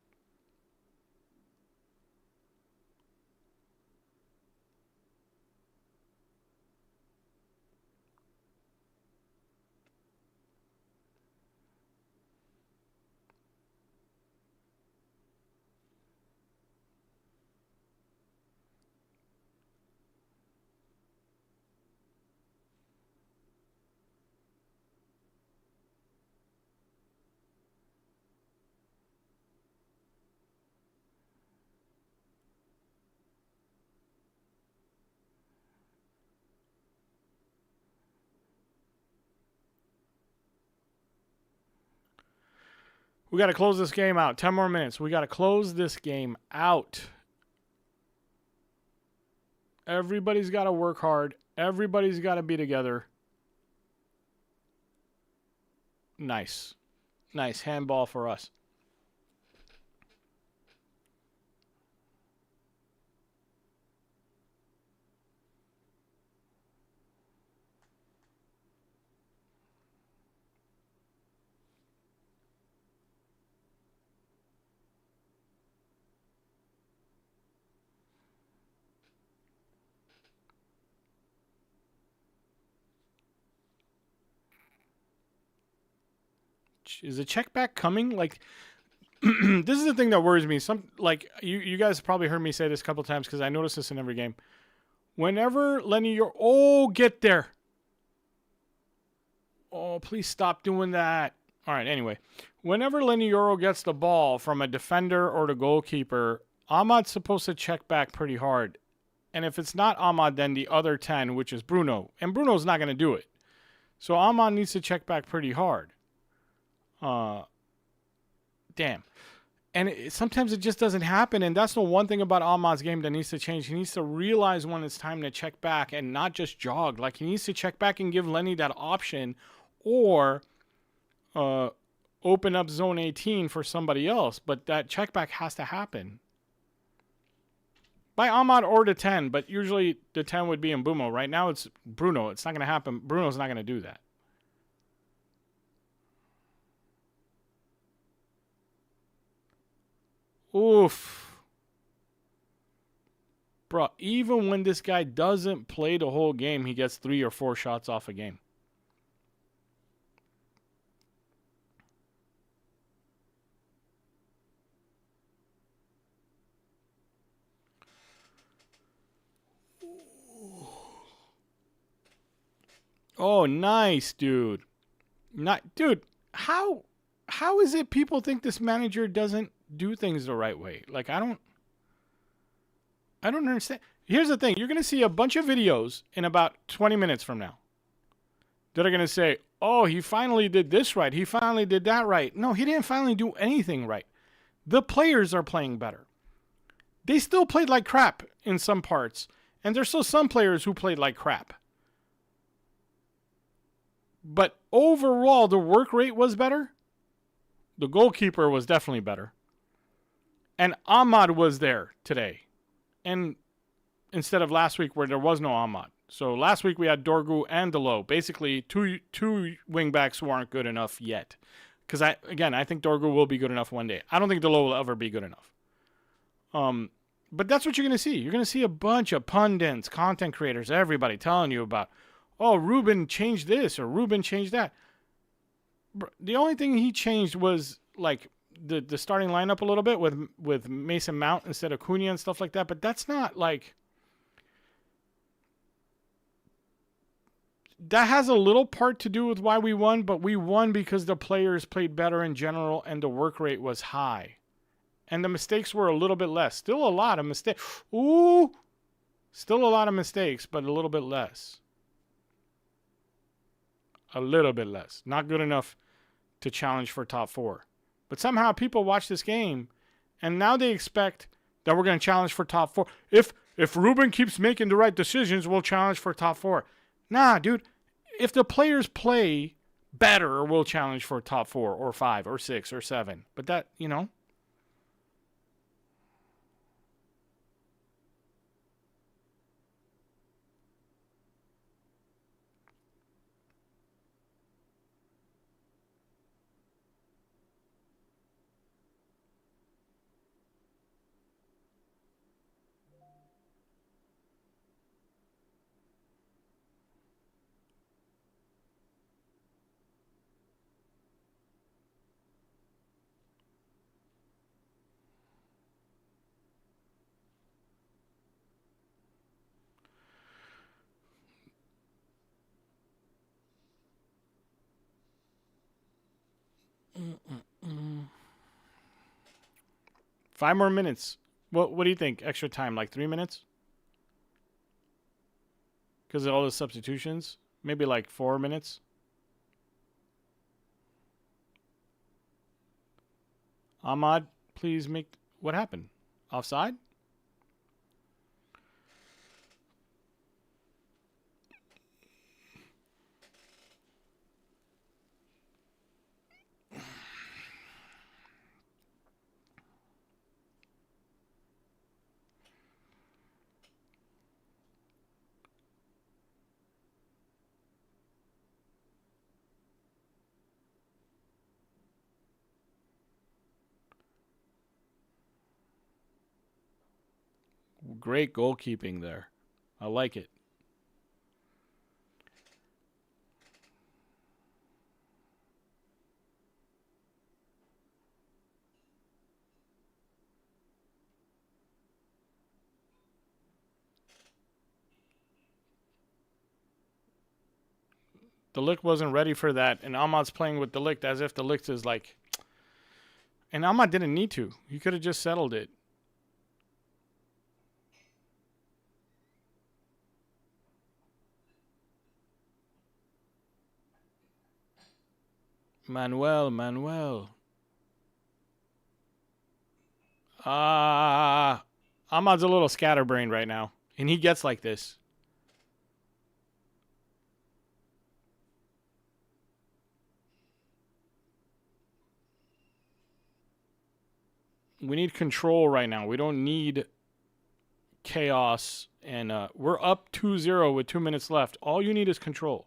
We got to close this game out. 10 more minutes. We got to close this game out. Everybody's got to work hard. Everybody's got to be together. Nice. Nice handball for us. Is the check back coming? Like, this is the thing that worries me. You guys probably heard me say this a couple times because I notice this in every game. Whenever Lenny, get there. Oh, please stop doing that. All right, anyway. Whenever Lenny Yoro gets the ball from a defender or the goalkeeper, Ahmad's supposed to check back pretty hard. And if it's not Ahmad, then the other 10, which is Bruno. And Bruno's not going to do it. So Ahmad needs to check back pretty hard. Damn. And sometimes it just doesn't happen. And that's the one thing about Ahmad's game that needs to change. He needs to realize when it's time to check back and not just jog. Like, he needs to check back and give Lenny that option, or open up zone 18 for somebody else. But that check back has to happen. By Ahmad or the 10, but usually the 10 would be Mbumo. Right now it's Bruno. It's not going to happen. Bruno's not going to do that. Oof. Bro, even when this guy doesn't play the whole game, he gets 3 or 4 shots off a game. Oh, nice, dude. Dude, how is it people think this manager doesn't do things the right way? Like, I don't understand. Here's the thing. You're going to see a bunch of videos in about 20 minutes from now that are going to say, oh, he finally did this right. He finally did that right. No, he didn't finally do anything right. The players are playing better. They still played like crap in some parts, and there's still some players who played like crap. But overall, the work rate was better. The goalkeeper was definitely better. And Ahmad was there today. And instead of last week where there was no Ahmad. So last week we had Dorgu and Delo. Basically, two wing backs who aren't good enough yet. Because I think Dorgu will be good enough one day. I don't think Delo will ever be good enough. But that's what you're going to see. You're going to see a bunch of pundits, content creators, everybody telling you about, oh, Ruben changed this or Ruben changed that. The only thing he changed was like the starting lineup a little bit with Mason Mount instead of Cunha and stuff like that. But that's not like... That has a little part to do with why we won, but we won because the players played better in general and the work rate was high. And the mistakes were a little bit less. Still a lot of mistakes. Ooh! Still a lot of mistakes, but a little bit less. A little bit less. Not good enough to challenge for top 4. But somehow people watch this game, and now they expect that we're going to challenge for top 4. If Ruben keeps making the right decisions, we'll challenge for top 4. Nah, dude. If the players play better, we'll challenge for top 4 or 5 or 6 or 7. But that, you know. Mm-mm-mm. 5 more minutes. What do you think? Extra time, like 3 minutes? Because of all the substitutions? Maybe like 4 minutes? Ahmad, please make... What happened? Offside? Great goalkeeping there. I like it. De Ligt wasn't ready for that, and Ahmad's playing with De Ligt as if De Ligt is like... And Ahmad didn't need to. He could have just settled it. Manuel. Ahmad's a little scatterbrained right now, and he gets like this. We need control right now. We don't need chaos. And we're up 2-0 with 2 minutes left. All you need is control.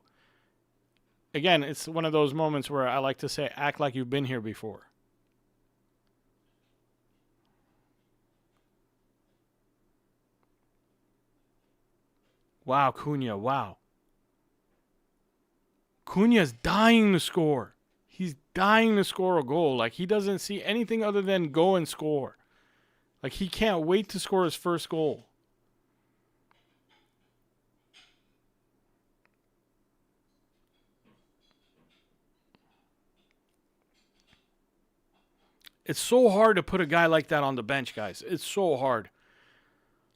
Again, it's one of those moments where I like to say, act like you've been here before. Wow, Cunha, wow. Cunha's dying to score. He's dying to score a goal. Like, he doesn't see anything other than go and score. Like, he can't wait to score his first goal. It's so hard to put a guy like that on the bench, guys. It's so hard.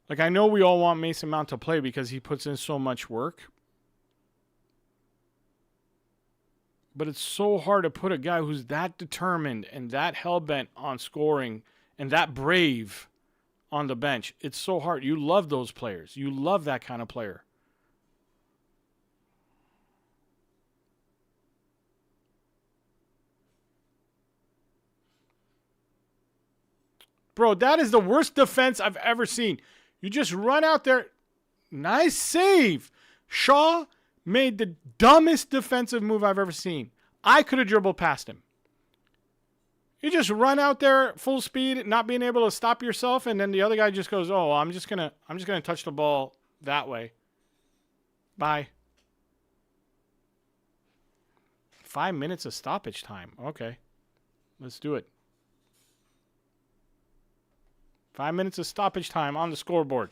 Like, I know we all want Mason Mount to play because he puts in so much work. But it's so hard to put a guy who's that determined and that hell-bent on scoring and that brave on the bench. It's so hard. You love those players. You love that kind of player. Bro, that is the worst defense I've ever seen. You just run out there. Nice save. Shaw made the dumbest defensive move I've ever seen. I could have dribbled past him. You just run out there full speed, not being able to stop yourself, and then the other guy just goes, "Oh, I'm just gonna touch the ball that way." Bye. 5 minutes of stoppage time. Okay. Let's do it. 5 minutes of stoppage time on the scoreboard.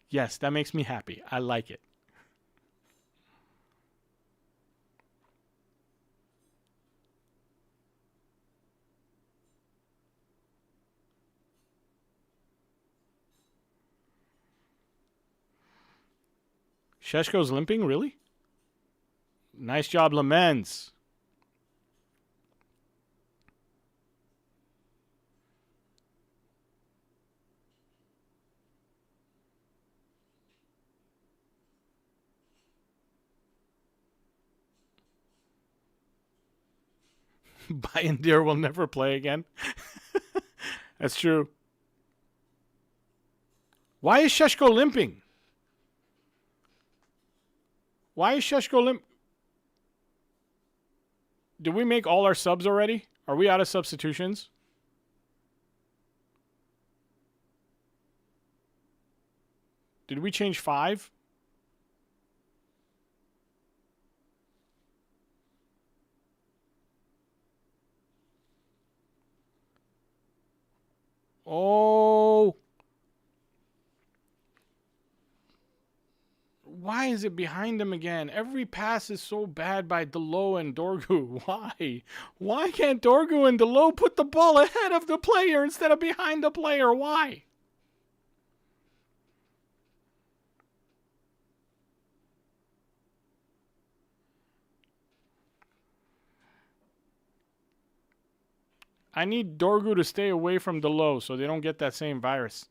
Yes, that makes me happy. I like it. Sheshko's limping? Really? Nice job, Lamens. Bayindir will never play again. That's true. Why is Sheshko limping? Why is Sheshko limp? Did we make all our subs already? Are we out of substitutions? Did we change 5? Oh. Why is it behind him again? Every pass is so bad by Delo and Dorgu. Why? Why can't Dorgu and Delo put the ball ahead of the player instead of behind the player? Why? I need Dorgu to stay away from Delo so they don't get that same virus.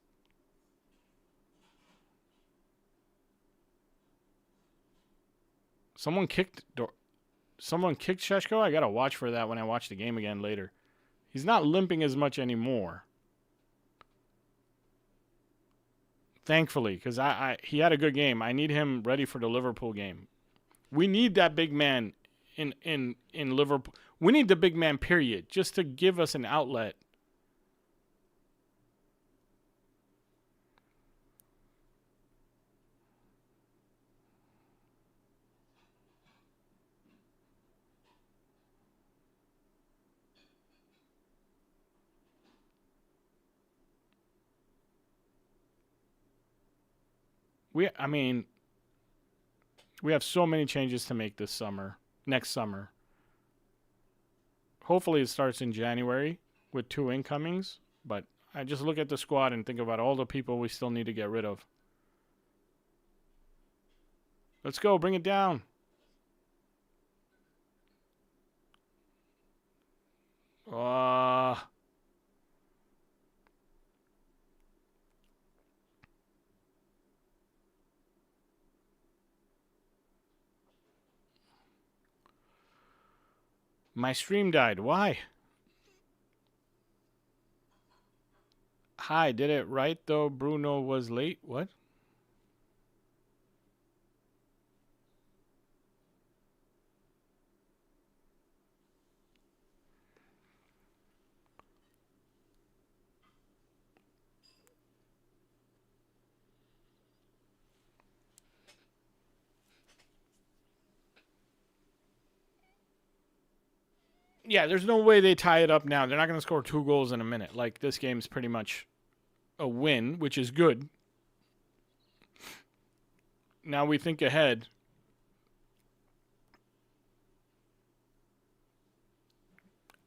Someone kicked Sheshko? I gotta watch for that when I watch the game again later. He's not limping as much anymore. Thankfully, because he had a good game. I need him ready for the Liverpool game. We need that big man in Liverpool. We need the big man, period, just to give us an outlet. We have so many changes to make next summer. Hopefully it starts in January with 2 incomings, but I just look at the squad and think about all the people we still need to get rid of. Let's go, bring it down. My stream died. Why? Hi, did it right though? Bruno was late. What? Yeah, there's no way they tie it up now. They're not going to score 2 goals in a minute. Like, this game's pretty much a win, which is good. Now we think ahead.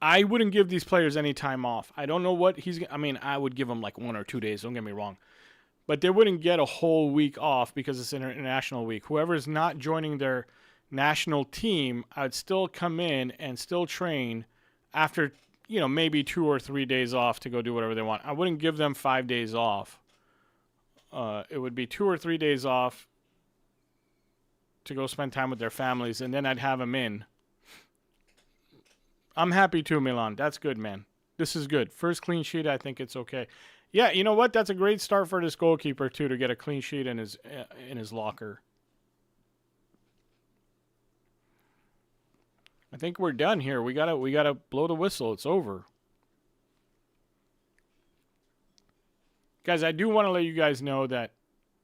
I wouldn't give these players any time off. I don't know what I mean, I would give them like 1 or 2 days, don't get me wrong. But they wouldn't get a whole week off because it's an international week. Whoever's not joining their national team, I'd still come in and still train after, maybe 2 or 3 days off to go do whatever they want. I wouldn't give them 5 days off. It would be 2 or 3 days off to go spend time with their families, and then I'd have them in. I'm happy too, Milan. That's good, man. This is good. First clean sheet, I think it's okay. Yeah, you know what? That's a great start for this goalkeeper too, to get a clean sheet in his locker. I think we're done here. We gotta blow the whistle. It's over. Guys, I do want to let you guys know that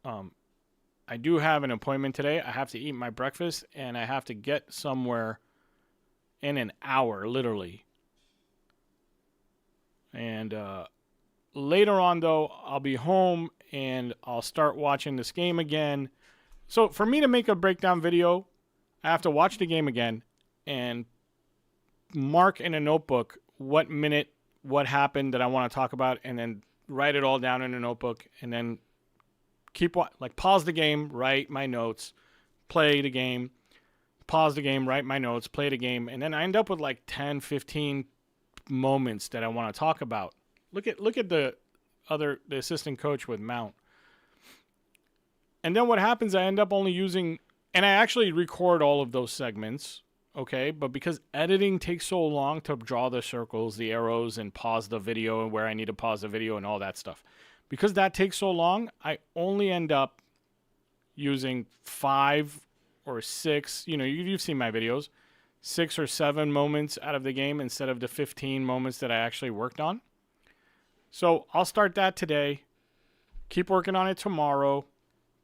I do have an appointment today. I have to eat my breakfast, and I have to get somewhere in an hour, literally. And later on, though, I'll be home, and I'll start watching this game again. So for me to make a breakdown video, I have to watch the game again and mark in a notebook what minute, what happened that I want to talk about, and then write it all down in a notebook, and then pause the game, write my notes, play the game, pause the game, write my notes, play the game, and then I end up with like 10, 15 moments that I want to talk about. Look at the assistant coach with Mount. And then what happens, I end up only using, and I actually record all of those segments, okay? But because editing takes so long to draw the circles, the arrows, and pause the video and where I need to pause the video and all that stuff, because that takes so long, I only end up using 5 or 6, you've seen my videos, 6 or 7 moments out of the game instead of the 15 moments that I actually worked on. So I'll start that today, keep working on it tomorrow,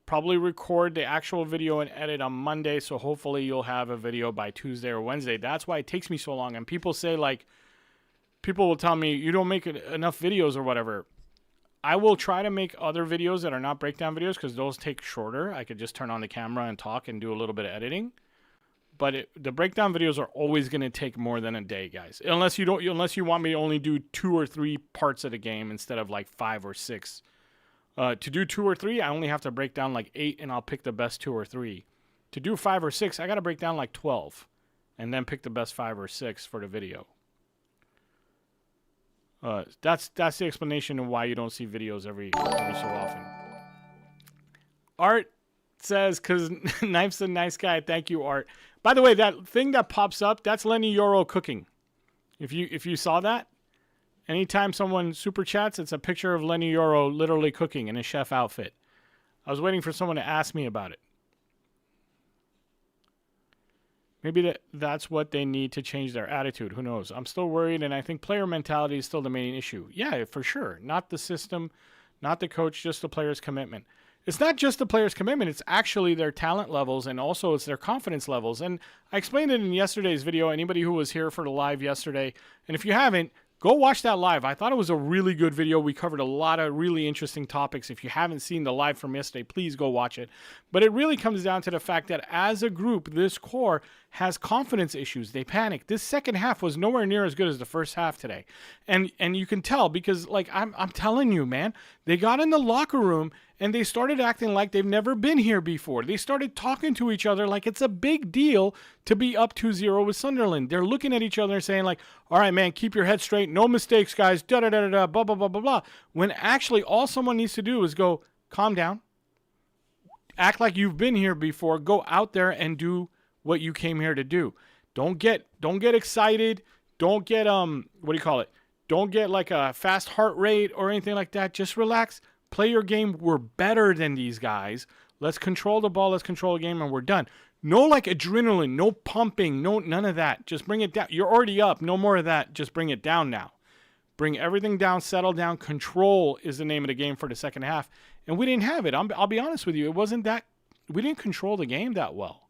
probably record the actual video and edit on Monday, so hopefully you'll have a video by Tuesday or Wednesday. That's why it takes me so long. And people say, people will tell me, you don't make enough videos or whatever. I will try to make other videos that are not breakdown videos because those take shorter. I could just turn on the camera and talk and do a little bit of editing. But the breakdown videos are always going to take more than a day, guys. Unless you want me to only do 2 or 3 parts of the game instead of like 5 or 6. To do 2 or 3, I only have to break down like 8, and I'll pick the best 2 or 3. To do 5 or 6, I got to break down like 12, and then pick the best 5 or 6 for the video. That's the explanation of why you don't see videos every so often. Art says, because Knife's a nice guy. Thank you, Art. By the way, that thing that pops up, that's Lenny Yoro cooking. If you saw that, anytime someone super chats, it's a picture of Lenny Yoro literally cooking in a chef outfit. I was waiting for someone to ask me about it. Maybe that's what they need to change their attitude. Who knows? I'm still worried, and I think player mentality is still the main issue. Yeah, for sure. Not the system, not the coach, just the player's commitment. It's not just the player's commitment. It's actually their talent levels, and also it's their confidence levels. And I explained it in yesterday's video. Anybody who was here for the live yesterday, and if you haven't, go watch that live. I thought it was a really good video. We covered a lot of really interesting topics. If you haven't seen the live from yesterday, please go watch it. But it really comes down to the fact that as a group, this core has confidence issues. They panic. This second half was nowhere near as good as the first half today. And you can tell because, I'm telling you, man, they got in the locker room and they started acting like they've never been here before. They started talking to each other like it's a big deal to be up 2-0 with Sunderland. They're looking at each other and saying all right, man, keep your head straight. No mistakes, guys. Da-da-da-da-da, blah, blah, blah, blah, blah. When actually all someone needs to do is go, calm down. Act like you've been here before. Go out there and do what you came here to do. Don't get excited. Don't get, Don't get like a fast heart rate or anything like that. Just relax. Play your game. We're better than these guys. Let's control the ball. Let's control the game, and we're done. No adrenaline, no pumping, none of that. Just bring it down. You're already up. No more of that. Just bring it down now. Bring everything down, settle down. Control is the name of the game for the second half. And we didn't have it. I'll be honest with you. It wasn't that. We didn't control the game that well.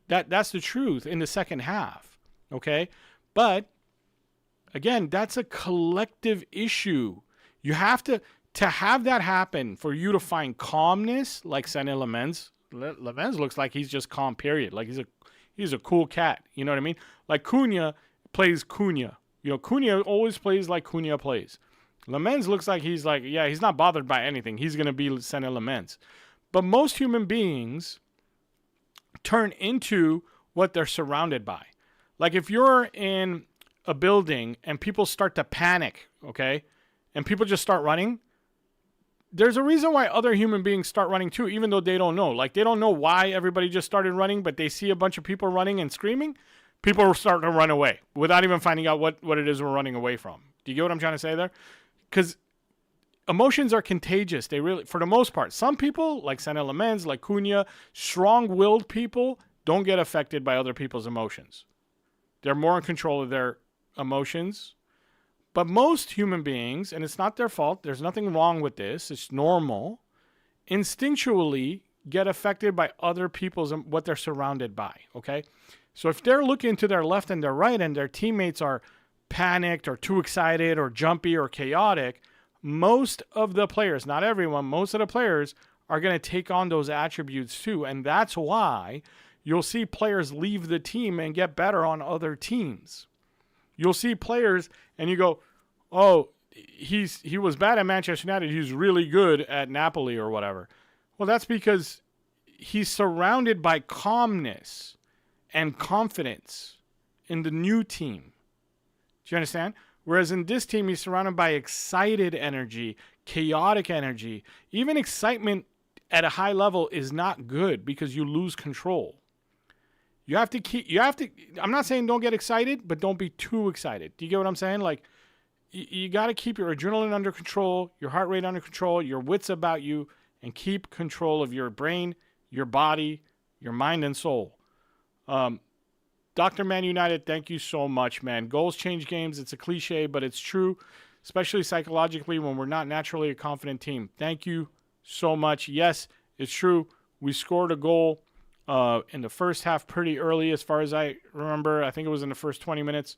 That's the truth in the second half. Okay? But, again, that's a collective issue. You have to have that happen for you to find calmness, like Sané Lamens. Lamens looks like he's just calm, period. Like he's a cool cat. You know what I mean? Like Cunha plays Cunha. Cunha always plays like Cunha plays. Lamens looks like he's not bothered by anything. He's going to be Senna Lamens. But most human beings turn into what they're surrounded by. Like if you're in a building and people start to panic, okay, and people just start running, there's a reason why other human beings start running too, even though they don't know. Like they don't know why everybody just started running, but they see a bunch of people running and screaming. People are starting to run away without even finding out what it is we're running away from. Do you get what I'm trying to say there? Because emotions are contagious. They really, for the most part, some people like Senna Lamens, like Cunha, strong-willed people don't get affected by other people's emotions. They're more in control of their emotions. But most human beings, and it's not their fault, there's nothing wrong with this, it's normal, instinctually get affected by other people's, what they're surrounded by, okay? So if they're looking to their left and their right and their teammates are panicked or too excited or jumpy or chaotic, most of the players, not everyone, most of the players are going to take on those attributes too. And that's why you'll see players leave the team and get better on other teams. You'll see players and you go, oh, he was bad at Manchester United. He's really good at Napoli or whatever. Well, that's because he's surrounded by calmness and confidence in the new team. Do you understand? Whereas in this team, he's surrounded by excited energy, chaotic energy. Even excitement at a high level is not good because you lose control. I'm not saying don't get excited, but don't be too excited. Do you get what I'm saying? Like, you got to keep your adrenaline under control, your heart rate under control, your wits about you, and keep control of your brain, your body, your mind, and soul. Dr. Man United, thank you so much, man. Goals change games. It's a cliche, but it's true, especially psychologically when we're not naturally a confident team. Thank you so much. Yes, it's true. We scored a goal in the first half pretty early, as far as I remember. I think it was in the first 20 minutes,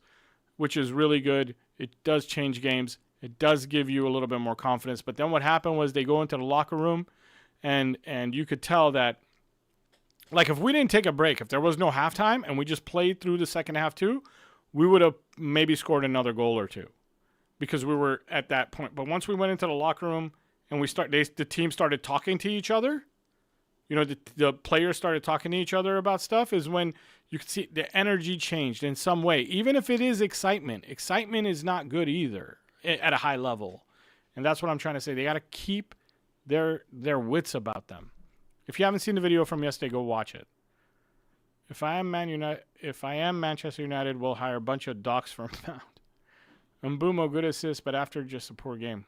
which is really good. It does change games. It does give you a little bit more confidence. But then what happened was they go into the locker room, and you could tell that, like, if we didn't take a break, if there was no halftime and we just played through the second half too, we would have maybe scored another goal or two because we were at that point. But once we went into the locker room and the team started talking to each other, the players started talking to each other about stuff, is when you could see the energy changed in some way. Even if it is excitement, excitement is not good either at a high level. And that's what I'm trying to say. They got to keep their wits about them. If you haven't seen the video from yesterday, go watch it. If I am Manchester United, we'll hire a bunch of docs for a pound. Mbumo, good assist, but after just a poor game.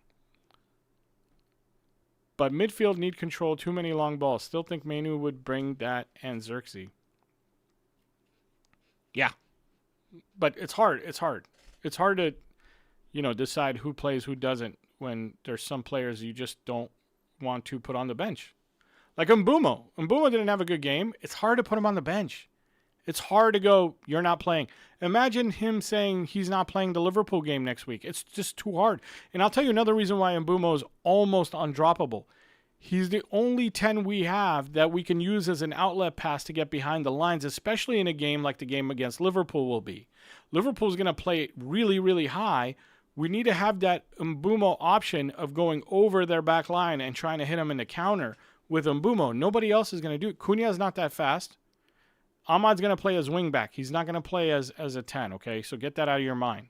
But midfield need control, too many long balls. Still think Manu would bring that and Xerxes. Yeah. But it's hard. It's hard to, decide who plays, who doesn't, when there's some players you just don't want to put on the bench. Like Mbumo. Mbumo didn't have a good game. It's hard to put him on the bench. It's hard to go, you're not playing. Imagine him saying he's not playing the Liverpool game next week. It's just too hard. And I'll tell you another reason why Mbumo is almost undroppable. He's the only 10 we have that we can use as an outlet pass to get behind the lines, especially in a game like the game against Liverpool will be. Liverpool's going to play really, really high. We need to have that Mbumo option of going over their back line and trying to hit him in the counter with Mbumo. Nobody else is going to do it. Cunha is not that fast. Ahmad's going to play as wing back. He's not going to play as a 10, okay? So get that out of your mind.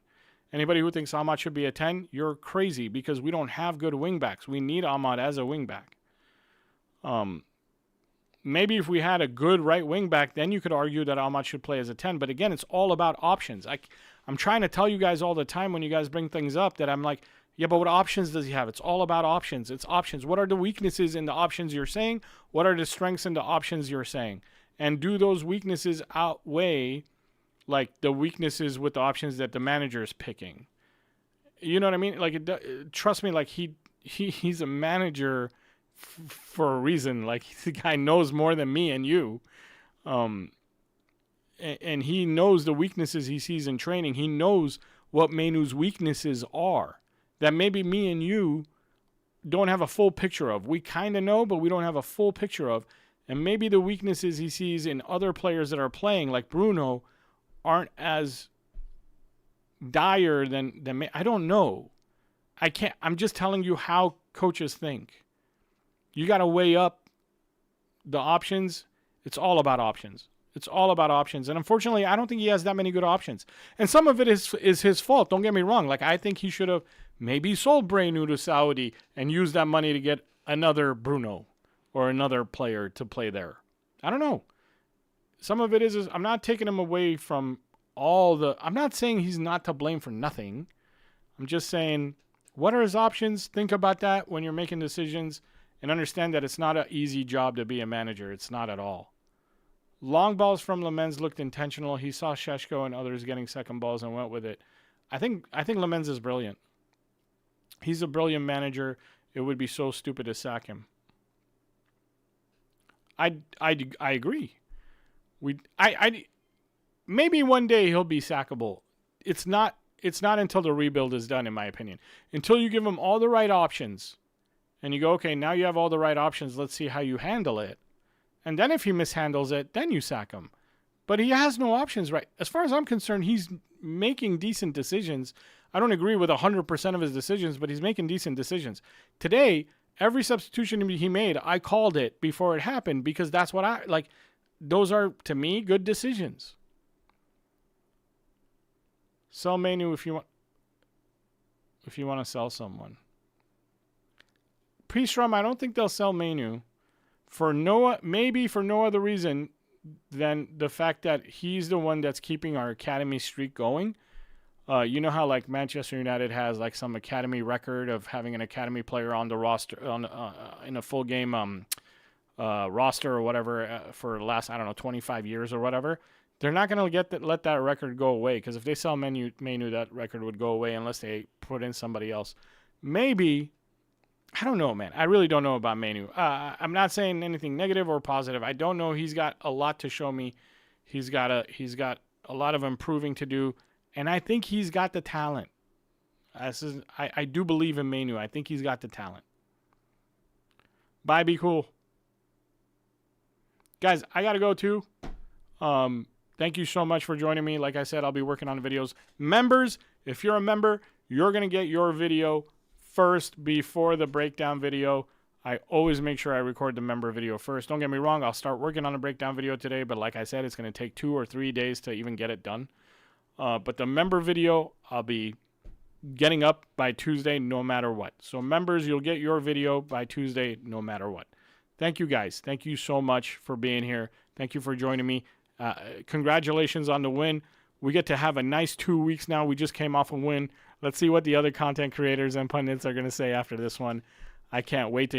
Anybody who thinks Ahmad should be a 10, you're crazy because we don't have good wing backs. We need Ahmad as a wing back. Maybe if we had a good right wing back, then you could argue that Ahmad should play as a 10. But again, it's all about options. I'm trying to tell you guys all the time when you guys bring things up that I'm like, yeah, but what options does he have? It's all about options. It's options. What are the weaknesses in the options you're saying? What are the strengths in the options you're saying? And do those weaknesses outweigh, like, the weaknesses with the options that the manager is picking? You know what I mean? Like, trust me, like, he's a manager for a reason. Like, the guy knows more than me and you. And he knows the weaknesses he sees in training. He knows what Manu's weaknesses are that maybe me and you don't have a full picture of. We kind of know, but we don't have a full picture of. And maybe the weaknesses he sees in other players that are playing, like Bruno, aren't as dire than I don't know. I'm just telling you how coaches think. You got to weigh up the options. It's all about options. It's all about options. And unfortunately, I don't think he has that many good options. And some of it is his fault. Don't get me wrong. Like, I think he should have maybe sold Brenu to Saudi and used that money to get another Bruno or another player to play there. I don't know. Some of it is I'm not taking him away from I'm not saying he's not to blame for nothing. I'm just saying, what are his options? Think about that when you're making decisions and understand that it's not an easy job to be a manager. It's not at all. Long balls from Lamens looked intentional. He saw Sheshko and others getting second balls and went with it. I think Lamens is brilliant. He's a brilliant manager. It would be so stupid to sack him. I agree. Maybe one day he'll be sackable. It's not until the rebuild is done, in my opinion. Until you give him all the right options and you go, okay, now you have all the right options. Let's see how you handle it. And then if he mishandles it, then you sack him. But he has no options, right? As far as I'm concerned, he's making decent decisions. I don't agree with 100% of his decisions, but he's making decent decisions. Today, every substitution he made, I called it before it happened because that's what I like. Those are, to me, good decisions. Sell Manu if you want to sell someone. Pre-Strum, I don't think they'll sell Manu maybe for no other reason than the fact that he's the one that's keeping our academy streak going. You know how like Manchester United has like some academy record of having an academy player on the roster in a full game roster or whatever for the last 25 years or whatever. They're not going to let that record go away because if they sell Manu, that record would go away unless they put in somebody else. Maybe. I don't know, man. I really don't know about Manu. I'm not saying anything negative or positive. I don't know. He's got a lot to show me. He's got a lot of improving to do, and I think he's got the talent. I do believe in Manu. I think he's got the talent. Bye, be cool. Guys, I got to go too. Thank you so much for joining me. Like I said, I'll be working on videos. Members, if you're a member, you're going to get your video first before the breakdown video. I always make sure I record the member video first. Don't get me wrong, I'll start working on a breakdown video today, but like I said, it's going to take 2 or 3 days to even get it done. But the member video, I'll be getting up by Tuesday no matter what. So members, you'll get your video by Tuesday no matter what. Thank you guys. Thank you so much for being here. Thank you for joining me. Congratulations on the win. We get to have a nice 2 weeks now. We just came off a win. Let's see what the other content creators and pundits are going to say after this one. I can't wait to